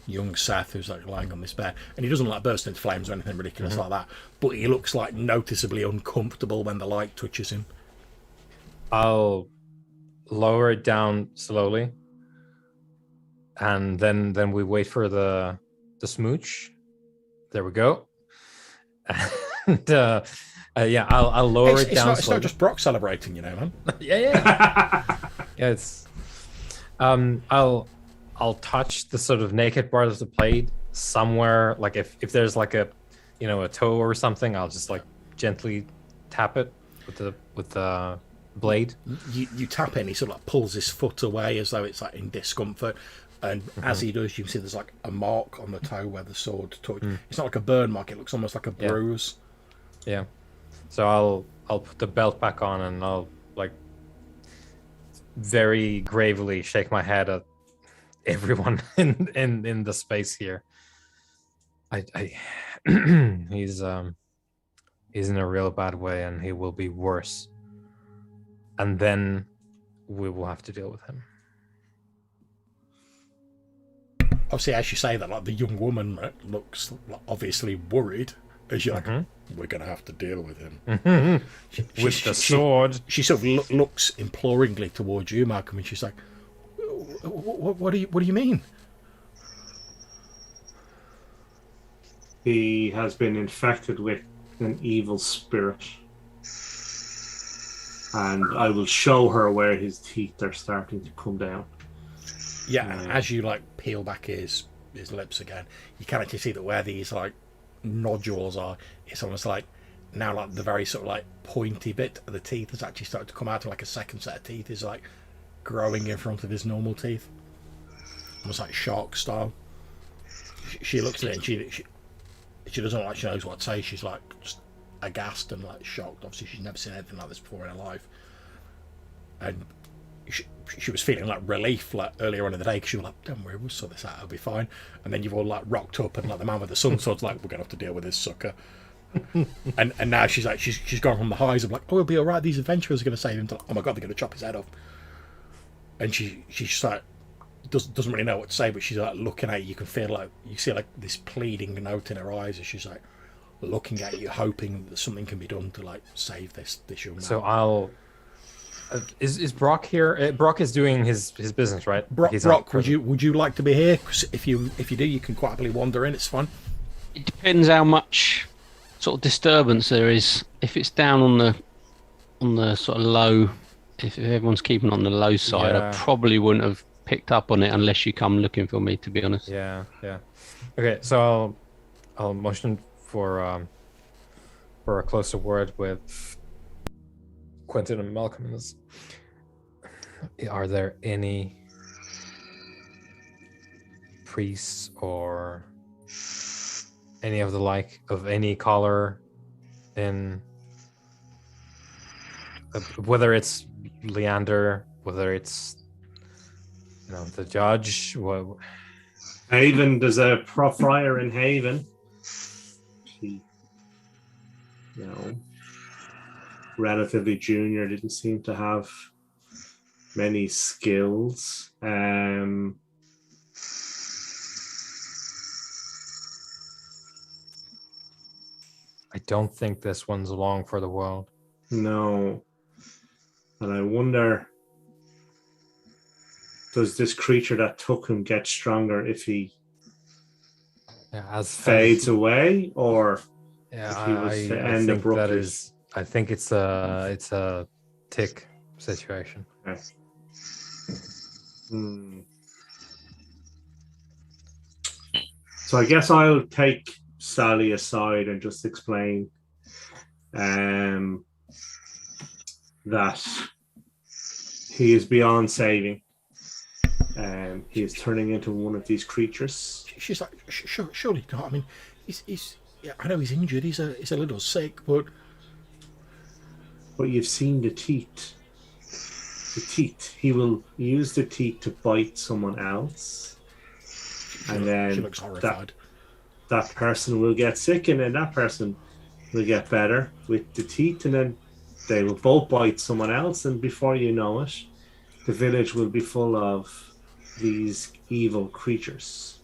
young Seth, who's like lying on this bed, and he doesn't like burst into flames or anything ridiculous like that, but he looks like noticeably uncomfortable when the light touches him. I'll lower it down slowly, and then we wait for the smooch. There we go. And yeah, I'll lower it down. It's not just Brock celebrating, man. Yeah. Yeah, it's I'll touch the sort of naked part of the blade somewhere, like if there's like a a toe or something, I'll just like gently tap it with the blade. You tap it, and he sort of like pulls his foot away as though it's like in discomfort, and as he does, you can see there's like a mark on the toe where the sword touched. It's not like a burn mark, it looks almost like a bruise. Yeah. So I'll put the belt back on, and I'll like very gravely shake my head at everyone in the space here. He's in a real bad way, and he will be worse, and then we will have to deal with him. Obviously, as you say that, like the young woman looks obviously worried, as you're like, we're gonna have to deal with him With the sword. She sort of looks imploringly towards you, Malcolm, and she's like, what do you mean? He has been infected with an evil spirit, and I will show her where his teeth are starting to come down. Yeah, and as you like peel back his lips again, you can actually see that where these like nodules are, it's almost like now like the very sort of like pointy bit of the teeth has actually started to come out, and like a second set of teeth is like growing in front of his normal teeth, almost like shark style. She looks at it, and she doesn't like, she knows what to say. She's like just aghast and like shocked. Obviously she's never seen anything like this before in her life, and she was feeling like relief like earlier on in the day, because she was like, don't worry, we'll sort this out, it'll be fine. And then you've all like rocked up, and like the man with the sun sword's like, we're gonna have to deal with this sucker. and now she's like, she's gone from the highs of like, oh, it'll be all right, these adventurers are gonna save him, to like, oh my god, they're gonna chop his head off. And she's just like doesn't really know what to say, but she's like looking at you. You can feel like, you see like this pleading note in her eyes as she's like looking at you, hoping that something can be done to like save this young man. So I'll is Brock here? Brock is doing his business, right? Brock, would you like to be here? 'Cause if you do, you can quite happily wander in. It's fun. It depends how much sort of disturbance there is. If it's down on the sort of low, if everyone's keeping on the low side, Yeah. I probably wouldn't have picked up on it unless you come looking for me, to be honest. Yeah. Okay, so I'll motion for a closer word with Quentin and Malcolm. Are there any priests or any of the like of any color in whether it's Leander, whether it's the judge? Haven, there's a friar in Haven. He, relatively junior, didn't seem to have many skills. I don't think this one's long for the world. No. And I wonder, does this creature that took him get stronger if he fades away, or if he was to end abruptly? I think it's a tick situation. Okay. So I guess I'll take Sally aside and just explain that he is beyond saving. He is turning into one of these creatures. She's like, surely not. I mean, he's yeah, I know he's injured. He's a little sick, but you've seen the teeth. The teeth. He will use the teeth to bite someone else, and then she looks horrified. That person will get sick, and then that person will get better with the teeth, and then they will both bite someone else, and before you know it, the village will be full of these evil creatures.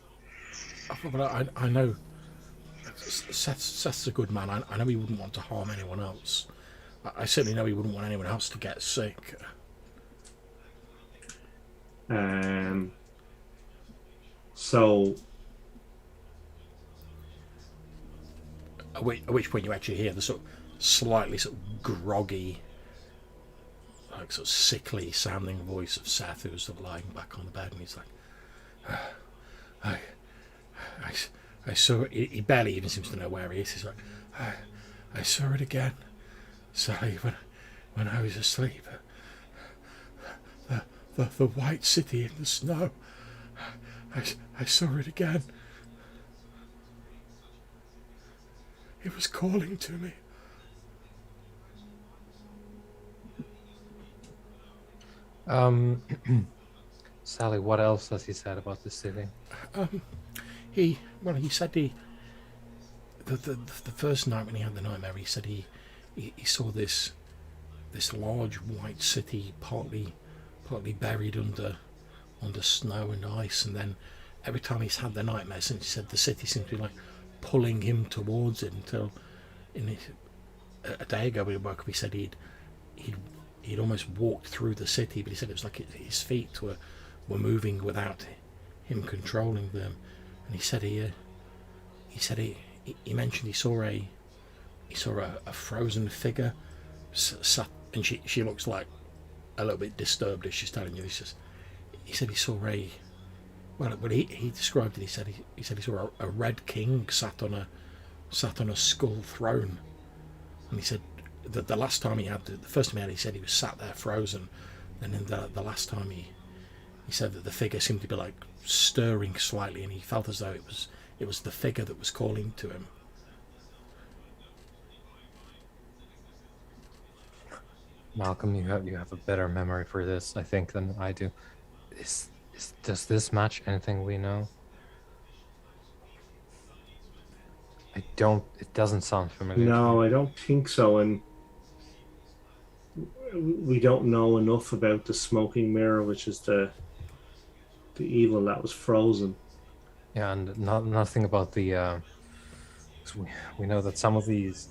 But I know Seth's a good man. I know he wouldn't want to harm anyone else. I certainly know he wouldn't want anyone else to get sick. So at which point you actually hear the sort of slightly sort of groggy, like sort of sickly sounding voice of Seth, who's sort of lying back on the bed, and he's like, I saw it. He barely even seems to know where he is. He's like, I saw it again, Sally, when I was asleep. The white city in the snow. I saw it again. It was calling to me. Sally, what else has he said about the city? He said the first night when he had the nightmare, he said he saw this large white city partly buried under snow and ice, and then every time he's had the nightmare since, he said the city seemed to be like pulling him towards it until a day ago when he woke up, he said he'd almost walked through the city, but he said it was like his feet were moving without him controlling them. And he said he mentioned he saw a frozen figure sat, and she looks like a little bit disturbed as she's telling you. He said he saw he described it. He said he saw a red king sat on a skull throne, and he said that the last time the first time he said he was sat there frozen, and then the last time he said that the figure seemed to be like stirring slightly, and he felt as though it was the figure that was calling to him. Malcolm, you have a better memory for this, I think, than I do. Does this match anything we know? It doesn't sound familiar. No, I don't think so, and we don't know enough about the smoking mirror, which is the evil that was frozen. Yeah, and nothing about the. We know that some of these,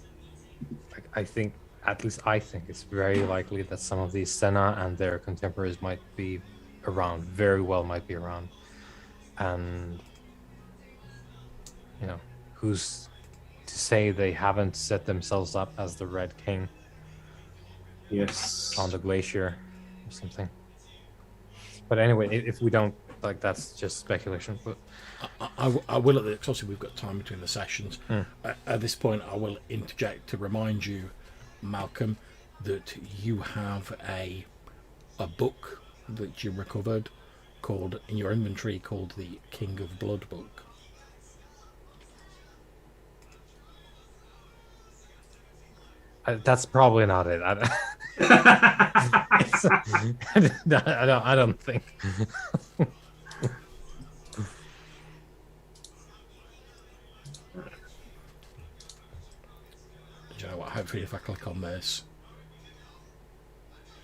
I think it's very likely that some of these Senna and their contemporaries might be around, very well might be around, and who's to say they haven't set themselves up as the Red King? Yes. On the glacier or something. But anyway, if we don't Like that's just speculation, but I will at the, 'cause obviously we've got time between the sessions. At this point, I will interject to remind you, Malcolm, that you have a book that you recovered called in your inventory called the King of Blood book. that's probably not it. I don't think. Do you know what? Hopefully, if I click on this,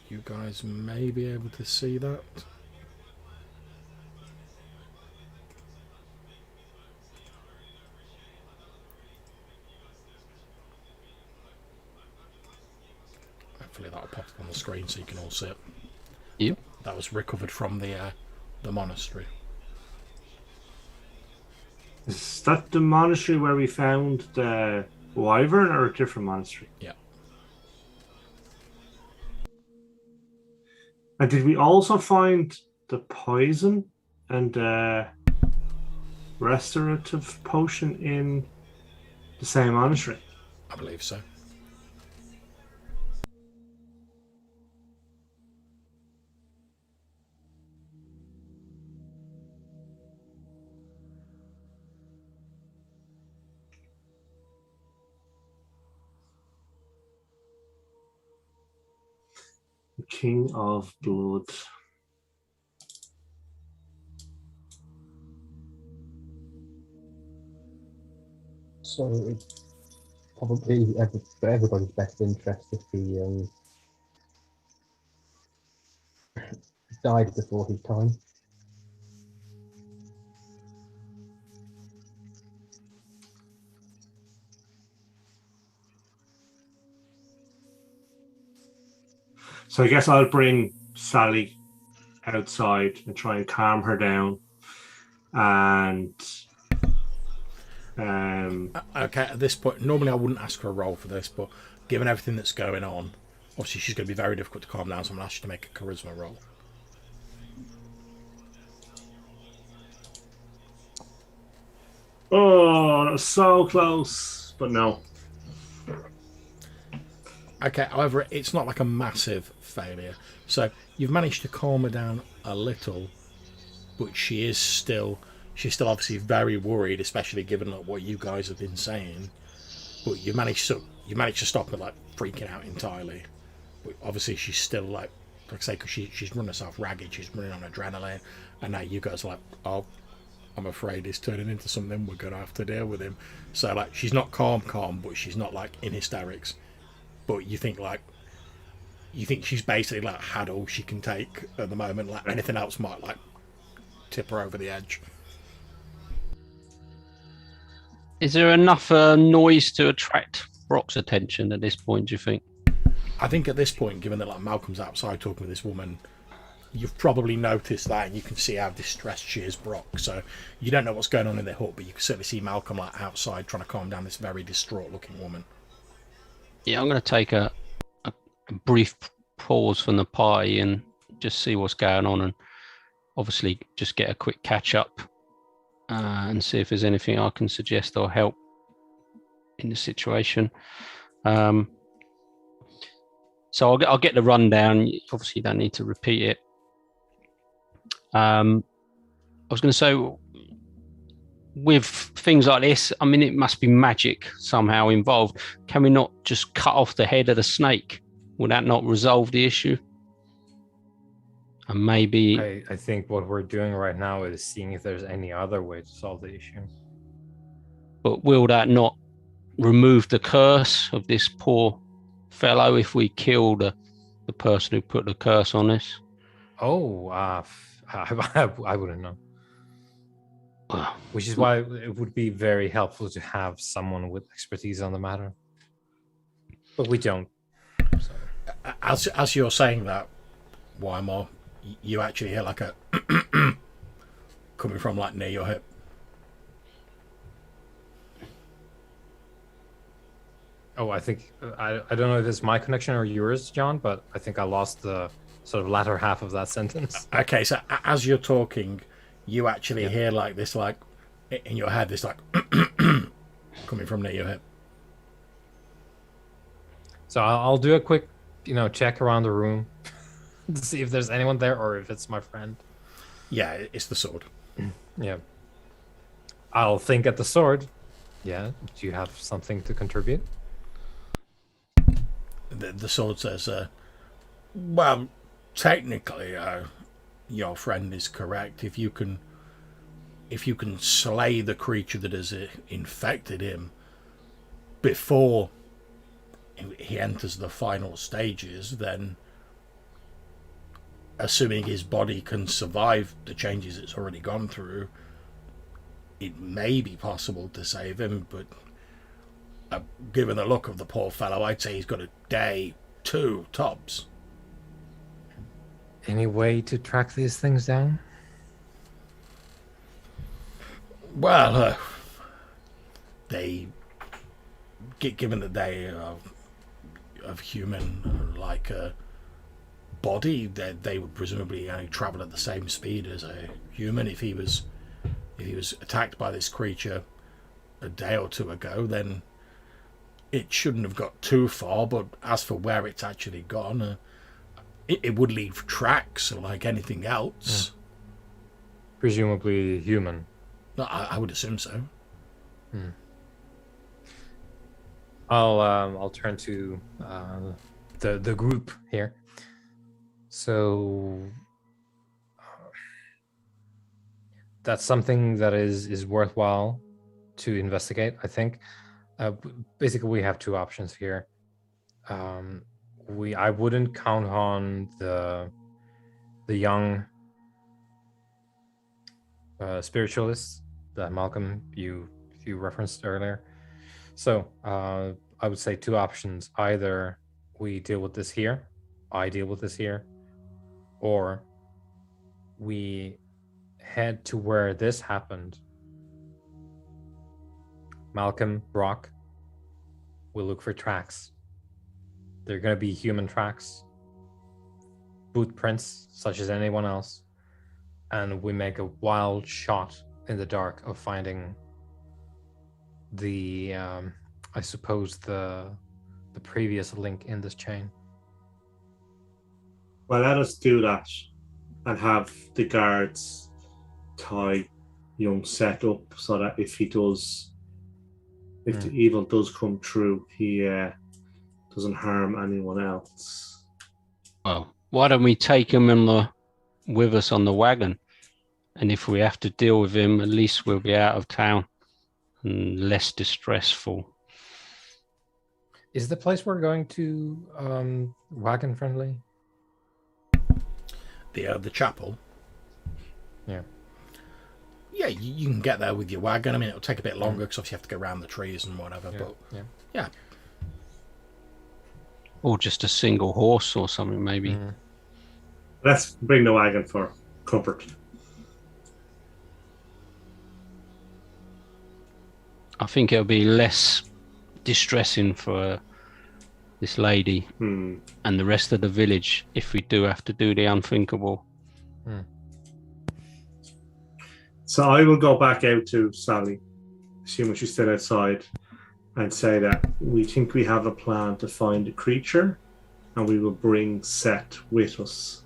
you guys may be able to see that. Hopefully that'll pop up on the screen so you can all see it. Yep. That was recovered from the monastery. Is that the monastery where we found the Wyvern, or a different monastery? Yeah. And did we also find the poison and restorative potion in the same monastery? I believe so. The King of Blood. So it's probably for everybody's best interest if he died before his time. So I guess I'll bring Sally outside and try and calm her down. And Okay, at this point, normally I wouldn't ask for a roll for this, but given everything that's going on, obviously she's going to be very difficult to calm down, so I'm going to ask you to make a charisma roll. oh, that was so close, but no. Okay, however, it's not like a massive failure. So you've managed to calm her down a little, but she's still obviously very worried, especially given like, what you guys have been saying. But you managed to stop her like freaking out entirely. But obviously she's still like I say, because she's run herself ragged. She's running on adrenaline, and now you guys are like, oh, I'm afraid he's turning into something. We're gonna have to deal with him. So like she's not calm, but she's not like in hysterics. But you think she's basically like had all she can take at the moment. Like anything else might like tip her over the edge. Is there enough noise to attract Brock's attention at this point, do you think? I think at this point, given that like Malcolm's outside talking with this woman, you've probably noticed that, and you can see how distressed she is, Brock. So you don't know what's going on in their hut, but you can certainly see Malcolm like outside trying to calm down this very distraught-looking woman. Yeah, I'm going to take a brief pause from the party and just see what's going on, and obviously just get a quick catch-up and see if there's anything I can suggest or help in the situation. So I'll get the rundown. Obviously, you don't need to repeat it. I was going to say, with things like this, I mean, it must be magic somehow involved. Can we not just cut off the head of the snake? Would that not resolve the issue? And maybe... I think what we're doing right now is seeing if there's any other way to solve the issue. But will that not remove the curse of this poor fellow if we kill the person who put the curse on us? Oh, I wouldn't know. Which is why it would be very helpful to have someone with expertise on the matter. But we don't. So. As you're saying that, Wymore, you actually hear like a coming from like near your hip. Oh, I think I don't know if it's my connection or yours, John, but I think I lost the sort of latter half of that sentence. Okay, so as you're talking, you actually Yeah. hear like this, like in your head, this like coming from near your hip. So I'll do a quick, check around the room to see if there's anyone there or if it's my friend. Yeah, it's the sword. Yeah. I'll think at the sword. Yeah. Do you have something to contribute? The sword says, well, technically, your friend is correct. If you can slay the creature that has infected him before he enters the final stages, then assuming his body can survive the changes it's already gone through, it may be possible to save him, but given the look of the poor fellow, I'd say he's got a day, 2 tops. Any way to track these things down? Well, given that they are of human like a body, they would presumably travel at the same speed as a human. If he was attacked by this creature a day or 2 ago, then it shouldn't have got too far. But as for where it's actually gone, it would leave tracks like anything else. Presumably human. I would assume so. I'll turn to the group here. So that's something that is worthwhile to investigate, I think. Basically, we have 2 options here. I wouldn't count on the young spiritualists that Malcolm you referenced earlier. So I would say 2 options: either we deal with this here, I deal with this here, or we head to where this happened. Malcolm, Brock, will look for tracks. They're going to be human tracks, boot prints, such as anyone else, and we make a wild shot in the dark of finding the, I suppose, the previous link in this chain. Well, let us do that and have the guards tie young Set up so that if the evil does come true, he doesn't harm anyone else. Well, why don't we take him with us on the wagon? And if we have to deal with him, at least we'll be out of town and less distressful. Is the place we're going to wagon friendly? The chapel. Yeah. Yeah, you can get there with your wagon. I mean, it'll take a bit longer because obviously you have to go around the trees and whatever. Yeah, But yeah. yeah. Or just a single horse or something, maybe. Let's bring the wagon for comfort. I think it'll be less distressing for this lady and the rest of the village if we do have to do the unthinkable. So I will go back out to Sally, assuming she's still outside, and say that we think we have a plan to find the creature, and we will bring Set with us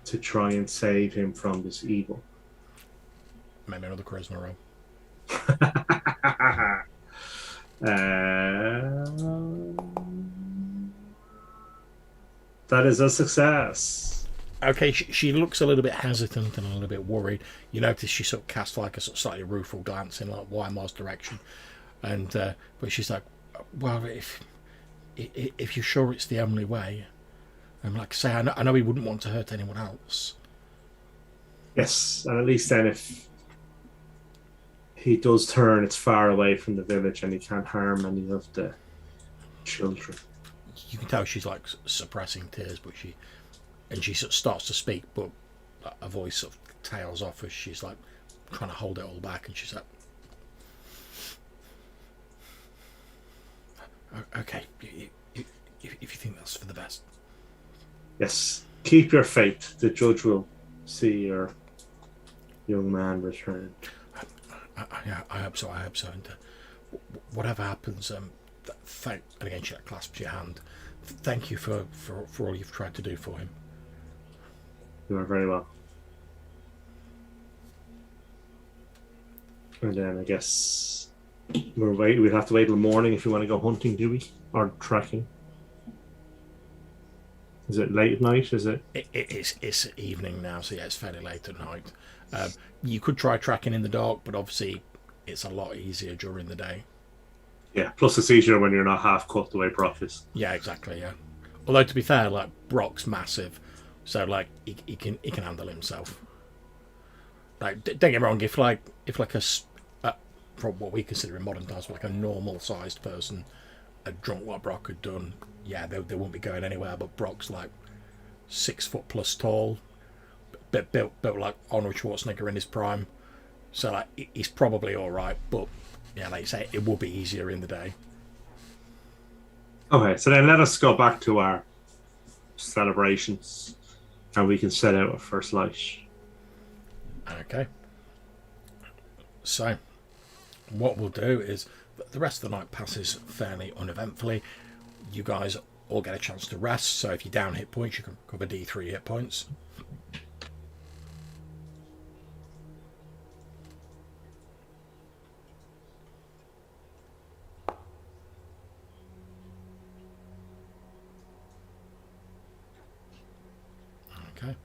to try and save him from this evil. Maybe another charisma roll. That is a success. Okay, she looks a little bit hesitant and a little bit worried. You notice she sort of casts like a sort of slightly rueful glance in like Weimar's direction, and but she's like, "Well, if you're sure it's the only way," and like I say, I know he wouldn't want to hurt anyone else. Yes, and at least then if he does turn, it's far away from the village and he can't harm any of the children. You can tell she's like suppressing tears, but she sort of starts to speak, but a voice sort of tails off as she's like trying to hold it all back, and she's like, "Okay, if you think that's for the best." Yes, keep your faith. The judge will see your young man returned. I hope so. I hope so. And whatever happens, thank. And again, she clasps your hand. Thank you for all you've tried to do for him. You are very well. And then I guess we'd have to wait till the morning if we want to go hunting, do we? Or trekking? Is it late at night? Is it? It's evening now, so yeah, it's fairly late at night. You could try tracking in the dark, but obviously it's a lot easier during the day. Yeah, plus it's easier when you're not half cut the way Brock is. Yeah, exactly. Yeah. Although to be fair, like Brock's massive, so like he can handle himself. Like don't get me wrong, if like from what we consider in modern times like a normal sized person had drunk what Brock had done, yeah, they wouldn't be going anywhere. But Brock's like 6 foot plus tall, built like Arnold Schwarzenegger in his prime, so like he's probably all right. But yeah, like you say, it will be easier in the day. Okay, so then let us go back to our celebrations, and we can set out at first light. Okay. So, what we'll do is the rest of the night passes fairly uneventfully. You guys all get a chance to rest. So if you're down hit points, you can cover D3 hit points. Okay.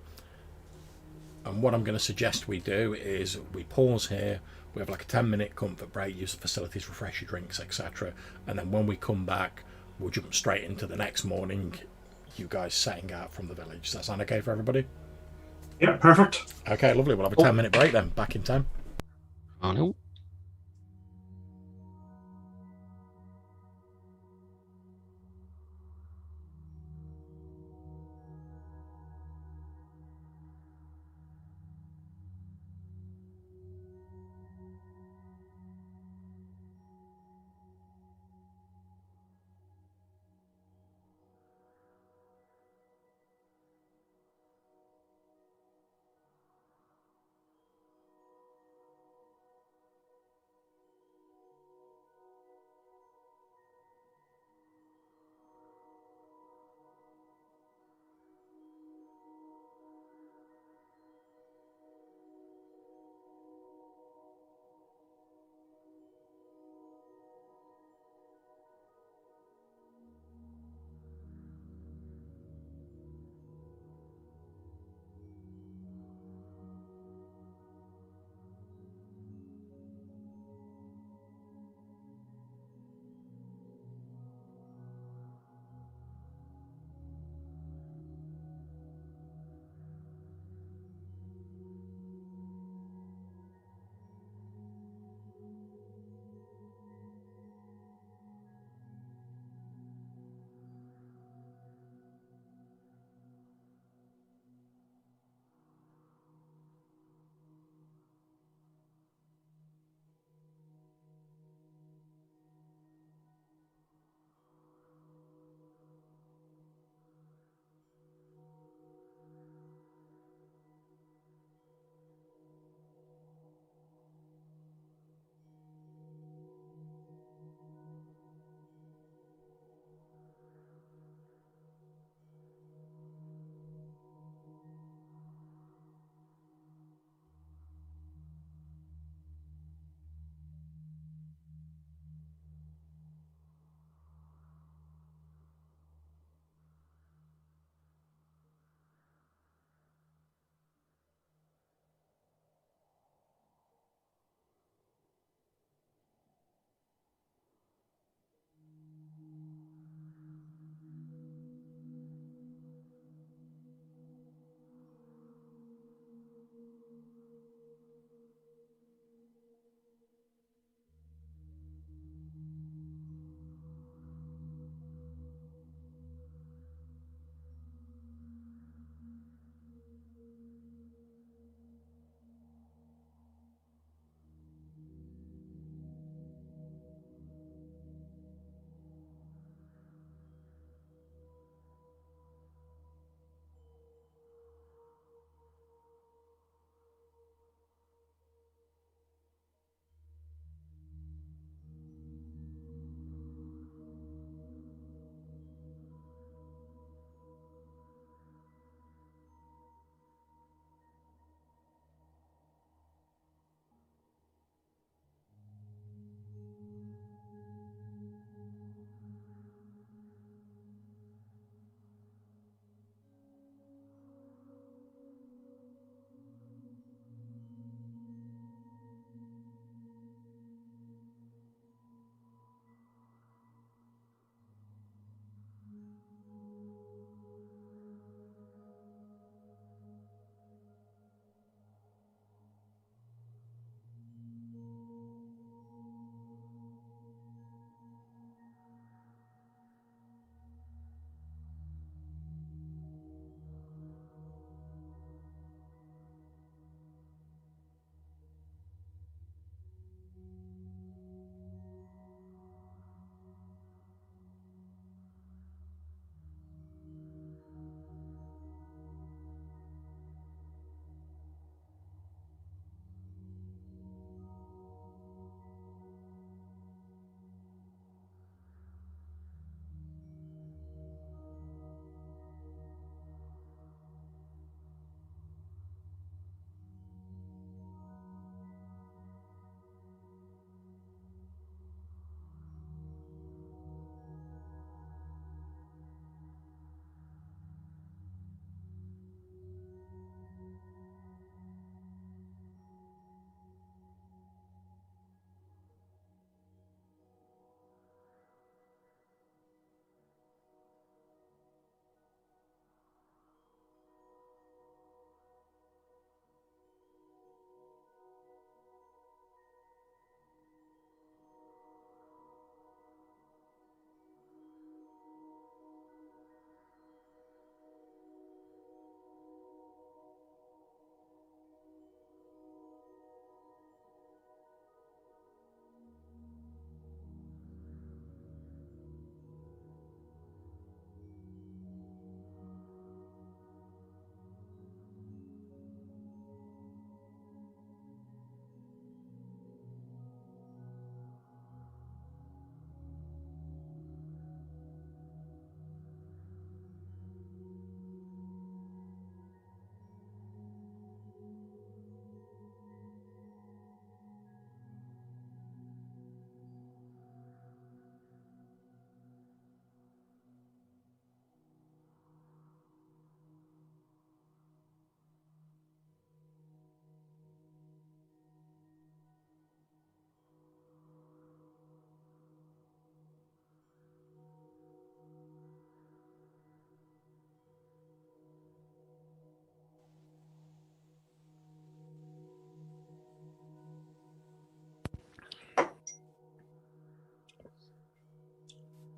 And what I'm going to suggest we do is we pause here. We have like a 10-minute comfort break, use the facilities, refresh your drinks, etc. And then when we come back, we'll jump straight into the next morning, you guys setting out from the village. Does that sound okay for everybody? Yeah, perfect. Okay, lovely. We'll have a 10-minute break then. Back in 10. I know.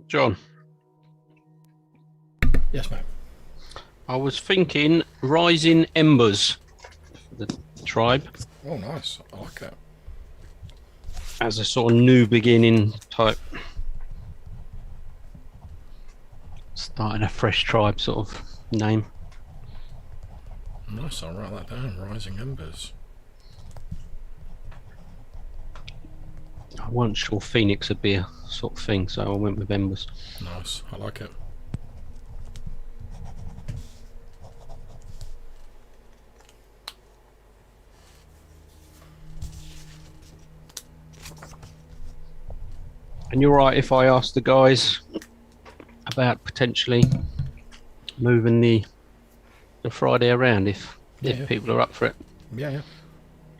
John, Yes, mate. I was thinking Rising Embers for the tribe Oh, nice. I like that. as a sort of new beginning type. Starting a fresh tribe sort of name. Nice. I'll write that down. Rising Embers. I wasn't sure Phoenix would be a sort of thing, so I went with Embers. Nice. I like it. And you're right if I asked the guys about potentially moving the Friday around if Yeah. people are up for it. Yeah, yeah.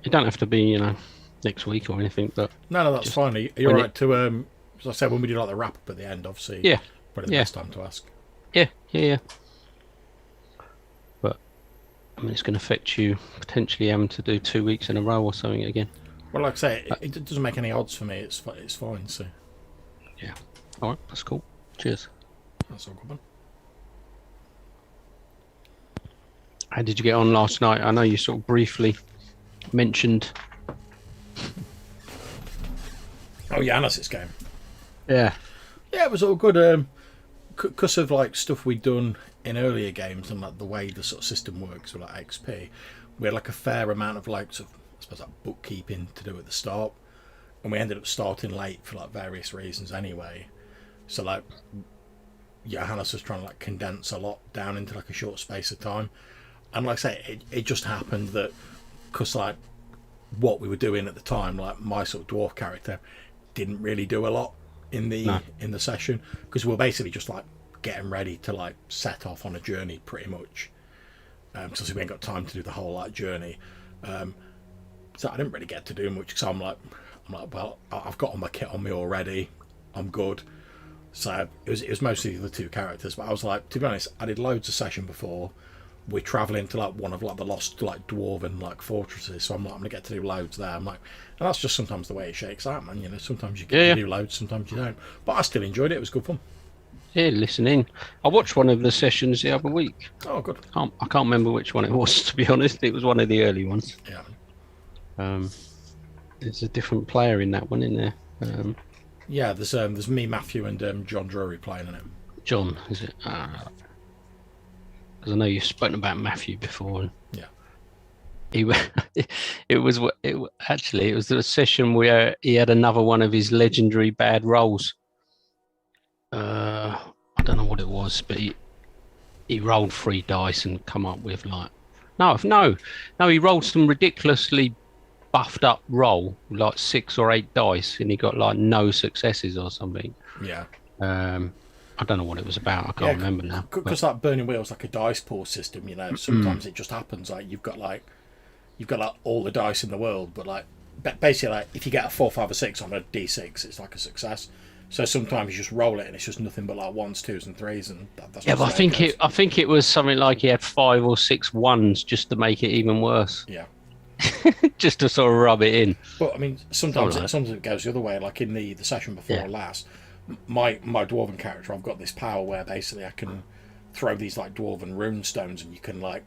It don't have to be, you know, next week or anything, but No, that's Just fine. You're when right to as I said, when we do like the wrap up at the end, obviously. Yeah. Probably the Yeah. best time to ask. yeah. But I mean, it's going to affect you potentially having to do 2 weeks in a row or something again. Well, like I say, it doesn't make any odds for me. It's fine. So All right, that's cool. Cheers. that's all good, man. How did you get on last night? I know you sort of briefly mentioned. Oh yeah, Anas's game. Yeah. Yeah, it was all good. Because of like stuff we'd done in earlier games and like the way the sort of system works with like XP, we had like a fair amount of like sort of, I suppose, like bookkeeping to do at the start, and we ended up starting late for like various reasons anyway. So like, Johannes was trying to like condense a lot down into like a short space of time, and like I say, it just happened that because like what we were doing at the time, like my sort of dwarf character didn't really do a lot in the session because we were basically just like getting ready to like set off on a journey pretty much, because we ain't got time to do the whole like journey. So I didn't really get to do much because I'm like, well, I've got all my kit on me already, I'm good. So it was mostly the two characters, but I was like, to be honest, I did loads of session before. We're travelling to like one of like the lost like dwarven like fortresses, so I'm like, I'm gonna get to do loads there. I'm like, and that's just sometimes the way it shakes out, man. You know, sometimes you get to do loads, sometimes you don't. But I still enjoyed it. It was good fun. Yeah, listen in. I watched one of the sessions the other week. Oh, good. I can't remember which one it was, to be honest. It was one of the early ones. Yeah. There's a different player in that one, isn't there? Yeah, there's me, Matthew, and John Drury playing in it. John, is it? Because I know you've spoken about Matthew before. And Yeah. it was a session where he had another one of his legendary bad rolls. I don't know what it was, but he rolled 3 dice and come up with like no, he rolled some ridiculously buffed up roll, like 6 or 8 dice, and he got like no successes or something. Yeah. I don't know what it was about. I can't remember now. Because that Burning Wheel's like a dice pool system, you know. Sometimes it just happens like you've got like all the dice in the world, but like basically like if you get a 4, 5, or 6 on a D6, it's like a success. So sometimes you just roll it and it's just nothing but like 1s, 2s, and 3s, and that's Yeah, but I think it was something like he had 5 or 6 1s just to make it even worse. Yeah. Just to sort of rub it in. But I mean, sometimes it goes the other way. Like in the session before last, my dwarven character, I've got this power where basically I can throw these like dwarven rune stones, and you can like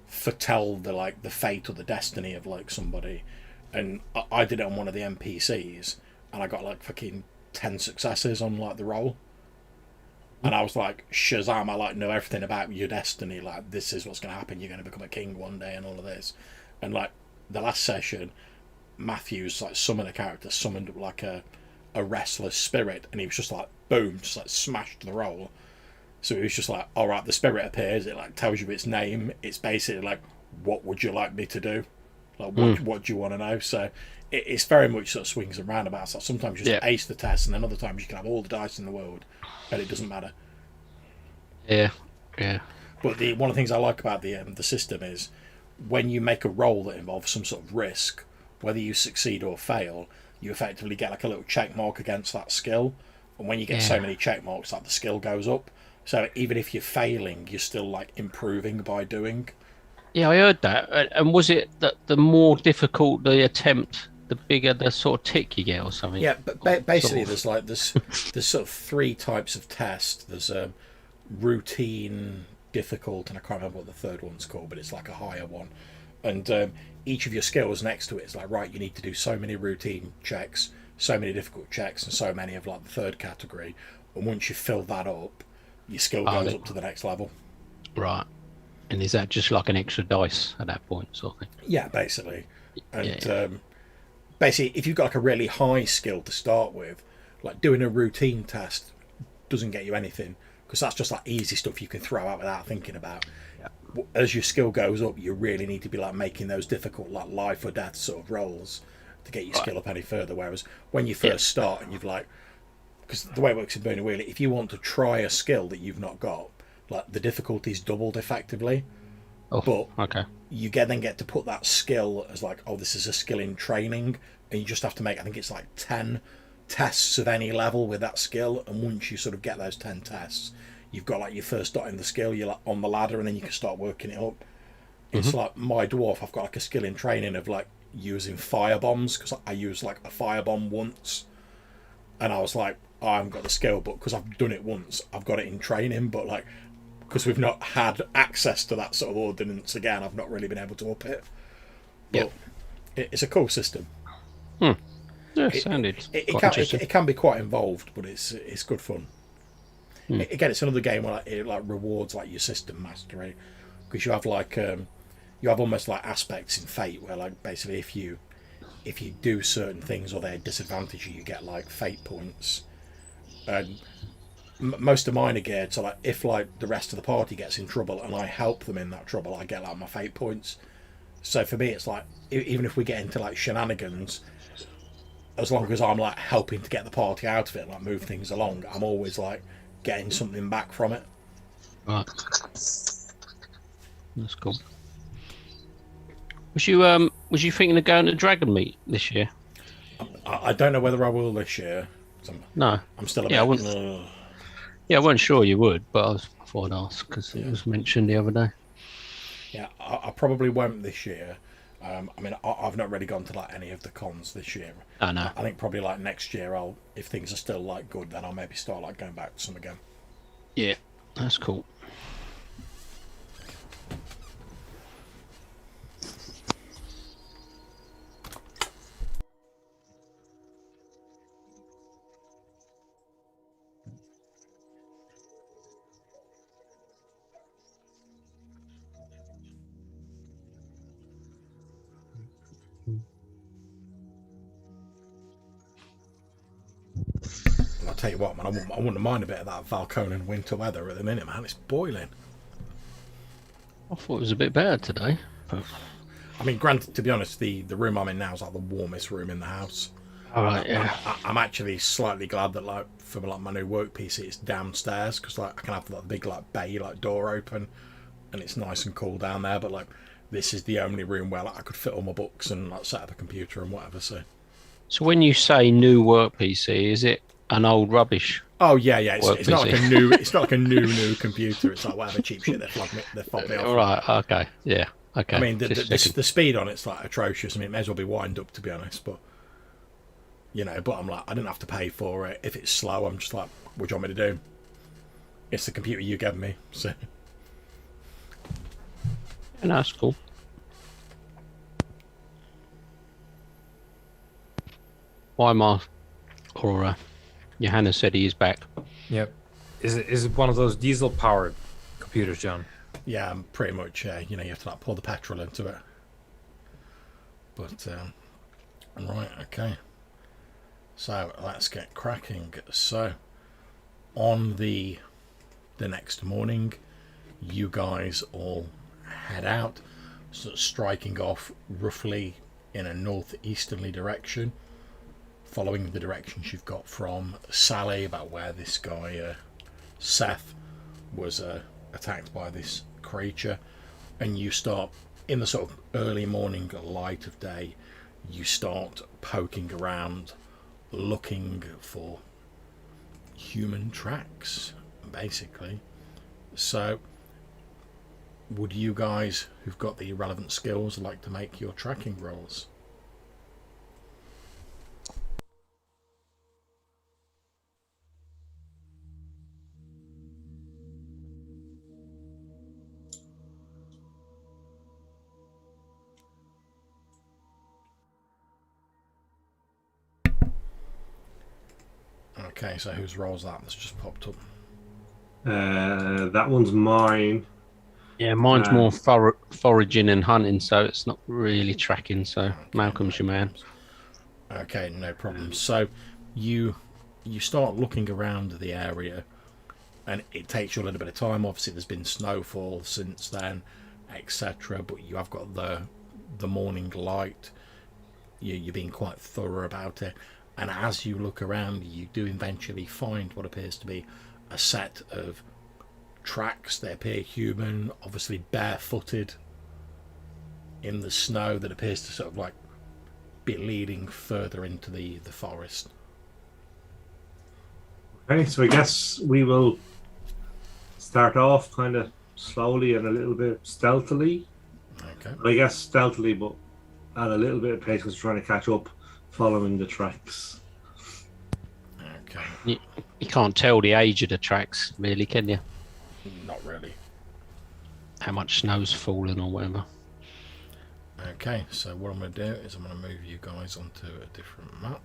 foretell the fate or the destiny of like somebody. And I did it on one of the NPCs, and I got like fucking 10 successes on like the roll. And I was like, Shazam! I like know everything about your destiny. Like this is what's going to happen. You're going to become a king one day, and all of this. And like the last session, Matthew's like summoned up like a restless spirit, and he was just like boom, just like smashed the roll. So he was just like, all right, the spirit appears. It like tells you its name. It's basically like, what would you like me to do? Like what do you want to know? So it's very much sort of swings and roundabouts. Like sometimes you just ace the test, and then other times you can have all the dice in the world, and it doesn't matter. Yeah. But one of the things I like about the system is when you make a roll that involves some sort of risk, whether you succeed or fail, you effectively get like a little check mark against that skill. And when you get so many check marks, like the skill goes up. So even if you're failing, you're still like improving by doing. Yeah, I heard that. And was it that the more difficult the attempt, the bigger the sort of tick you get or something. Yeah, but basically, Sort of. there's sort of three types of test. There's routine, difficult, and I can't remember what the third one's called, but it's like a higher one. And each of your skills next to it is like, right, you need to do so many routine checks, so many difficult checks, and so many of like the third category. And once you fill that up, your skill goes up to the next level. Right. And is that just like an extra dice at that point, sort of thing? Yeah, basically. And Yeah. basically, if you've got like a really high skill to start with, like doing a routine test doesn't get you anything because that's just like easy stuff you can throw out without thinking about. As your skill goes up, you really need to be like making those difficult, like life or death sort of rolls to get your skill up any further. Whereas when you first start and you've like, because the way it works in Burning Wheel, if you want to try a skill that you've not got, like the difficulty's doubled effectively. Oh, But okay. you then get to put that skill as like, oh, this is a skill in training, and you just have to make, I think it's like 10 tests of any level with that skill, and once you sort of get those 10 tests, you've got like your first dot in the skill, you're like on the ladder, and then you can start working it up. It's like my dwarf, I've got like a skill in training of like using fire bombs, because I used like a fire bomb once, and I was like, oh, I haven't got the skill, but because I've done it once, I've got it in training, but like, because we've not had access to that sort of ordnance again, I've not really been able to up it. But it's a cool system. Yeah, sounded quite interesting. It can be quite involved, but it's good fun. Again, it's another game where like, it like rewards like your system mastery, because you have like you have almost like aspects in Fate where like basically if you do certain things or they disadvantage you, you get like fate points. And most of mine are geared so like if like the rest of the party gets in trouble and I help them in that trouble, I get like my fate points. So for me, it's like even if we get into like shenanigans, as long as I'm like helping to get the party out of it, like move things along, I'm always like getting something back from it. Right. That's cool. Was you thinking of going to Dragon Meet this year? I don't know whether I will this year. No. I'm still a Yeah, I bit. wouldn't. Yeah, I wasn't sure you would, but I thought I'd ask because it was mentioned the other day. Yeah, I probably won't this year. I mean, I've not really gone to like any of the cons this year. I know. I think probably like next year, if things are still like good, then I'll maybe start like going back to some again. Yeah, that's cool. And I'll tell you what, man, I wouldn't mind a bit of that Valconan winter weather at the minute, man. It's boiling. I thought it was a bit better today. But... I mean, granted, to be honest, the room I'm in now is like the warmest room in the house. All right, yeah. I'm actually slightly glad that like for like my new work PC, it's downstairs because like I can have like the big like bay like door open, and it's nice and cool down there. But like this is the only room where like I could fit all my books and like set up a computer and whatever. So when you say new work PC, is it an old rubbish? oh yeah, it's not like PC? a new it's not like a new computer. It's like whatever cheap shit they fob me off. All right, okay, yeah, okay. I mean Just the checking. speed on it's like atrocious. I mean it may as well be wind up to be honest, but you know, but I'm like I didn't have to pay for it. If it's slow, I'm just like, what do you want me to do? It's the computer you gave me, so Yeah, that's cool. Why, or Johanna said he is back. Yep. Is it one of those diesel powered computers, John? yeah, pretty much. You know, you have to like pour the petrol into it. But right, okay. So let's get cracking. So on the next morning, you guys all head out, sort of striking off roughly in a northeasterly direction, following the directions you've got from Sally about where this guy Seth was attacked by this creature, and you start in the sort of early morning light of day, you start poking around looking for human tracks basically. So would you guys who've got the relevant skills like to make your tracking rolls? Okay, so whose role's that? That's just popped up. That one's mine. Yeah, mine's Uh, more foraging and hunting, so it's not really tracking. So Malcolm's your man. Okay, no problem. So you start looking around the area, and it takes you a little bit of time. Obviously, there's been snowfall since then, etc. But you have got the morning light. You're being quite thorough about it, and as you look around, you do eventually find what appears to be a set of tracks. They appear human, obviously barefooted in the snow, that appears to sort of like be leading further into the forest. Okay, so I guess we will start off kind of slowly and a little bit stealthily. Okay. I guess stealthily, but at a little bit of pace because we're trying to catch up following the tracks. Okay. You can't tell the age of the tracks, really, can you? Not really. How much snow's fallen or whatever. Okay, so what I'm going to do is I'm going to move you guys onto a different map.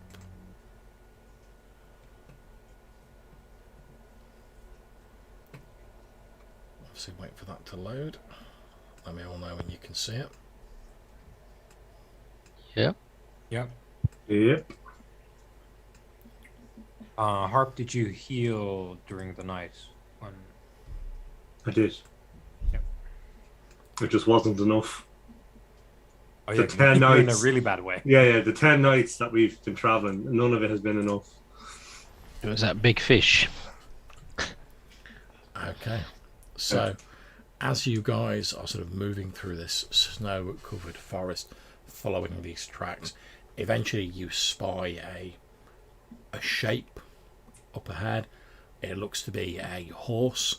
Obviously wait for that to load. Let me all know when you can see it. Yeah. Yep. Yep. Harp, did you heal during the night? When... I did. Yep. It just wasn't enough. Oh, The yeah, 10 you're in a nights. really bad way. Yeah, the 10 nights that we've been traveling, none of it has been enough. It was that big fish. Okay, so as you guys are sort of moving through this snow-covered forest, following these tracks, eventually you spy a shape up ahead. It looks to be a horse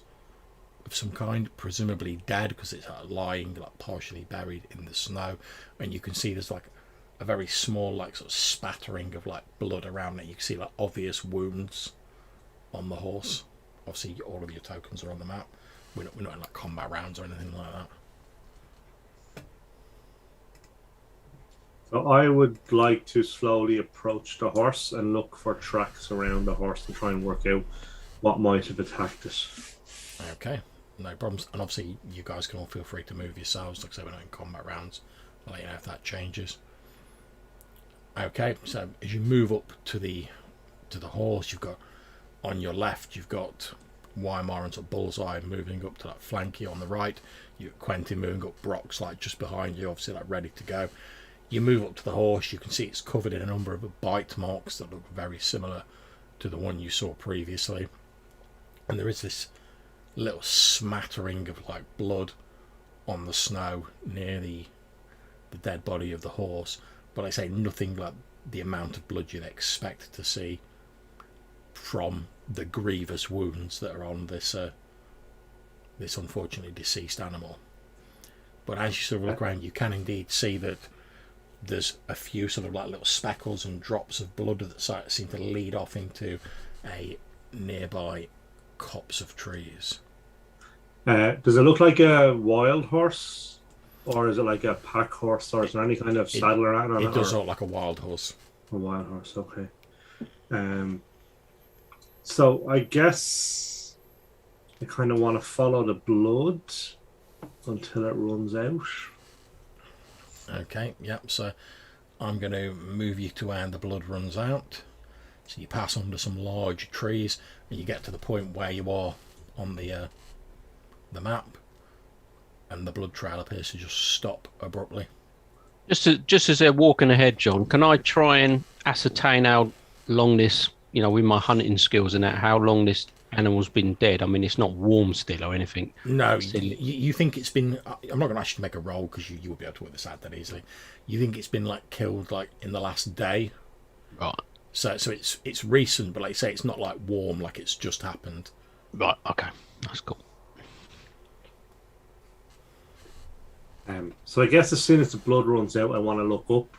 of some kind, presumably dead because it's lying like partially buried in the snow, and you can see there's like a very small like sort of spattering of like blood around it. You can see like obvious wounds on the horse. Obviously all of your tokens are on the map. We're not in like combat rounds or anything like that. So I would like to slowly approach the horse and look for tracks around the horse and try and work out what might have attacked it. Okay, no problems. And obviously you guys can all feel free to move yourselves. Like I say, we're not in combat rounds. I'll let you know if that changes. Okay, so as you move up to the horse, you've got on your left, you've got Weimar and sort of Bullseye moving up to that flanky on the right. You've got Quentin moving up, Brock's like just behind you, obviously like ready to go. You move up to the horse, you can see it's covered in a number of bite marks that look very similar to the one you saw previously. And there is this little smattering of like blood on the snow near the dead body of the horse. But I say nothing like the amount of blood you'd expect to see from the grievous wounds that are on this this unfortunately deceased animal. But as you sort of look around, you can indeed see that there's a few sort of like little speckles and drops of blood that seem to lead off into a nearby copse of trees. Does it look like a wild horse? Or is it like a pack horse? Or is there any kind of saddle or anything on it? It does look like a wild horse. A wild horse, okay. So I guess I kind of want to follow the blood until it runs out. Okay, yep, so I'm going to move you to where the blood runs out. So you pass under some large trees and you get to the point where you are on the map, and the blood trail appears to just stop abruptly. Just as they're walking ahead, John, can I try and ascertain how long this, with my hunting skills and that, how long this animal's been dead? I mean, it's not warm still or anything. No, you think it's been... I'm not going to ask you to make a roll because you will be able to work this out that easily. You think it's been like killed like in the last day. Right. So it's recent, but like you say, it's not like warm, like it's just happened. Right, okay. That's cool. So I guess as soon as the blood runs out, I want to look up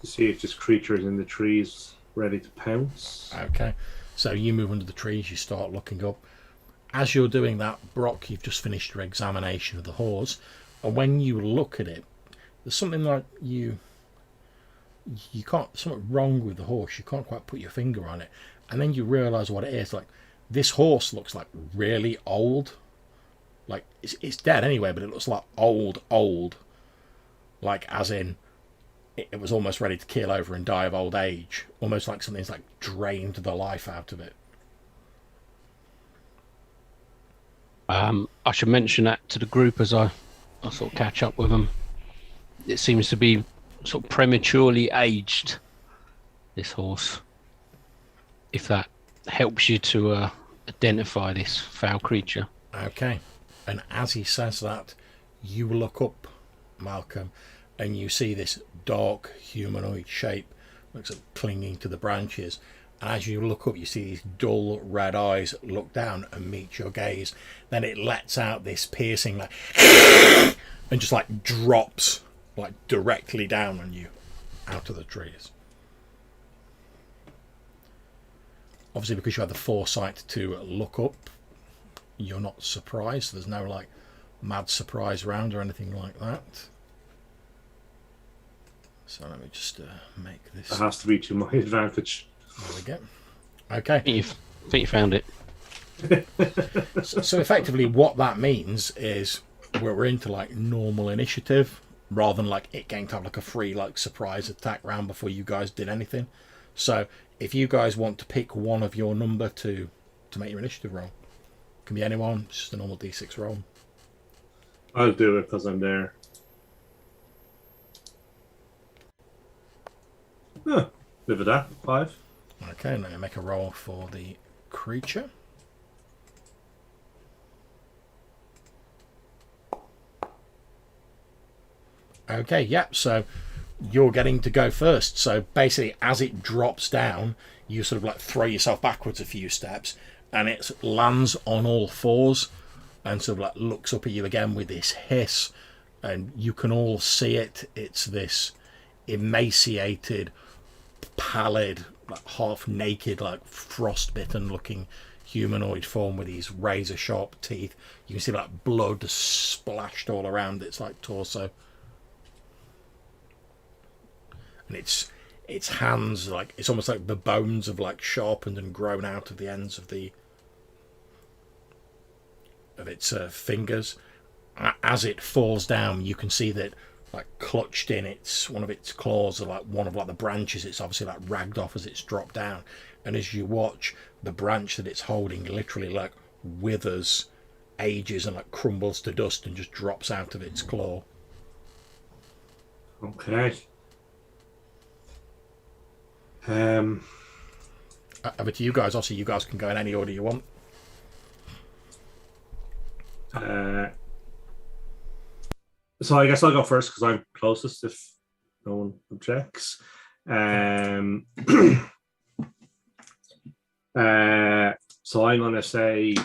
to see if this creature is in the trees ready to pounce. Okay, so you move under the trees, you start looking up. As you're doing that, Brock, you've just finished your examination of the horse, and when you look at it, there's something like you can't, something wrong with the horse. You can't quite put your finger on it, and then you realise what it is. Like, this horse looks like really old. Like, it's dead anyway, but it looks like old. Like, as in, it was almost ready to keel over and die of old age. Almost like something's like drained the life out of it. I should mention that to the group as I sort of catch up with them. It seems to be sort of prematurely aged, this horse. If that helps you to identify this foul creature. Okay. And as he says that, you look up, Malcolm, and you see this dark humanoid shape, looks like clinging to the branches. And as you look up, you see these dull red eyes look down and meet your gaze. Then it lets out this piercing, like, and just like drops like directly down on you, out of the trees. Obviously, because you have the foresight to look up, you're not surprised. There's no like mad surprise round or anything like that. So let me just make this. It has to be to my advantage. There we go. Okay. I think you found it. So effectively, what that means is we're into like normal initiative rather than like it getting to have like a free like surprise attack round before you guys did anything. So if you guys want to pick one of your number to make your initiative roll, it can be anyone. It's just a normal D6 roll. I'll do it because I'm there. Huh. Live with that. 5. Okay, let me make a roll for the creature. Okay, yep, so you're getting to go first. So basically, as it drops down, you sort of like throw yourself backwards a few steps, and it lands on all fours and sort of like looks up at you again with this hiss, and you can all see it. It's this emaciated, pallid, like half naked, like frostbitten looking humanoid form with these razor sharp teeth. You can see like blood splashed all around its like torso, and its hands, like it's almost like the bones have like sharpened and grown out of the ends of its fingers. As it falls down, you can see that like clutched in one of its claws, or like one of like the branches it's obviously like ragged off as it's dropped down. And as you watch, the branch that it's holding literally like withers, ages, and like crumbles to dust and just drops out of its claw. Okay. Over to you guys. Obviously, you guys can go in any order you want. So I guess I'll go first because I'm closest if no one objects. So I'm going to say,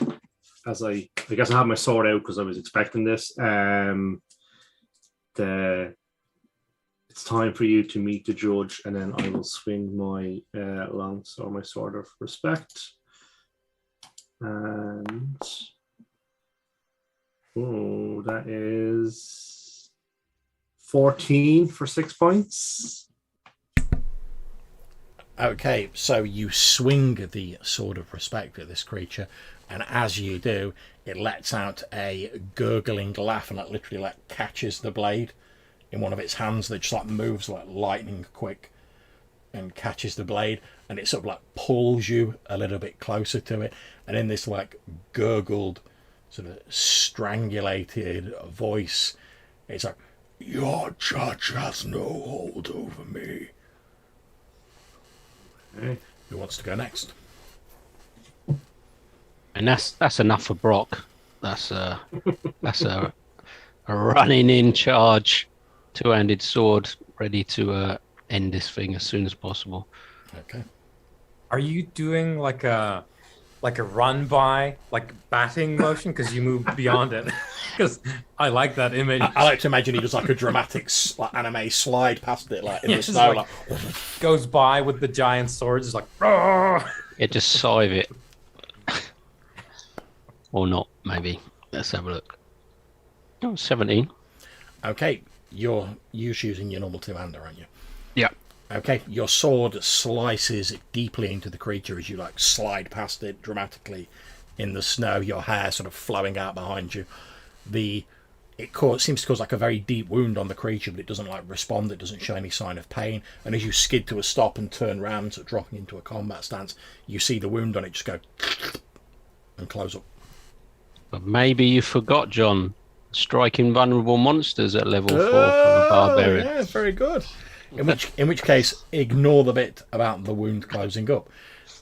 as I guess I have my sword out because I was expecting this. It's time for you to meet the judge, and then I will swing my longsword, my sword of respect. And that is 14 for 6 points. Okay, so you swing the sword of respect at this creature, and as you do, it lets out a gurgling laugh and like literally like catches the blade in one of its hands that just like moves like lightning quick and catches the blade, and it sort of like pulls you a little bit closer to it, and in this like gurgled sort of strangulated voice, it's like, "Your judge has no hold over me." Okay. Who wants to go next? And that's enough for Brock. That's a running in charge, two-handed sword, ready to end this thing as soon as possible. Okay. Are you doing like a run by, like batting motion because you move beyond it? Because I like that image. I like to imagine he does like a dramatic like anime slide past it, like in Yeah, the just snow, like- like Goes by with the giant sword, just like. "Roar!" Yeah, just scythe it. Or not, maybe. Let's have a look. Oh, 17. Okay, you're using your normal two-hander, aren't you? Yeah. Okay, your sword slices deeply into the creature as you like slide past it dramatically in the snow, your hair sort of flowing out behind you. Seems to cause like a very deep wound on the creature, but it doesn't like respond. It doesn't show any sign of pain. And as you skid to a stop and turn round, sort of dropping into a combat stance, you see the wound on it just go and close up. But maybe you forgot, John. Striking vulnerable monsters at level 4 for the barbarian. Yeah, very good. In which case, ignore the bit about the wound closing up.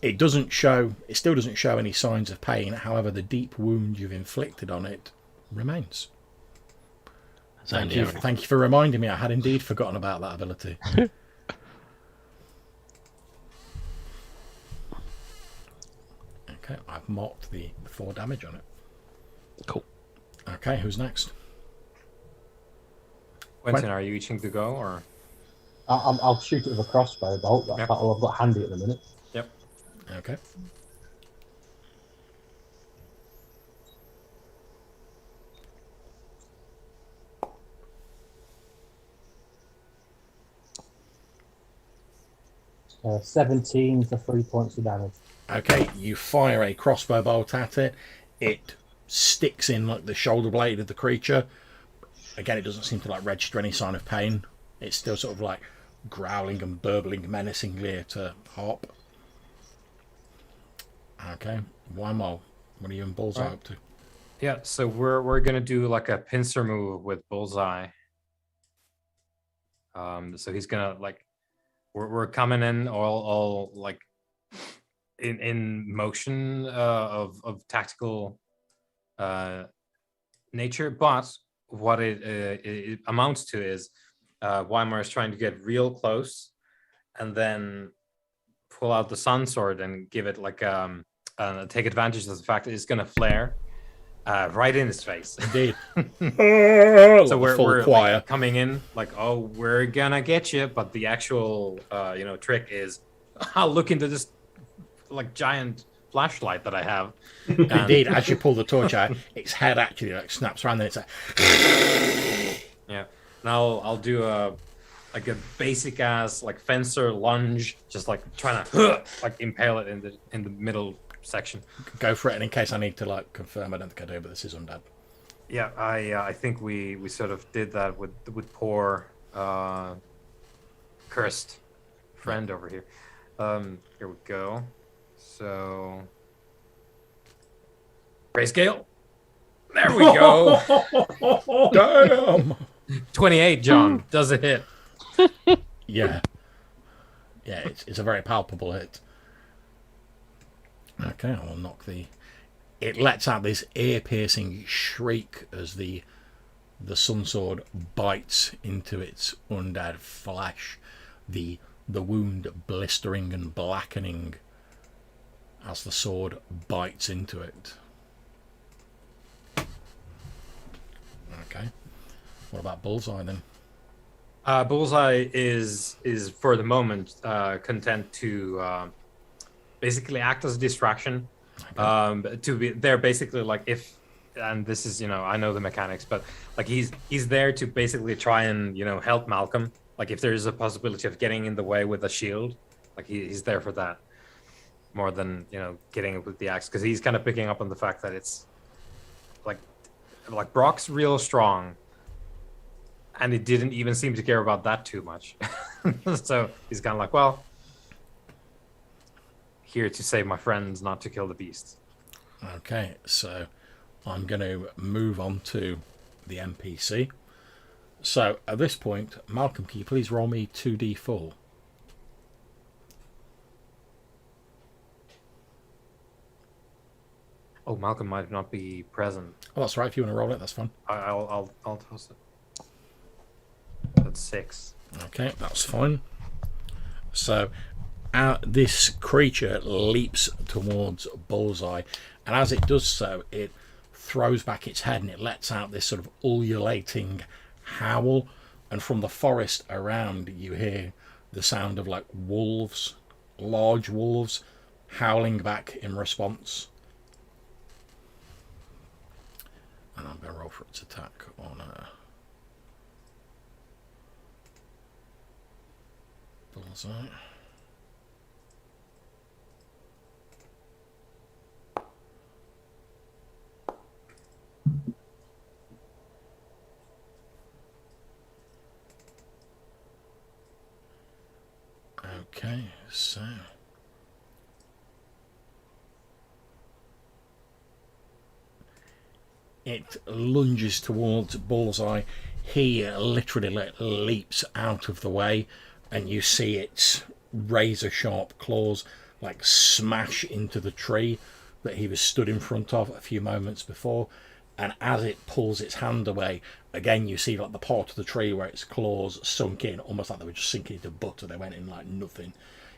It still doesn't show any signs of pain. However, the deep wound you've inflicted on it remains. Thank you for reminding me. I had indeed forgotten about that ability. Okay, I've marked the 4 damage on it. Cool. Okay, who's next? Quentin, are you itching to go or? I'll shoot it with a crossbow bolt. That's all I've got handy at the minute. Yep. Okay. Uh, 17 for 3 points of damage. Okay, you fire a crossbow bolt at it. It sticks in like the shoulder blade of the creature. Again, it doesn't seem to like register any sign of pain. It's still sort of like growling and burbling menacingly at a hop. Okay, one more. What are you and Bullseye up to? Yeah, so we're gonna do like a pincer move with Bullseye. So he's gonna like we're coming in all like in motion of tactical nature, but what it amounts to is Weimar is trying to get real close and then pull out the sun sword and give it like take advantage of the fact that it's going to flare right in his face. Indeed. So we're choir. like, coming in like, oh, we're gonna get you, but the actual trick is I'll look into this like giant flashlight that I have. Indeed, as you pull the torch out, its head actually like snaps around and it's like yeah. Now I'll do a basic ass like fencer lunge, just like trying to like impale it in the middle section. Go for it, and in case I need to like confirm, I don't think I do, but this is undead. Yeah, I think we sort of did that with poor cursed friend over here. Here we go. So grayscale. There we go. Damn. 28, John. Does it hit? Yeah. Yeah, it's a very palpable hit. Okay, I will knock the... It lets out this ear-piercing shriek as the sun sword bites into its undead flesh. The wound blistering and blackening as the sword bites into it. Okay. What about Bullseye then? Bullseye is for the moment content to basically act as a distraction. Okay. To be there basically like if, and this is I know the mechanics, but like he's there to basically try and help Malcolm. Like if there is a possibility of getting in the way with a shield, like he's there for that more than getting it with the axe, because he's kind of picking up on the fact that it's like Brock's real strong. And it didn't even seem to care about that too much. So he's kind of like, well, here to save my friends, not to kill the beast. Okay, so I'm going to move on to the NPC. So at this point, Malcolm, can you please roll me 2d4? Oh, Malcolm might not be present. Oh, that's right. If you want to roll it, that's fine. I'll toss it. That's 6. Okay, that's fine. So this creature leaps towards Bullseye, and as it does so, it throws back its head and it lets out this sort of ululating howl, and from the forest around you hear the sound of like wolves, large wolves, howling back in response. And I'm going to roll for its attack on Bullseye. Okay, so it lunges towards Bullseye. He literally leaps out of the way, and you see its razor sharp claws like smash into the tree that he was stood in front of a few moments before. And as it pulls its hand away, again you see like the part of the tree where its claws sunk in, almost like they were just sinking into butter. They went in like nothing.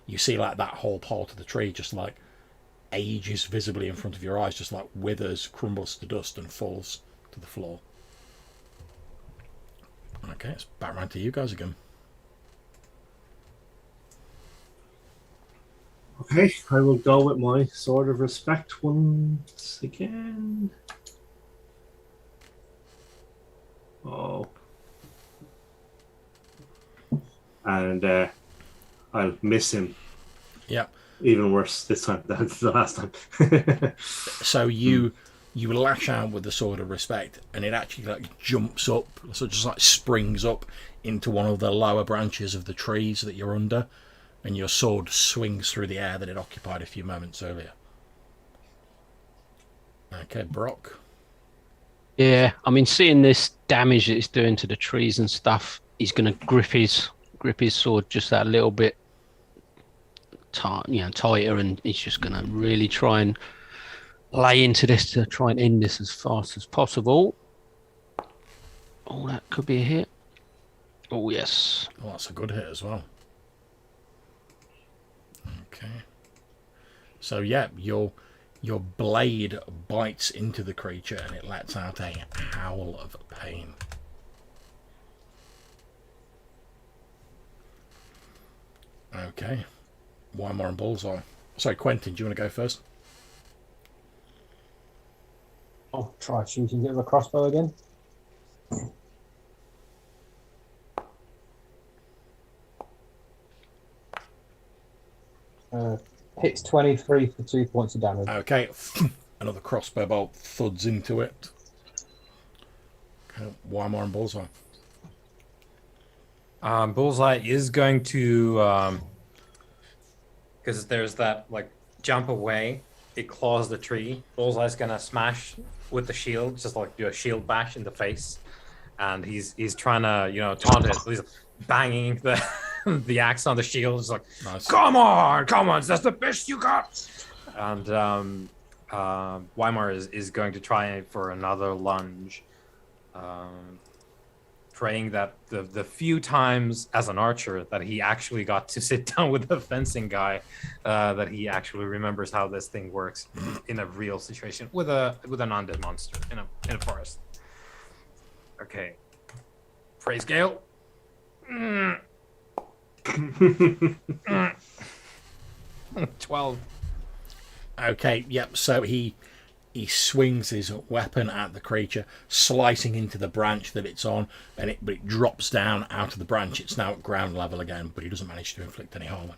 You see like that whole part of the tree just like ages visibly in front of your eyes, just like withers, crumbles to dust, and falls to the floor. Okay, it's back round to you guys again. Okay, I will go with my sword of respect once again. Oh. And I'll miss him. Yep. Even worse this time than the last time. So you lash out with the sword of respect, and it actually like jumps up, so it just like springs up into one of the lower branches of the trees that you're under, and your sword swings through the air that it occupied a few moments earlier. Okay, Brock. Yeah, I mean, seeing this damage that it's doing to the trees and stuff, he's going to grip his sword just that little bit tighter, and he's just going to really try and lay into this to try and end this as fast as possible. Oh, that could be a hit. Oh, yes. Well, that's a good hit as well. Okay. So yeah, your blade bites into the creature and it lets out a howl of pain. Okay. Wyvern and Bullseye. Sorry, Quentin, do you want to go first? I'll try shooting it with a crossbow again. Hits 23 for 2 points of damage. Okay. Another crossbow bolt thuds into it. Okay. Wyvern and Bullseye. Bullseye is going to, because there's that like jump away. It claws the tree. Bullseye's gonna smash with the shield, just like do a shield bash in the face, and he's trying to taunt it. He's banging the the axe on the shield. It's like, Nice. come on, that's the best you got. And Weimar is going to try for another lunge, praying that the few times as an archer that he actually got to sit down with the fencing guy, that he actually remembers how this thing works in a real situation with an undead monster in a forest. Okay, praise Gale. 12. Okay, yep, so he swings his weapon at the creature, slicing into the branch that it's on, but it drops down out of the branch. It's now at ground level again, but he doesn't manage to inflict any harm.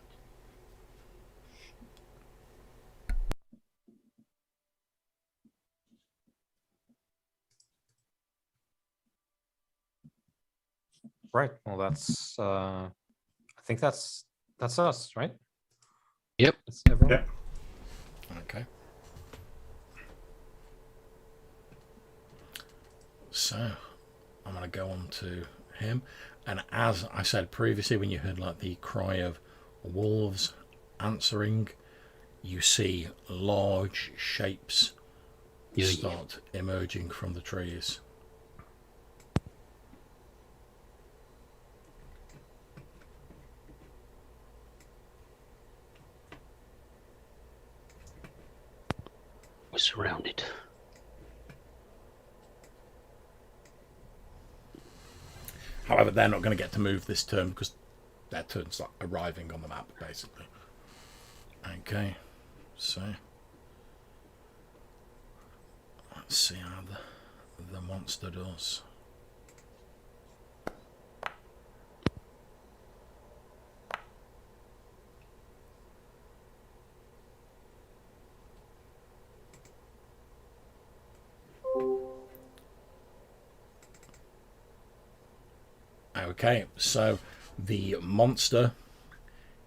Right. Well, that's I think that's us, right? Yep. That's everyone? Yep. Okay. So, I'm going to go on to him. And as I said previously, when you heard like the cry of wolves answering, you see large shapes start emerging from the trees. We're surrounded. However, they're not going to get to move this turn because their turn's like arriving on the map, basically. Okay, so let's see how the monster does. Okay, so the monster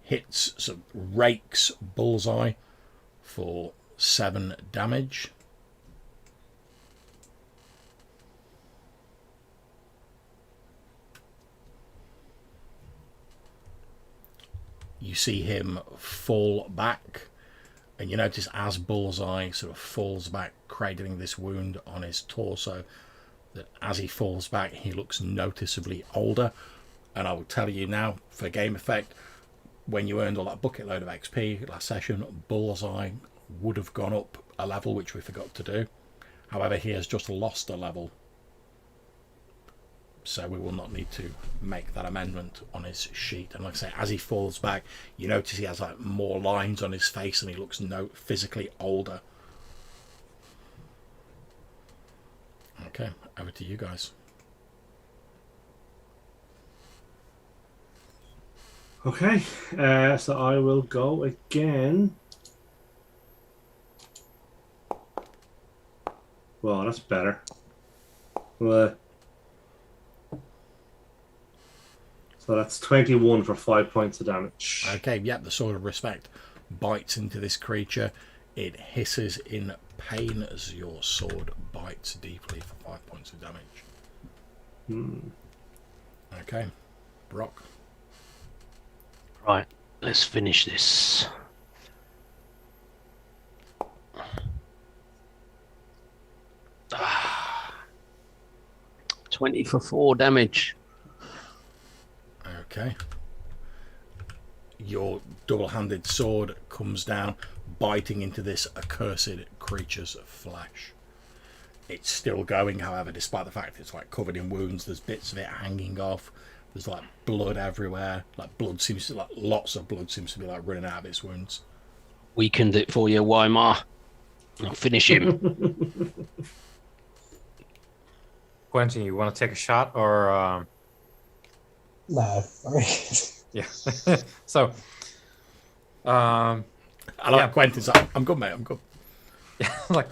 hits, so rakes Bullseye for 7 damage. You see him fall back, and you notice as Bullseye sort of falls back, cradling this wound on his torso, that as he falls back, he looks noticeably older. And I will tell you now, for game effect, when you earned all that bucket load of XP last session, Bullseye would have gone up a level, which we forgot to do. However, he has just lost a level, so we will not need to make that amendment on his sheet. And like I say, as he falls back, you notice he has like more lines on his face, and he looks physically older. Okay, over to you guys. Okay, so I will go again. Well, that's better. So that's 21 for 5 points of damage. Okay, yep, the Sword of Respect bites into this creature. It hisses in pain as your sword bites deeply for 5 points of damage. Okay, Brock. Right, let's finish this. Ah, 20 for 4 damage. Okay. Your double-handed sword comes down, biting into this accursed creature's flesh. It's still going, however, despite the fact it's like covered in wounds. There's bits of it hanging off. There's like blood everywhere. Like blood seems to, like lots of blood seems to be like running out of its wounds. Weakened it for you, Weimar. I'll finish him. Quentin, you want to take a shot or? No. Yeah. So. I like Yeah. Quentin's like, I'm good, mate. I'm good. Yeah, like,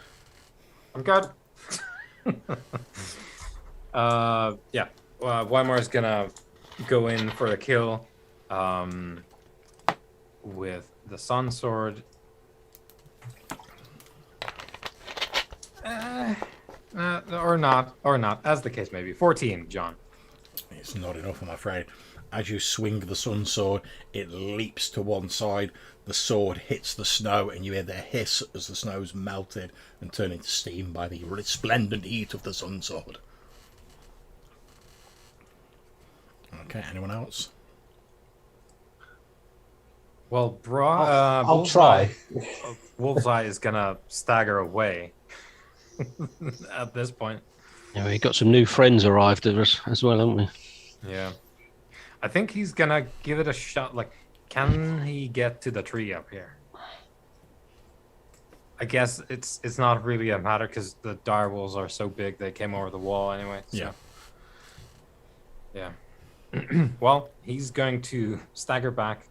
I'm good. Yeah. Weimar's gonna go in for the kill, with the Sun Sword. Or not, as the case may be. 14, John. It's not enough, I'm afraid. As you swing the Sun Sword, it leaps to one side. The sword hits the snow, and you hear the hiss as the snow's melted and turned into steam by the resplendent heat of the Sun Sword. Okay, anyone else? Well, I'll try. Bullseye is gonna stagger away at this point. Yeah, we got some new friends arrived as well, haven't we? Yeah. I think he's gonna give it a shot. Like, can he get to the tree up here? I guess it's not really a matter because the direwolves are so big they came over the wall anyway. So. Yeah. Yeah. Well, he's going to stagger back,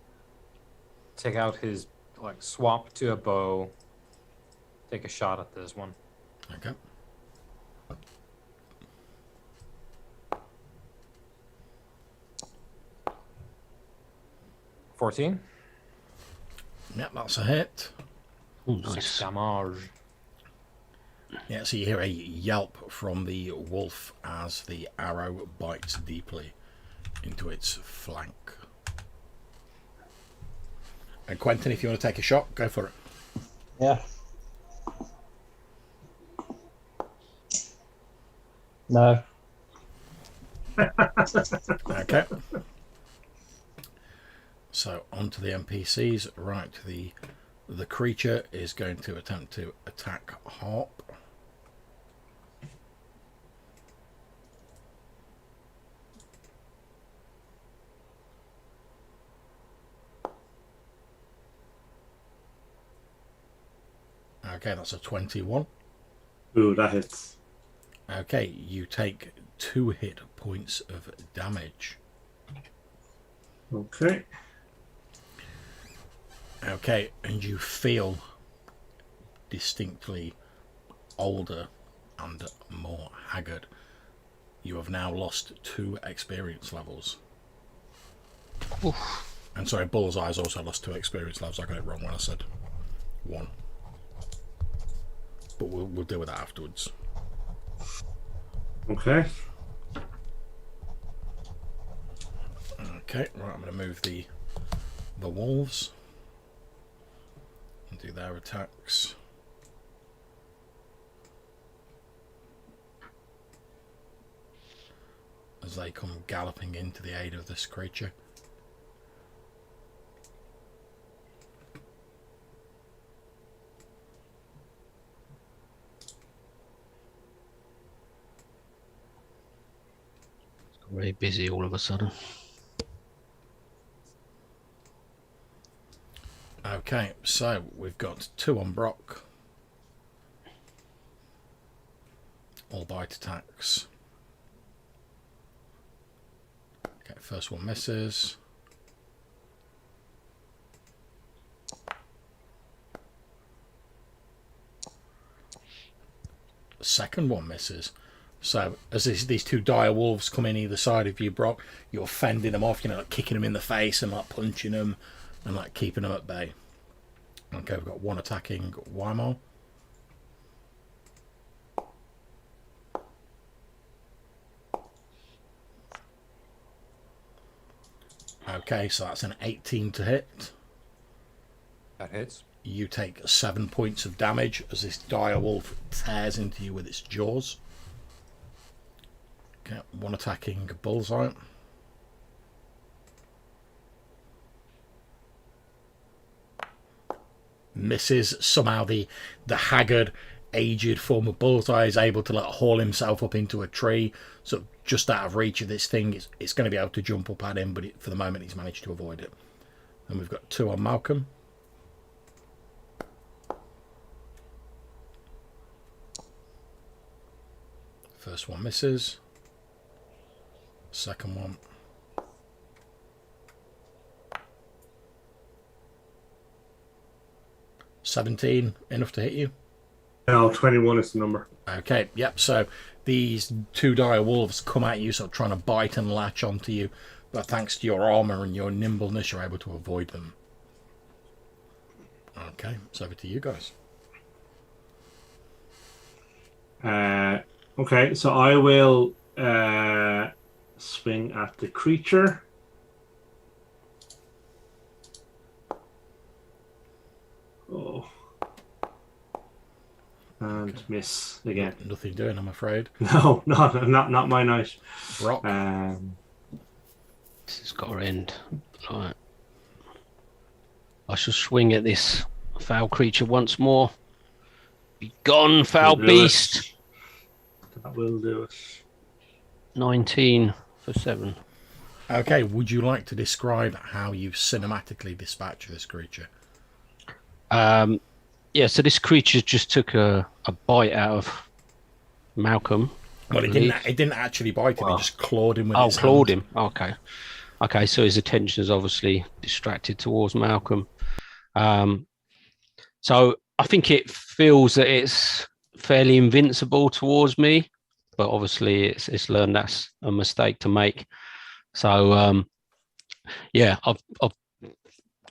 take out his swap to a bow, take a shot at this one. Okay. $14. Yep, that's a hit. Ooh, 6 nice. damage. Yeah, so you hear a yelp from the wolf as the arrow bites deeply into its flank. And Quentin, if you want to take a shot, go for it. Yeah. No. Okay. So on to the NPCs. Right, the creature is going to attempt to attack Harp. Okay, that's a 21. Ooh, that hits. Okay, you take 2 hit points of damage. Okay. Okay, and you feel distinctly older and more haggard. you have now lost 2 experience levels. Oof. And sorry, Bullseye's also lost 2 experience levels. I got it wrong when I said 1. But we'll deal with that afterwards. Okay. Okay, right, I'm going to move the wolves and do their attacks. As they come galloping into the aid of this creature. Very busy all of a sudden. Okay, so we've got 2 on Brock. All bite attacks. Okay, first one misses. Second one misses. So as these 2 dire wolves come in either side of you, Brock, you're fending them off, like kicking them in the face and like punching them and like keeping them at bay. Okay, we've got 1 attacking Wyvern. Okay, so that's an 18 to hit. That hits. You take 7 points of damage as this dire wolf tears into you with its jaws. Okay, 1 attacking Bullseye. Misses. Somehow the haggard, aged form of Bullseye is able to haul himself up into a tree, so just out of reach of this thing. It's going to be able to jump up at him, but for the moment he's managed to avoid it. And we've got 2 on Malcolm. First one misses. Second one. $17 enough to hit you? No, 21 is the number. Okay, yep. So these 2 dire wolves come at you, sort of trying to bite and latch onto you, but thanks to your armor and your nimbleness, you're able to avoid them. Okay, it's over to you guys. Okay, so I will swing at the creature. Oh. And Okay. miss again. Nothing doing, I'm afraid. No, not my night. Brock. This has got to end. Right. I shall swing at this foul creature once more. Be gone, foul Will do beast. That will do it. 19 for 7. Okay, would you like to describe how you cinematically dispatch this creature? Yeah, so this creature just took a bite out of Malcolm. Well, it didn't actually bite him, it just clawed him with its clawed hand. him. Okay, so his attention is obviously distracted towards Malcolm. So I think it feels that it's fairly invincible towards me, but obviously it's learned that's a mistake to make. So yeah, I've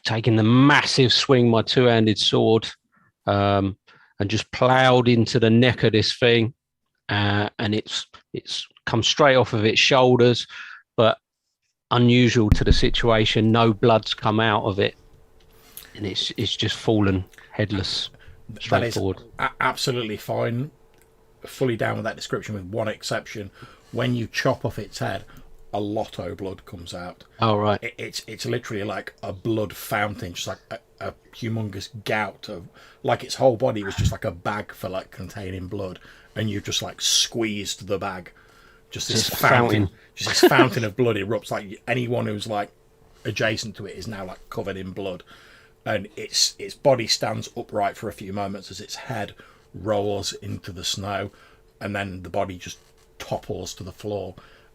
taken the massive swing, my 2-handed sword, and just ploughed into the neck of this thing, and it's come straight off of its shoulders, but unusual to the situation, no blood's come out of it, and it's just fallen headless straight forward. Absolutely fine. Fully down with that description, with one exception. When you chop off its head, a lot of blood comes out. Oh, right. It's literally like a blood fountain, just like a humongous gout of, like its whole body was just like a bag for like containing blood, and you just like squeezed the bag. Just this fountain. Just this fountain of blood erupts. Like anyone who's like adjacent to it is now like covered in blood, and its body stands upright for a few moments as its head rolls into the snow, and then the body just topples to the floor.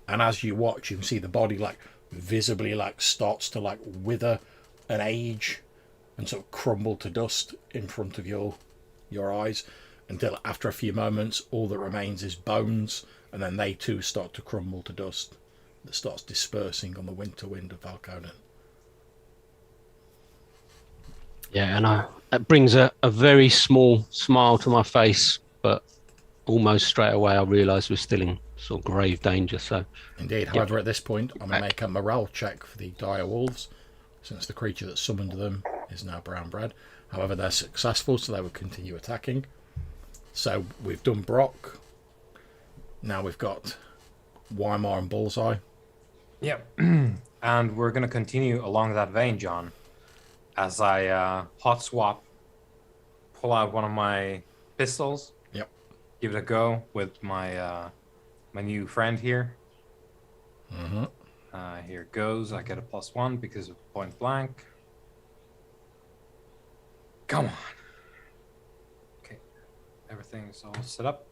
And as you watch, you can see the body like visibly like starts to like wither and age and sort of crumble to dust in front of your eyes until after a few moments, all that remains is bones, and then they too start to crumble to dust. That starts dispersing on the winter wind of Valconen. Yeah, and it brings a very small smile to my face, but almost straight away I realise we're still in sort of grave danger. So, Indeed. However, at this point, I'm going to make a morale check for the dire wolves, since the creature that summoned them is now brown bread. However, they're successful, so they will continue attacking. So we've done Brock. Now we've got Weimar and Bullseye. Yep. And we're going to continue along that vein, John, as I hot swap, pull out one of my pistols. Yep. Give it a go with my my new friend here. Mm-hmm. Here it goes. I get a +1 because of point blank. Come on. Okay. Everything's all set up.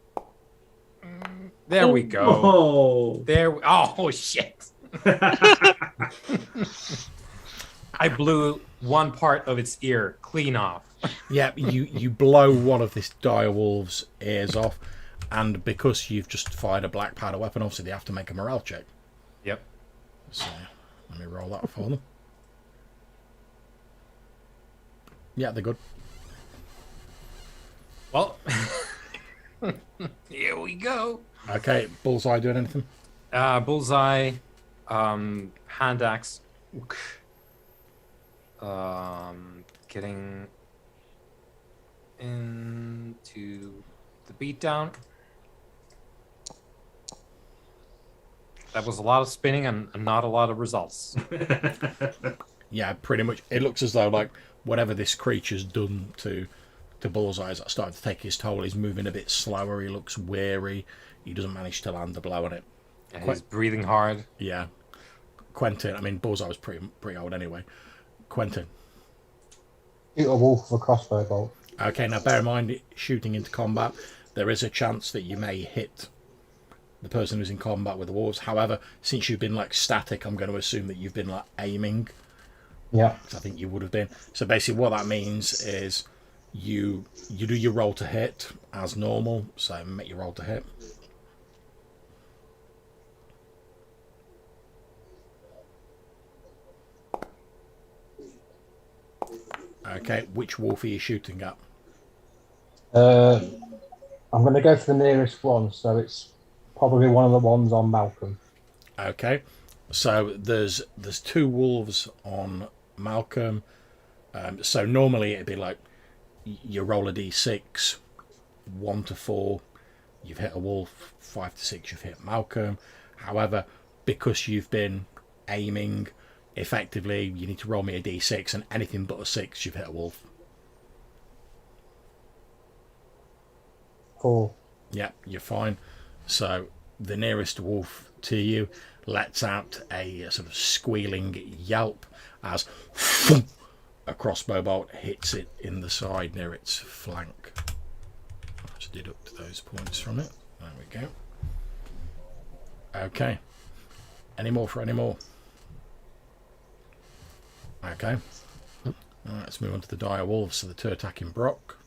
There we go. Oh. Oh, shit. I blew one part of its ear clean off. Yeah, you blow one of this dire wolf's ears off, and because you've just fired a black powder weapon, obviously they have to make a morale check. Yep. So let me roll that for them. Yeah, they're good. Well, here we go. Okay, Bullseye doing anything? Bullseye, hand axe, getting into the beatdown. That was a lot of spinning and not a lot of results. Yeah, pretty much. It looks as though like whatever this creature's done to Bullseye is starting to take his toll. He's moving a bit slower. He looks weary. He doesn't manage to land the blow on it. Yeah, he's breathing hard. Yeah. Quentin, I mean, Bullseye was pretty old anyway. Quentin. Shoot a wolf with a crossbow bolt. Okay, now bear in mind, shooting into combat, there is a chance that you may hit the person who's in combat with the wolves. However, since you've been like static, I'm going to assume that you've been like aiming. Yeah. I think you would have been. So basically what that means is you do your roll to hit as normal. So make your roll to hit. Okay, which wolf are you shooting at? I'm going to go for the nearest one, so it's probably one of the ones on Malcolm. Okay, so there's two wolves on Malcolm. So normally it'd be like you roll a d6, 1 to 4, you've hit a wolf, 5 to 6, you've hit Malcolm. However, because you've been aiming, effectively you need to roll me a d6, and anything but a 6, you've hit a wolf. 4. Yeah, you're fine. So the nearest wolf to you lets out a sort of squealing yelp as a crossbow bolt hits it in the side near its flank. Let's deduct those points from it. There we go. Okay. Any more for any more? Okay. All right, let's move on to the dire wolves. So the two attacking Brock.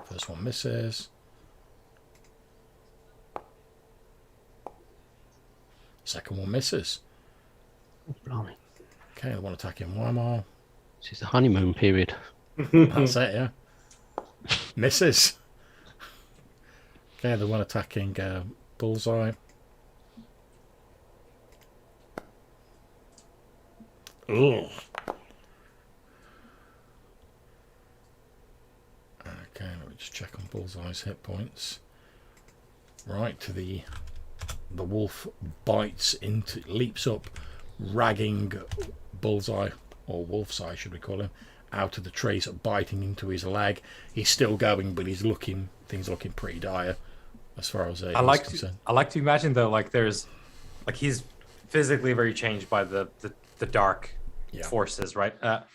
First one misses. Second one misses. Blimey. Okay, the one attacking Weimar. This is the honeymoon period. That's it, yeah. Misses. Okay, the one attacking Bullseye. Ugh. Okay, let me just check on Bullseye's hit points. Right, to the wolf leaps up, ragging Bullseye, or Wolf's Eye should we call him, out of the trees, biting into his leg. He's still going, but things looking pretty dire as far as I like to imagine though, like there's, like he's physically very changed by the dark forces, right? But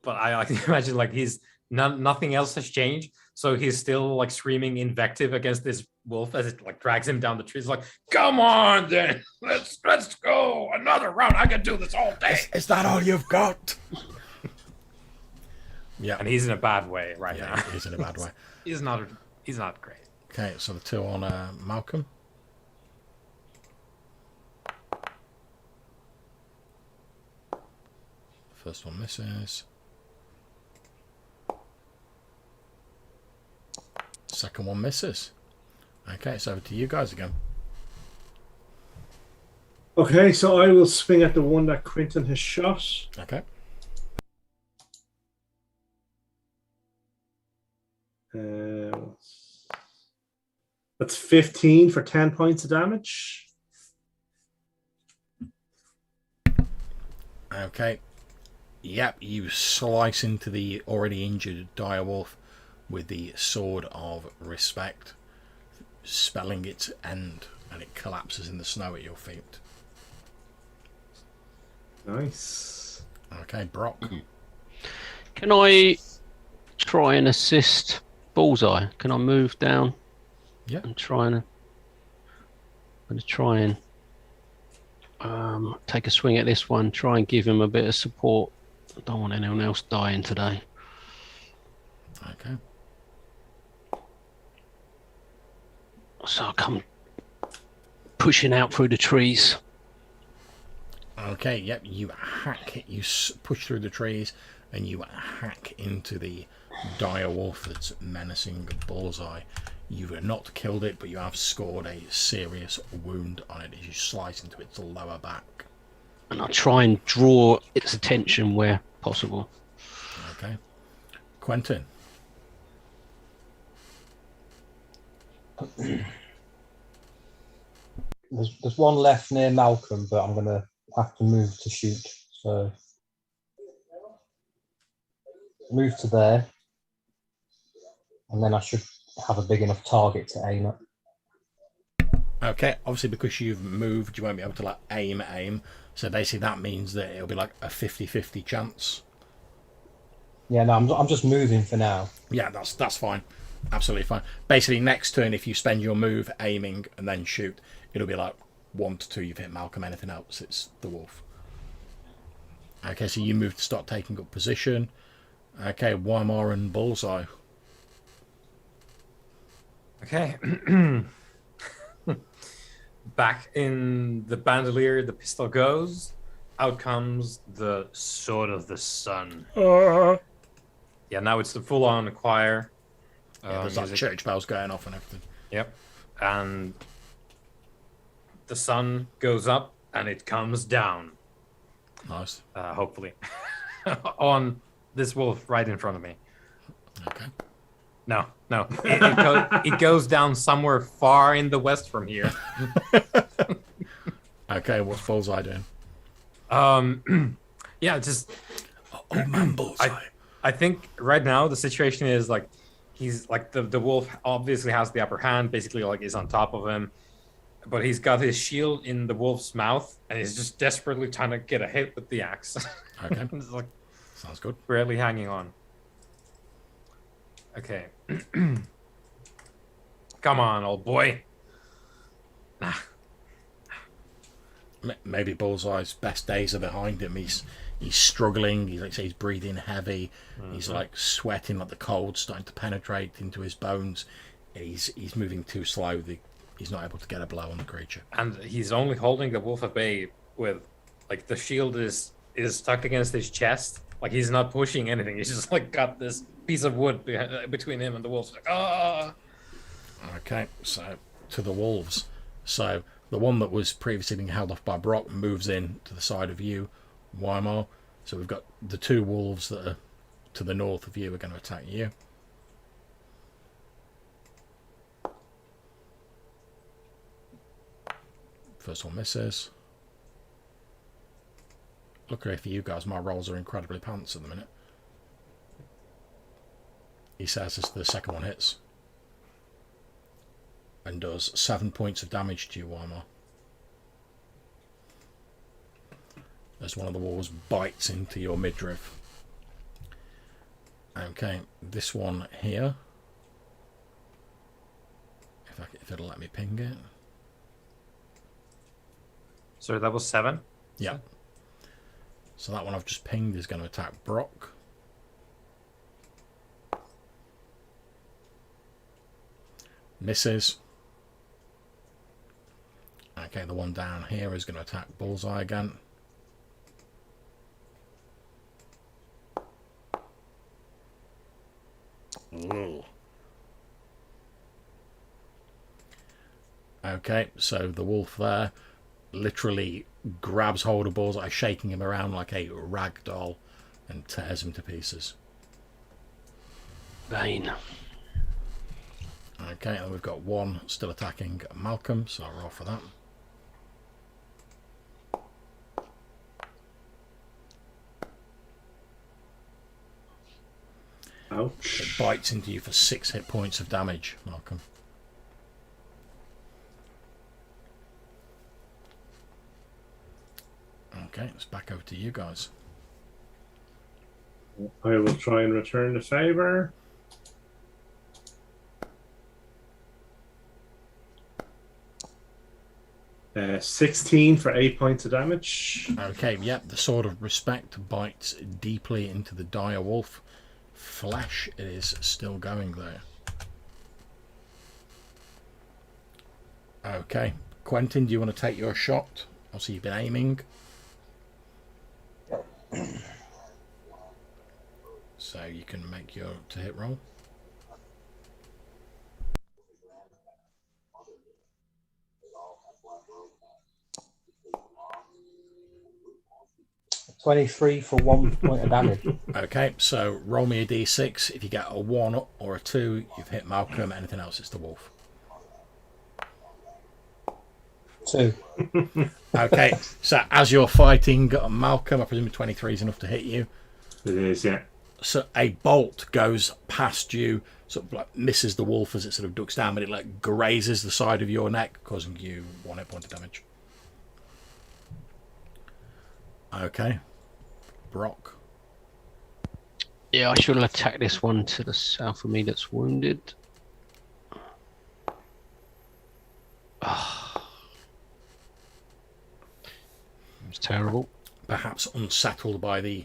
I like to imagine like he's nothing else has changed, so he's still like screaming invective against this wolf as it like drags him down the trees. Like, come on, then let's go another round. I can do this all day. Is that all you've got? Yeah. And he's in a bad way right Yeah, now. it is in a bad way. He's not great. Okay, so the 2 on Malcolm. First one misses. Second one misses. Okay, it's over to you guys again. Okay, so I will swing at the one that Quentin has shot. Okay. That's 15 for 10 points of damage. Okay. Yep, you slice into the already injured direwolf with the Sword of Respect, spelling its end, and it collapses in the snow at your feet. Nice. Okay, Brock. Can I try and assist Bullseye? Can I move down? Yeah. I'm going to try and take a swing at this one. Try and give him a bit of support. I don't want anyone else dying today. Okay. So I'll come pushing out through the trees. Okay, yep, you hack it, you push through the trees, and you hack into the direwolf that's menacing Bullseye. You've not killed it, but you have scored a serious wound on it as you slice into its lower back. And I'll try and draw its attention where possible. Okay. Quentin. There's one left near Malcolm, but I'm going to have to move to shoot. So move to there, and then I should have a big enough target to aim at. Okay, obviously because you've moved, you won't be able to like aim. So basically that means that it'll be like a 50-50 chance. Yeah, no, I'm just moving for now. Yeah, that's fine. Absolutely fine. Basically next turn, if you spend your move aiming and then shoot, it'll be like 1 to 2 you've hit Malcolm, anything else it's the wolf. Okay, so you move to start taking up position. Okay, Weimar and Bullseye. Okay. Back in the bandolier, the pistol goes. Out comes the Sword of the Sun. Yeah, now it's the full-on choir. Yeah, there's like music. church bells going off and everything. Yep. And the sun goes up and it comes down, Nice. hopefully, on this wolf right in front of me. Okay. No. It goes down somewhere far in the west from here. Okay, what's Bullseye doing? Yeah, just Oh man, Bullseye. I think right now the situation is like he's like the wolf obviously has the upper hand, basically like is on top of him, but he's got his shield in the wolf's mouth and he's just desperately trying to get a hit with the axe. Okay. It's like Sounds good. barely hanging on. Okay. Come on, old boy. Maybe Bullseye's best days are behind him. He's struggling. He's breathing heavy. Mm-hmm. He's like sweating, like the cold's starting to penetrate into his bones. He's moving too slow. He's not able to get a blow on the creature. And he's only holding the wolf at bay with like the shield is stuck against his chest. Like he's not pushing anything. He's just like got this piece of wood between him and the wolf. Like, ah. Okay, so to the wolves. So the one that was previously being held off by Brock moves in to the side of you, Weimar. So we've got the 2 wolves that are to the north of you are going to attack you. First one misses. Luckily for you guys, my rolls are incredibly pants at the minute. He says as the second one hits. And does 7 points of damage to you, Weimar. As one of the wolves bites into your midriff. Okay, this one here. If it'll let me ping it. So that was 7? Yeah. So that one I've just pinged is going to attack Brock. Misses. Okay, the one down here is going to attack Bullseye again. Ooh. Okay, so the wolf there literally grabs hold of Bullseye, shaking him around like a rag doll, and tears him to pieces. Vain. Okay, and we've got one still attacking Malcolm, so I'll roll for that. Ouch. It bites into you for 6 hit points of damage, Malcolm. Okay, it's back over to you guys. I will try and return the favor. Uh, 16 for 8 points of damage. Okay, yep, the Sword of Respect bites deeply into the dire wolf. Flesh is still going there. Okay, Quentin, do you want to take your shot? Obviously, you've been aiming. So you can make your to-hit roll. $23 for 1 point of damage. Okay, so roll me a d6. If you get a 1 or a 2, you've hit Malcolm. Anything else, it's the wolf. 2. Okay, so as you're fighting Malcolm, I presume 23 is enough to hit you. It is, yeah. So a bolt goes past you, sort of like misses the wolf as it sort of ducks down, but it like grazes the side of your neck, causing you 1 hit point of damage. Okay, Brock. Yeah, I should have attacked this one to the south of me that's wounded. It's terrible. Perhaps unsettled by the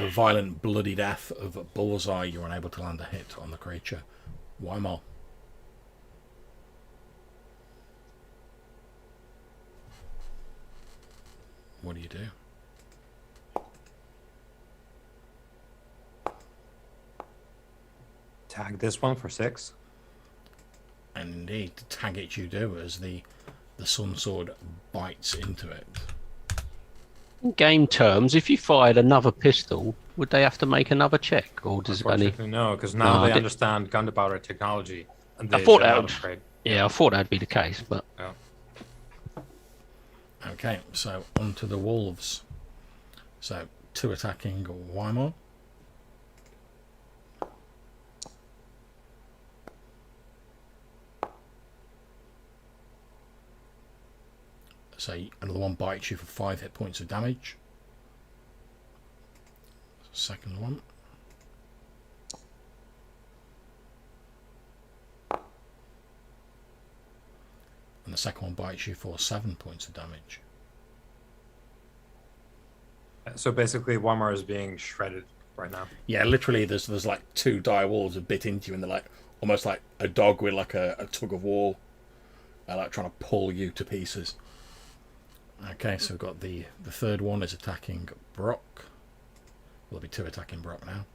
violent bloody death of Bullseye, you're unable to land a hit on the creature. Wyvern. What do you do? Tag this one for 6. And indeed, to tag it you do as the Sun Sword bites into it. In game terms, if you fired another pistol, would they have to make another check, or does it only? Unfortunately, no, because now No, they I understand gunpowder technology. And I they thought shall that not would- upgrade. Yeah, I thought that'd be the case, but Yeah. Okay, so on to the wolves. So 2 attacking Wyvern. So another one bites you for 5 hit points of damage. Second one. And the second one bites you for 7 points of damage. So basically, Walmart is being shredded right now. Yeah, literally there's like 2 dire wolves that bit into you, and they're like almost like a dog with like a tug of war, like trying to pull you to pieces. Okay, so we've got the third one is attacking Brock. There'll be 2 attacking Brock now.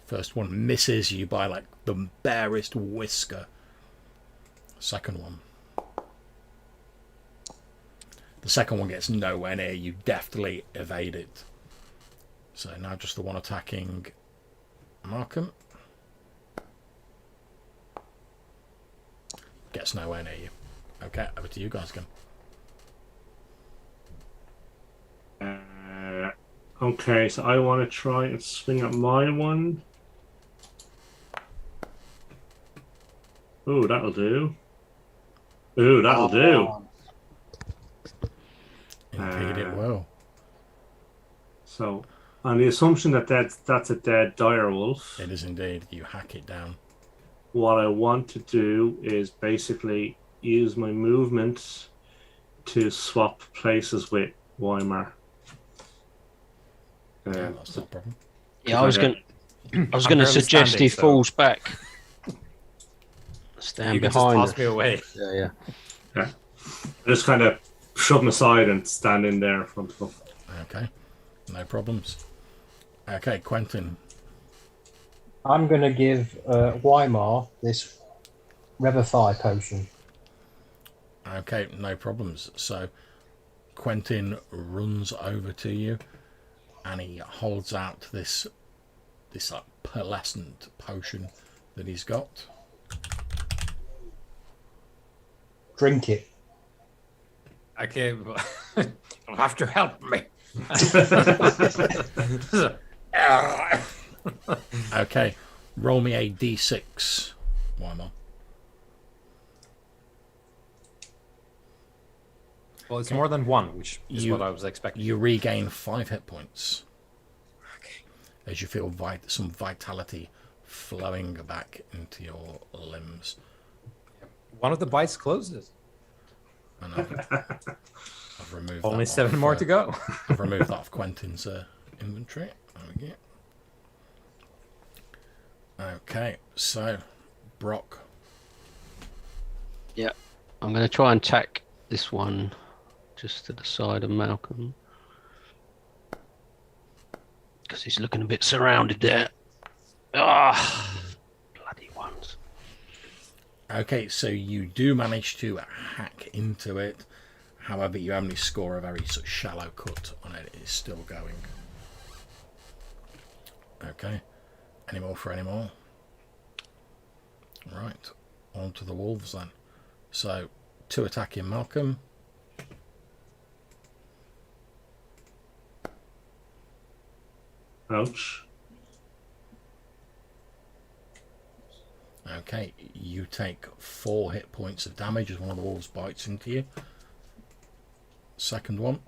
First one misses you by like the barest whisker. Second one. The second one gets nowhere near you, deftly evade it. So now just the one attacking Markham. Gets nowhere near you. Okay, over to you guys again. Okay, so I want to try and swing at my one. Ooh, that'll do. Ooh, that'll do. Indeed it will. So, on the assumption that that's a dead dire wolf, It is indeed. You hack it down. what I want to do is basically use my movement to swap places with Weimar. Yeah, that's not a problem. Yeah, I was going to I'm barely suggest standing, he so falls back. Stand you can just behind toss us. me away. Yeah. I just kind of shove him aside and stand in there in front of him. Okay, no problems. Okay, Quentin. I'm going to give Weimar this Revivify potion. Okay, no problems. So Quentin runs over to you and he holds out this like pearlescent potion that he's got. Drink it. Okay, you'll have to help me. Okay, roll me a d6, Weimar. Well, it's more than one, which is You- what I was expecting. You regain 5 hit points as you feel some vitality flowing back into your limbs. One of the bites closes. And I've removed Only that 7 off, more to go. I've removed that off Quentin's inventory. There we go. Okay, so Brock. Yeah. I'm going to try and tack this one just to the side of Malcolm. Because he's looking a bit surrounded there. Ah, bloody ones. Okay, so you do manage to hack into it. However, you only score a very sort of shallow cut on it. It is still going. Okay. Any more for any more? Right. On to the wolves then. So, 2 attacking Malcolm. Ouch. Okay, you take 4 hit points of damage as one of the wolves bites into you. Second one.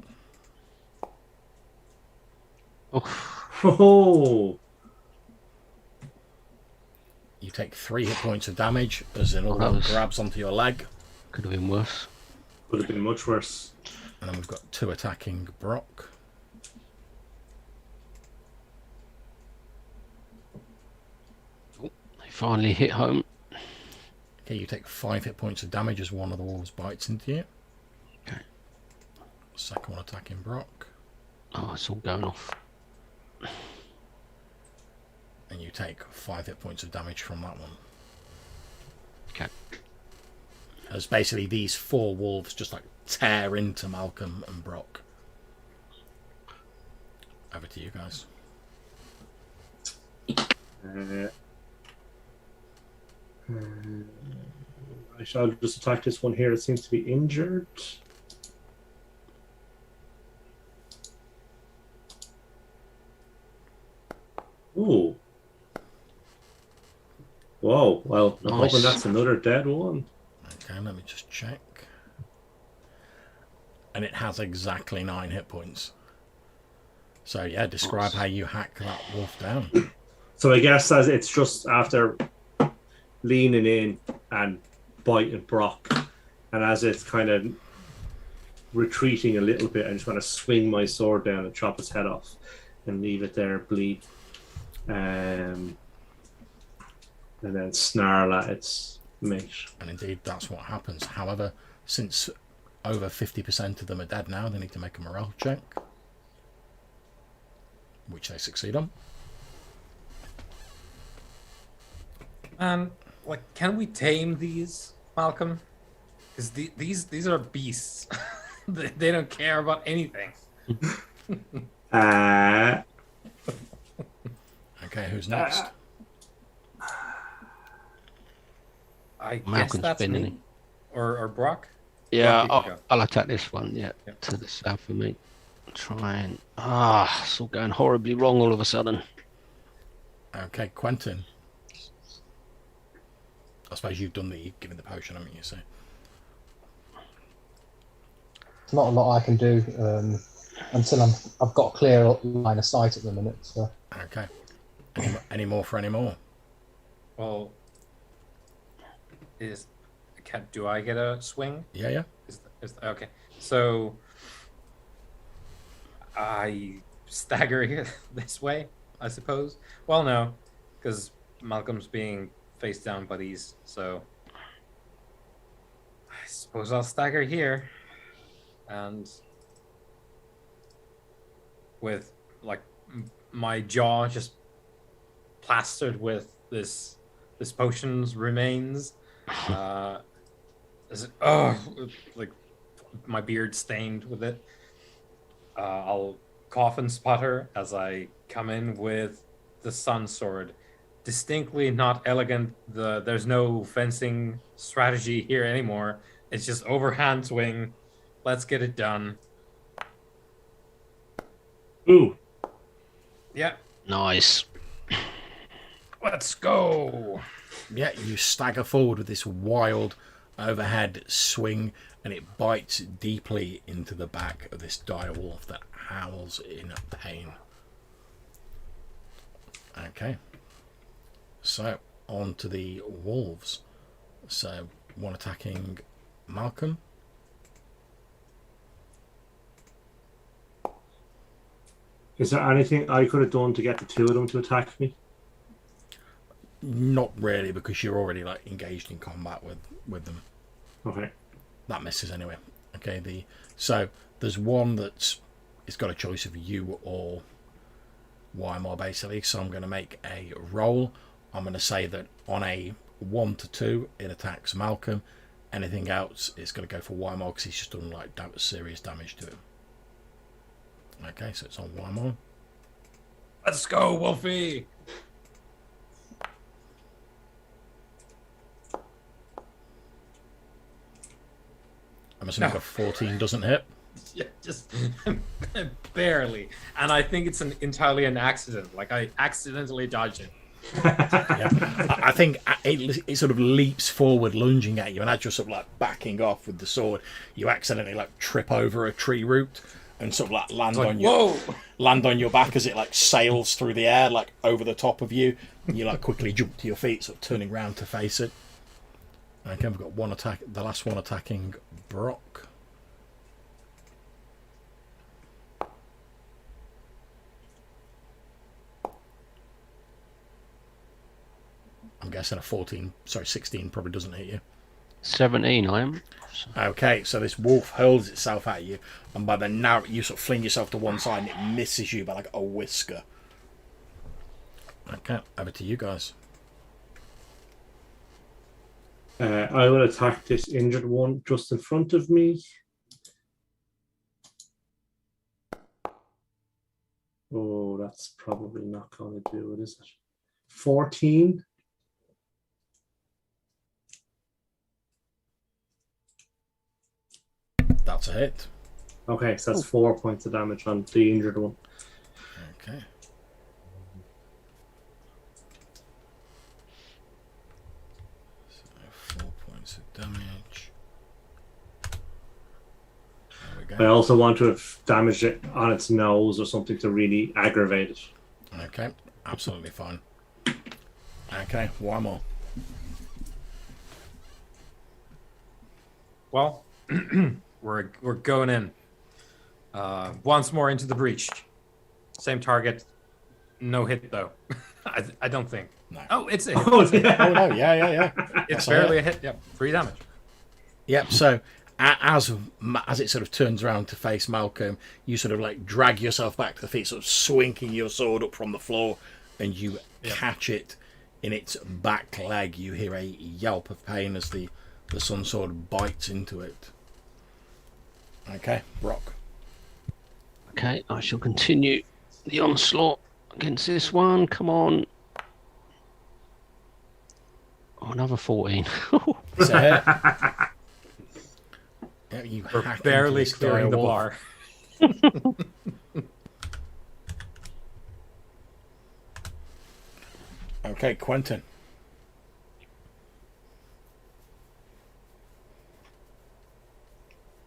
Oh, You take 3 hit points of damage as another that one was- grabs onto your leg. Could have been worse. would have been much worse. And then we've got 2 attacking Brock. They finally hit home. Okay, you take 5 hit points of damage as one of the wolves bites into you. Okay. Second one attacking Brock. Oh, it's all going off. And you take 5 hit points of damage from that one. Okay. As basically these 4 wolves just like tear into Malcolm and Brock. Over to you guys. I shall just attack this one here. It seems to be injured. Ooh. Whoa. Well, I'm Nice. hoping that's another dead one. Okay, let me just check. And it has exactly 9 hit points. So yeah, describe how you hack that wolf down. So I guess as it's just after leaning in and biting Brock, and as it's kind of retreating a little bit, I just want to swing my sword down and chop its head off and leave it there bleed. And then snarl at its mate. And indeed, that's what happens. However, since over 50% of them are dead now, they need to make a morale check. Which they succeed on. Like, can we tame these, Malcolm? Because these are beasts. They don't care about anything. Okay, who's next? I guess Malcolm's that's been, me. isn't Or Brock. Yeah, Brock, you can go. I'll attack this one. Yeah, Yep. to the south of me. Try and it's all going horribly wrong all of a sudden. Okay, Quentin. I suppose you've given the potion, haven't you? So There's not a lot I can do until I've got a clear line of sight at the minute. So okay. Any more for any more? Well, do I get a swing? Yeah, yeah. Okay. So I stagger this way, I suppose. Well, no, because Malcolm's being face down by these, so I suppose I'll stagger here, and with like my jaw just plastered with this potion's remains. Like my beard stained with it. I'll cough and sputter as I come in with the sun sword. Distinctly not elegant. There's no fencing strategy here anymore. It's just overhand swing. Let's get it done. Ooh. Yeah, Nice. let's go. Yeah, you stagger forward with this wild overhead swing, and it bites deeply into the back of this dire wolf that howls in pain. Okay. So, on to the wolves. So, one attacking Malcolm. Is there anything I could have done to get the two of them to attack me? Not really, because you're already like engaged in combat with them. Okay. That misses anyway. Okay, so there's one it's got a choice of you or Weimar basically. So I'm going to make a roll. I'm going to say that on a 1 to 2 it attacks Malcolm. Anything else it's going to go for Weimar because he's just done like serious damage to him. Okay, so it's on Weimar. Let's go, Wolfie. I'm assuming a 14 doesn't hit. Yeah, just barely. And I think it's entirely an accident. Like I accidentally dodged it. Yeah. I think it sort of leaps forward, lunging at you, and as you're sort of like backing off with the sword, you accidentally like trip over a tree root and sort of like land on your back as it like sails through the air like over the top of you. And you like quickly jump to your feet, sort of turning round to face it. Okay, we've got one attack. The last one attacking Brock. I'm guessing a 16 probably doesn't hit you. 17 I am. Okay, so this wolf hurls itself at you, and by the narrow, you sort of fling yourself to one side, and it misses you by like a whisker. Okay, over to you guys. I will attack this injured one just in front of me. Oh, that's probably not going to do it, is it? 14. That's a hit. Okay, so that's 4 points of damage on the injured one. Okay. So 4 points of damage. There we I go. also want to have damaged it on its nose or something to really aggravate it. Okay, absolutely fine. Okay, one more. Well, we're going in. Once more into the breach. Same target. No hit though. I don't think. No. Oh, it's a hit. Oh, yeah. Oh no, yeah. It's That's a barely hit. a hit. Yep, 3 damage. Yep. So as it sort of turns around to face Malcolm, you sort of like drag yourself back to the feet, sort of swinging your sword up from the floor, and you catch it in its back leg. You hear a yelp of pain as the sun sword bites into it. Okay, Brock. Okay, I shall continue the onslaught against this one. Come on. Oh, another 14. It's a hit. Yeah, you We're hack barely into this clearing the dire bar. Okay, Quentin.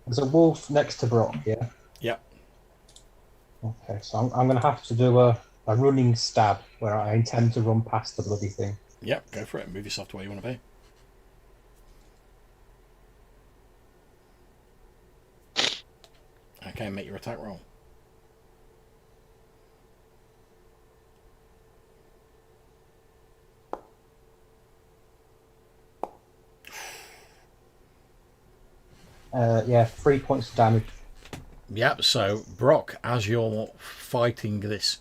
There's a wolf next to Brock, yeah? Yep. Okay, so I'm going to have to do a running stab where I intend to run past the bloody thing. Yep, go for it. Move yourself to where you want to be. Okay, make your attack roll. Yeah, 3 points of damage. Yep, so Brock, as you're fighting this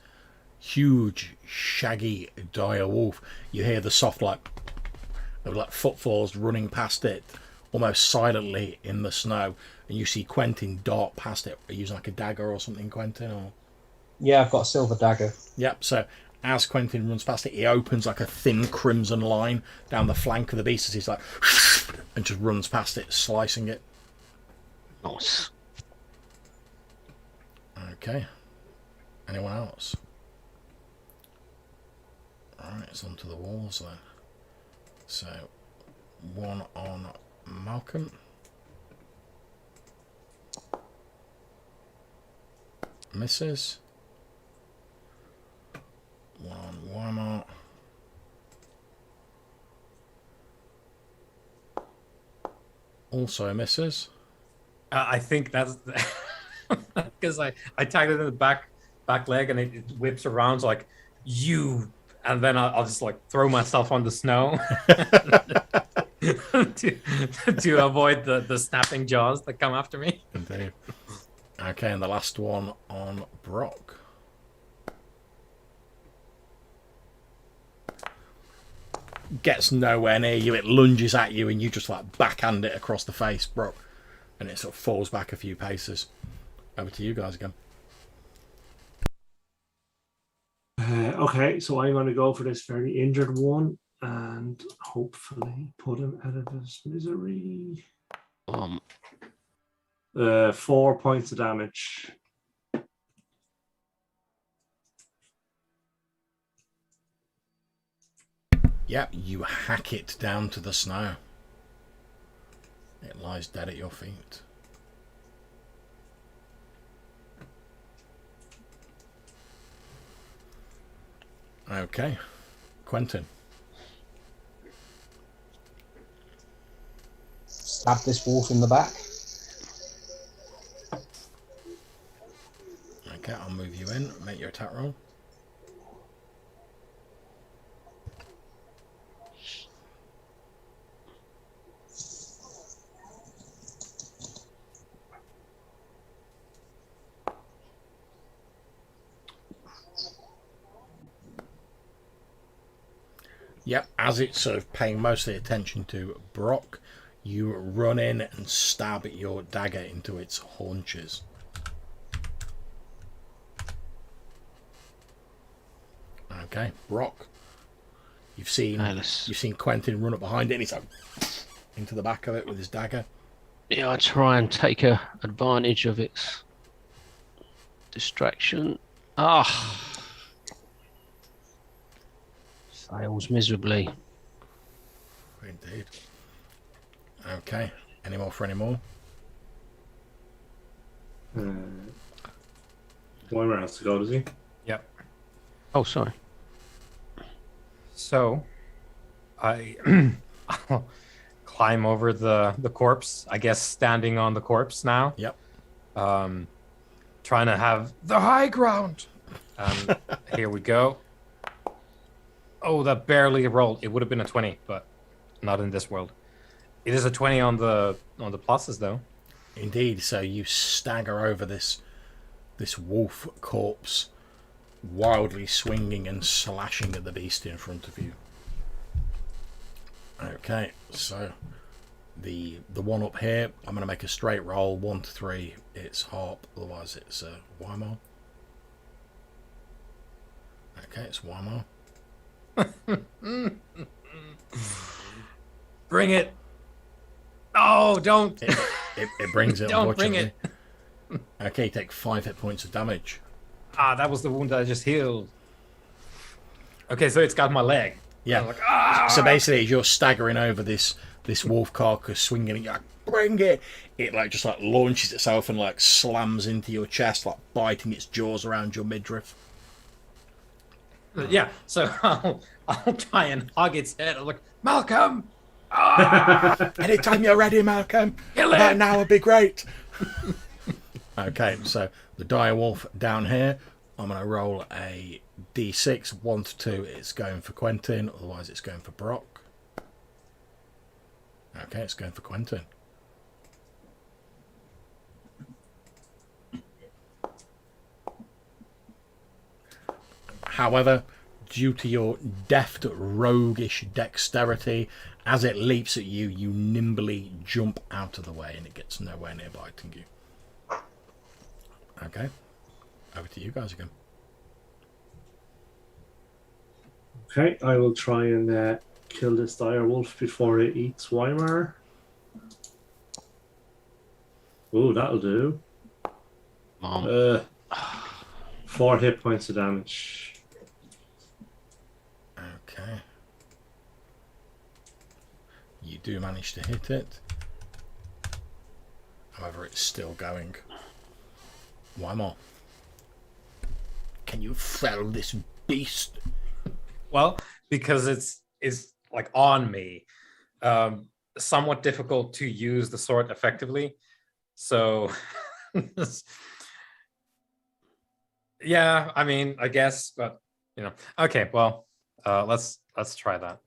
huge, shaggy dire wolf, you hear the soft like footfalls running past it almost silently in the snow, and you see Quentin dart past it. Are you using like a dagger or something, Quentin? Or Yeah, I've got a silver dagger. yep, so as Quentin runs past it, he opens like a thin crimson line down the flank of the beast as he's like and just runs past it, slicing it. Nice. Okay. Anyone else? Alright, it's onto the walls then. So, one on Malcolm. Misses. One on Weimar. Also misses. I think that's because I tagged it in the back leg and it whips around so like you, and then I'll just like throw myself on the snow to avoid the snapping jaws that come after me. Indeed. Okay, and the last one on Brock. Gets nowhere near you. It lunges at you, and you just like backhand it across the face, Brock, and it sort of falls back a few paces. Over to you guys again. Okay, so I'm going to go for this very injured one and hopefully put him out of his misery. 4 points of damage. Yep, you hack it down to the snow. It lies dead at your feet. Okay, Quentin. Stab this wolf in the back. Okay, I'll move you in. Make your attack roll. Yep, as it's sort of paying mostly attention to Brock, you run in and stab your dagger into its haunches. Okay, Brock. You've seen Quentin run up behind it, and he's like into the back of it with his dagger. Yeah, I try and take advantage of its distraction. Fails miserably. Indeed. Okay. Any more for any more? Wyvern has to go, does he? Yep. Oh, sorry. So I I'll climb over the corpse, I guess standing on the corpse now. Yep. Trying to have the high ground. Here we go. Oh, that barely rolled. It would have been a 20, but not in this world. It is a 20 on the pluses though. Indeed. So you stagger over this wolf corpse, wildly swinging and slashing at the beast in front of you. Okay, so the one up here, I'm going to make a straight roll. 1 to 3, it's Harp. Otherwise, it's Weimar. Okay, it's Weimar. Bring it. Oh, don't. It brings it. Don't bring it. Okay, you take 5 hit points of damage. That was the wound that I just healed. Okay, so it's got my leg. Yeah. I'm like, So basically, as you're staggering over this wolf carcass, swinging it, you're like, bring it. It like just like launches itself and like slams into your chest, like biting its jaws around your midriff. Yeah, so I'll try and hug its head. I'm like, Malcolm! Anytime you're ready, Malcolm. About now would be great. Okay, so the dire wolf down here, I'm going to roll a d6. 1 to 2, it's going for Quentin. Otherwise, it's going for Brock. Okay, it's going for Quentin. However, due to your deft, roguish dexterity, as it leaps at you, you nimbly jump out of the way and it gets nowhere near biting you. Okay, over to you guys again. Okay, I will try and kill this dire wolf before it eats Weimar. Oh, that'll do. Mom. 4 hit points of damage. Okay. You do manage to hit it. However, it's still going. Weimar, can you fell this beast? Well, because it's like on me, somewhat difficult to use the sword effectively. So, yeah, I mean, I guess, but okay. Well, let's try that.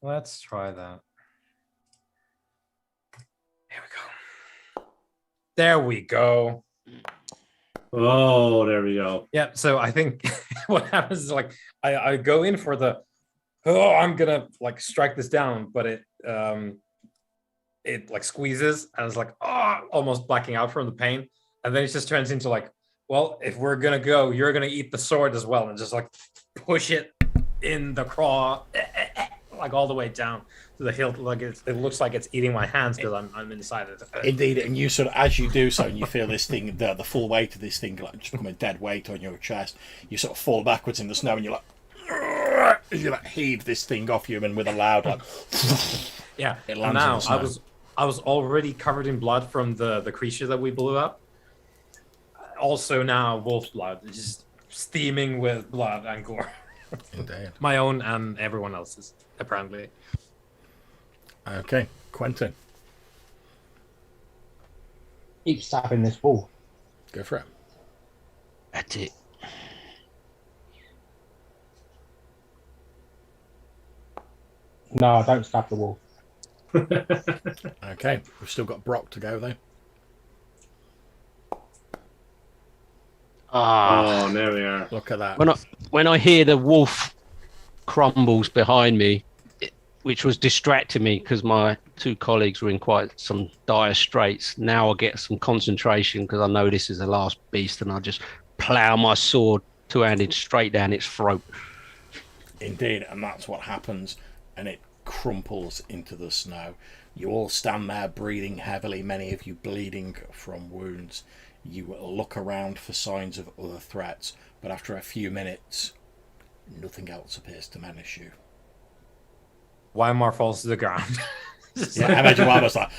Let's try that. Here we go. There we go. Oh, there we go. Yeah, so I think what happens is like I go in for the I'm gonna like strike this down, but it like squeezes and it's like almost blacking out from the pain, and then it just turns into like, well, if we're gonna go, you're gonna eat the sword as well, and just like push it in the craw like all the way down to the hilt. Like it looks like it's eating my hands because I'm inside it. Indeed, and you sort of, as you do so, and you feel this thing, the full weight of this thing, like just become a dead weight on your chest. You sort of fall backwards in the snow, and you're like, as you like heave this thing off you, and with a loud like, yeah. it And lands now on the snow. I was already covered in blood from the creature that we blew up. Also now wolf blood, just steaming with blood and gore. Indeed. My own and everyone else's, apparently. Okay, Quentin, Keep stabbing this wall. go for it. That's it. No, don't stab the wall. Okay, we've still got Brock to go though. Oh, there we are. Look at that. When I hear the wolf crumbles behind me, which was distracting me because my two colleagues were in quite some dire straits. Now I get some concentration because I know this is the last beast, and I just plough my sword two-handed straight down its throat. Indeed, and that's what happens, and it crumples into the snow. You all stand there breathing heavily, many of you bleeding from wounds. You look around for signs of other threats, but after a few minutes, nothing else appears to menace you. Weimar falls to the ground. Yeah, I imagine one was like,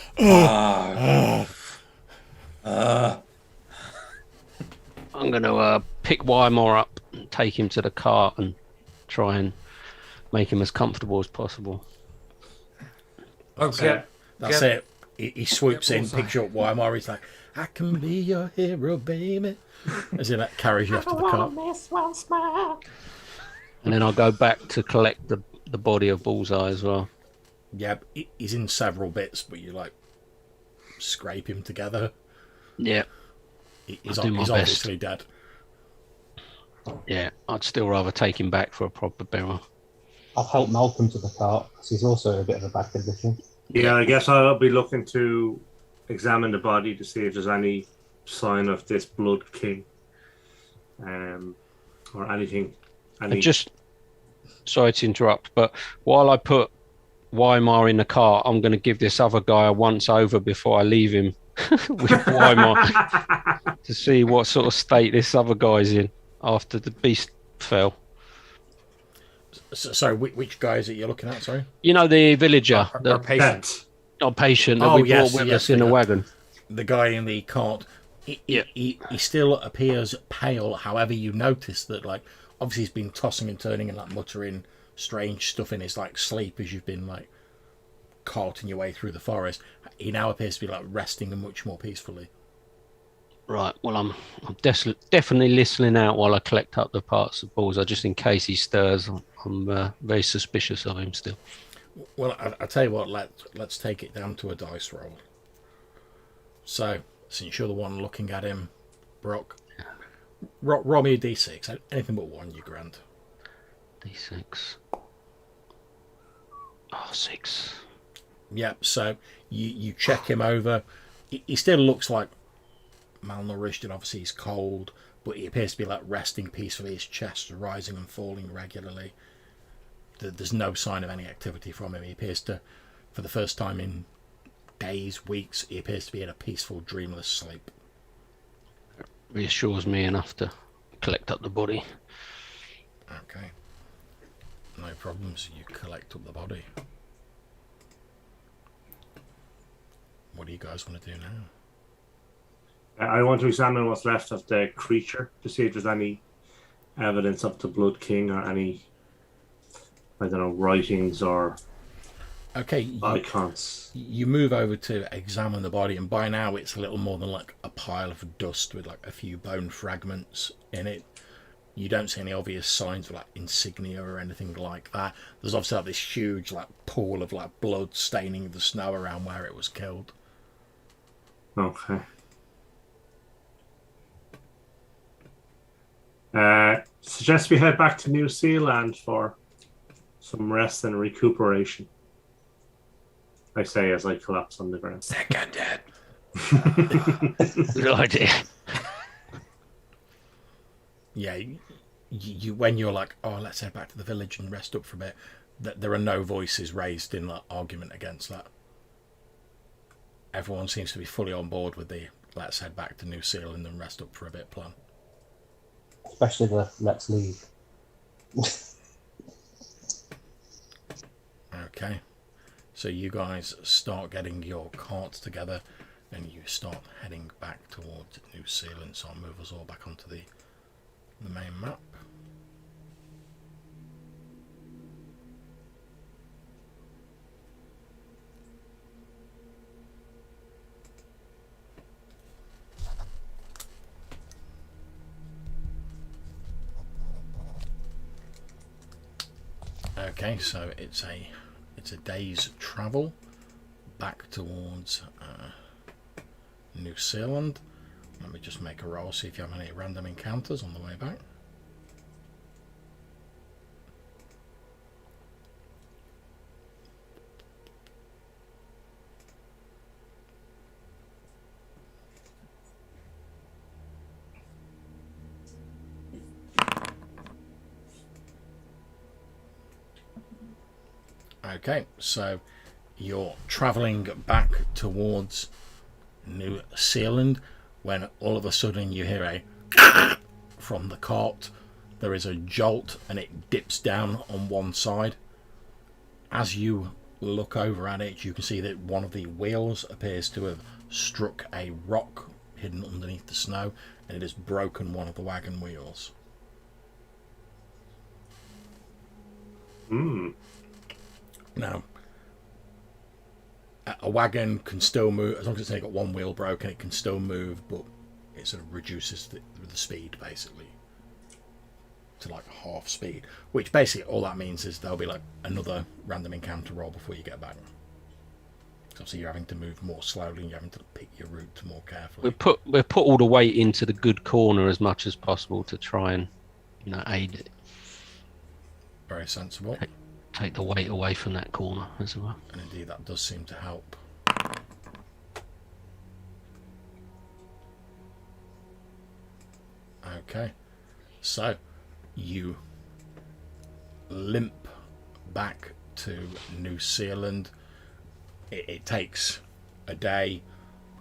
I'm going to pick Weimar up and take him to the cart and try and make him as comfortable as possible. Okay. that's it. He swoops in, bullseye. picks you up Weimar. He's like, I can be your hero, baby. As he like carries you off to the cart. And then I'll go back to collect the body of Bullseye as well. Yeah, he's in several bits, but you like scrape him together. Yeah, He's I'll do my best. obviously dead. yeah. I'd still rather take him back for a proper burial. I've helped Malcolm to the cart because he's also in a bit of a bad condition. Yeah, I guess I'll be looking to examine the body to see if there's any sign of this blood king, or anything. And just sorry to interrupt, but while I put Weimar in the cart, I'm going to give this other guy a once over before I leave him with Weimar to see what sort of state this other guy's in after the beast fell. So which guy is it you're looking at? Sorry. You know, the villager, Our the patient. patient that Oh, we yes, brought with yes, us in the yeah. wagon. The guy in the cart. He still appears pale. However, you notice that like obviously he's been tossing and turning and like muttering strange stuff in his like sleep as you've been like carting your way through the forest. He now appears to be like resting and much more peacefully. Right. Well, I'm definitely listening out while I collect up the parts of Bullseye, just in case he stirs. I'm very suspicious of him still. Well, I tell you what. Let's take it down to a dice roll. So, since you're the one looking at him, Brock, roll me a d6. Anything but 1, you grand. D6. Oh, 6. Yep, so you check him over. He still looks like malnourished, and obviously he's cold, but he appears to be like resting peacefully, his chest rising and falling regularly. There's no sign of any activity from him. He appears to, for the first time in days, weeks, he appears to be in a peaceful, dreamless sleep. Reassures me enough to collect up the body. Okay. No problems. You collect up the body. What do you guys want to do now? I want to examine what's left of the creature to see if there's any evidence of the Blood King or any, I don't know, writings or Okay, icons. you move over to examine the body, and by now it's a little more than like a pile of dust with like a few bone fragments in it. You don't see any obvious signs of like insignia or anything like that. There's obviously like this huge like pool of like blood staining the snow around where it was killed. Okay. Suggest we head back to New Zealand for some rest and recuperation. I say as I collapse on the ground. Seconded. Good idea. Yeah, you when you're like, oh, let's head back to the village and rest up for a bit, there are no voices raised in like argument against that. Everyone seems to be fully on board with the let's head back to New Zealand and rest up for a bit plan. Especially the let's leave. Okay, so you guys start getting your carts together and you start heading back towards New Zealand. So I'll move us all back onto the main map. Okay, so it's a day's travel back towards New Zealand. Let me just make a roll, see if you have any random encounters on the way back. Okay, so you're travelling back towards New Zealand when all of a sudden you hear a from the cart. There is a jolt and it dips down on one side. As you look over at it, you can see that one of the wheels appears to have struck a rock hidden underneath the snow, and it has broken one of the wagon wheels. Now, a wagon can still move, as long as it's only got one wheel broken, it can still move, but it sort of reduces the speed, basically, to like half speed. Which basically all that means is there'll be like another random encounter roll before you get back. So obviously you're having to move more slowly and you're having to pick your route more carefully. We put all the weight into the good corner as much as possible to try and, aid it. Very sensible. Take the weight away from that corner as well. And indeed that does seem to help. Okay, so you limp back to New Zealand. It takes a day.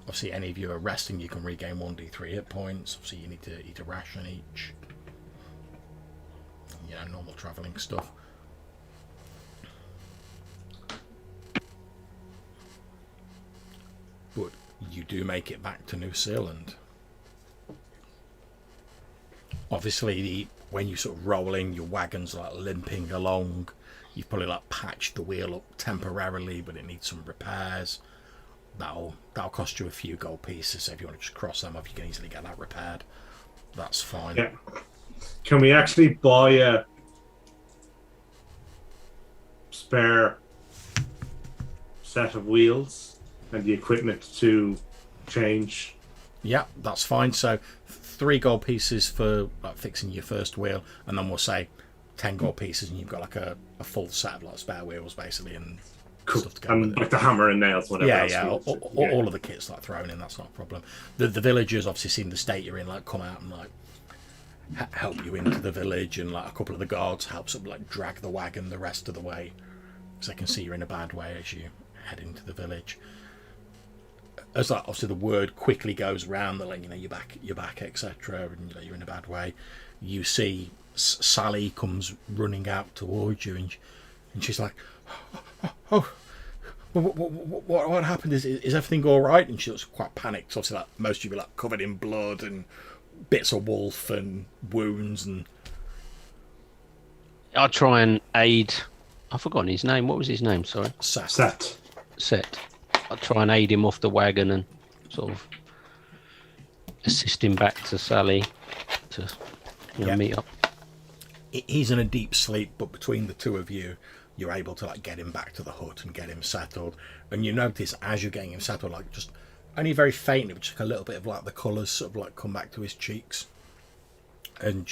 Obviously any of you are resting, you can regain 1d3 hit points. Obviously you need to eat a ration each. Normal travelling stuff. But you do make it back to New Zealand. Obviously, when you sort of rolling, your wagon's like limping along. You've probably like patched the wheel up temporarily, but it needs some repairs. That'll cost you a few gold pieces. So if you want to just cross them off, you can easily get that repaired. That's fine. Yeah. Can we actually buy a spare set of wheels and the equipment to change? Yeah, that's fine. So 3 gold pieces for like fixing your first wheel, and then we'll say 10 gold pieces, and you've got like a full set of like spare wheels basically, and Cool. stuff to go with And it. like the hammer and nails, whatever. Yeah, else yeah. we All, want to- all, all of the kits like thrown in. That's not a problem. The villagers obviously seen the state you're in, like come out and like help you into the village, and like a couple of the guards help sort of like drag the wagon the rest of the way, because they can see you're in a bad way as you head into the village. As like obviously the word quickly goes around that, like, you know, you're back, etc., and you know, you're in a bad way. You see Sally comes running out towards you, and she's like, "Oh, what happened? Is everything all right?" And she looks quite panicked. Obviously, like most of you are like covered in blood and bits of wolf and wounds. And I'll try and aid. I've forgotten his name. What was his name? Sorry. Set. Set. I'll try and aid him off the wagon and sort of assist him back to Sally to meet up. He's in a deep sleep, but between the two of you, you're able to like get him back to the hut and get him settled. And you notice as you're getting him settled, like just only very faintly, but just a little bit of like the colours sort of like come back to his cheeks. And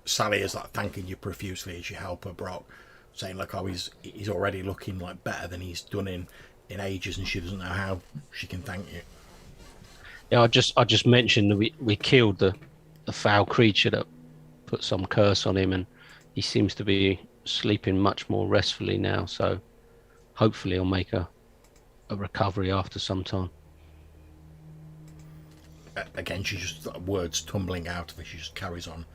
Sally is like thanking you profusely as you help her, Brock, saying like, oh, he's already looking like better than he's done in ages, and she doesn't know how she can thank you. Yeah, I just mentioned that we killed the foul creature that put some curse on him, and he seems to be sleeping much more restfully now. So hopefully, he'll make a recovery after some time. Again, she just words tumbling out of her. She just carries on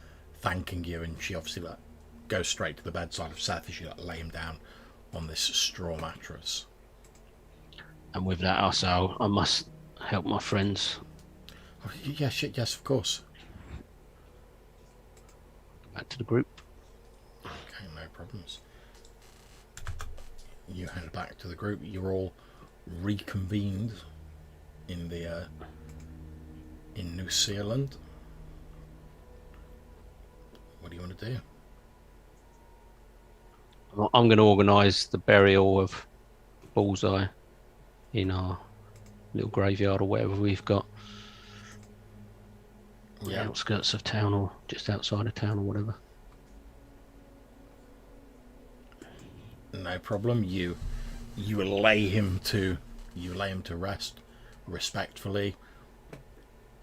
thanking you, and she obviously like goes straight to the bedside of Seth as you like lay him down on this straw mattress. And with that, I must help my friends. Oh, yes, of course. Back to the group. Okay, no problems. You head back to the group. You're all reconvened in the in New Zealand. What do you want to do? I'm going to organise the burial of Bullseye in our little graveyard or whatever we've got. On the outskirts of town or just outside of town or whatever. No problem. You lay him to rest respectfully.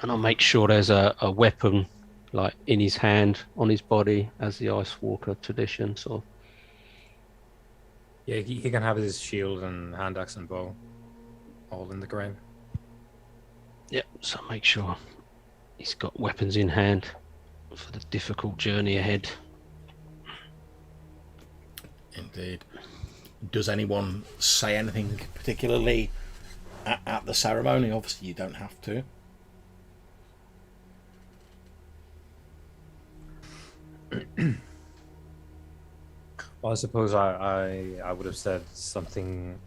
And I'll make sure there's a weapon like in his hand, on his body, as the Ice Walker tradition. So Yeah, he can have his shield and hand axe and bow all in the grave. yep, so make sure he's got weapons in hand for the difficult journey ahead. Indeed. Does anyone say anything particularly at the ceremony? Obviously, you don't have to. Well, I suppose I would have said something.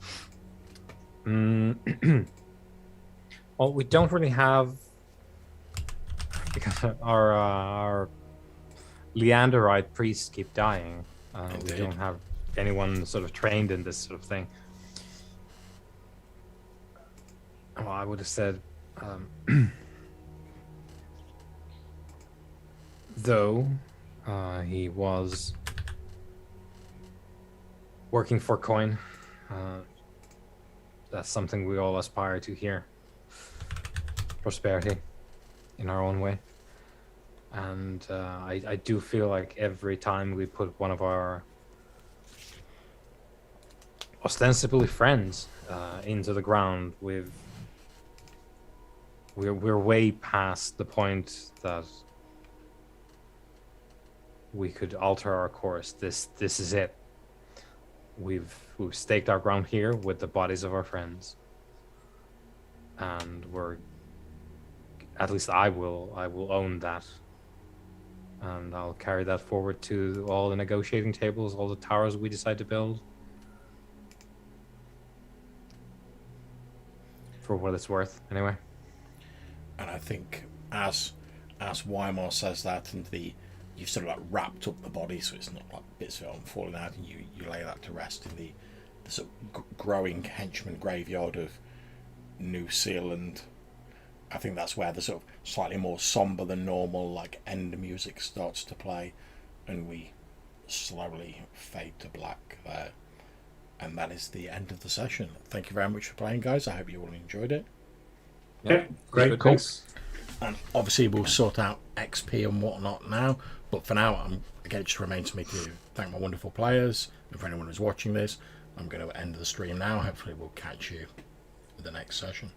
Well, we don't really have, because our Leanderite priests keep dying. We Indeed. don't have anyone sort of trained in this sort of thing. Well, I would have said, though he was working for coin, that's something we all aspire to here. Prosperity in our own way. And I do feel like every time we put one of our ostensibly friends into the ground, we're way past the point that we could alter our course. This is it. We've staked our ground here with the bodies of our friends, and at least I will own that, and I'll carry that forward to all the negotiating tables, all the towers we decide to build, for what it's worth, anyway. And I think as Weimar says that, and you've sort of like wrapped up the body so it's not like bits of it falling out, and you lay that to rest in the sort of growing henchman graveyard of New Zealand. I think that's where the sort of slightly more somber than normal, like, end music starts to play, and we slowly fade to black there. And that is the end of the session. Thank you very much for playing, guys. I hope you all enjoyed it. Okay, great. Good, Cool. thanks. And obviously we'll sort out XP and whatnot now, but for now, again, it just remains for me to thank my wonderful players, and for anyone who's watching this, I'm going to end the stream now. Hopefully we'll catch you in the next session.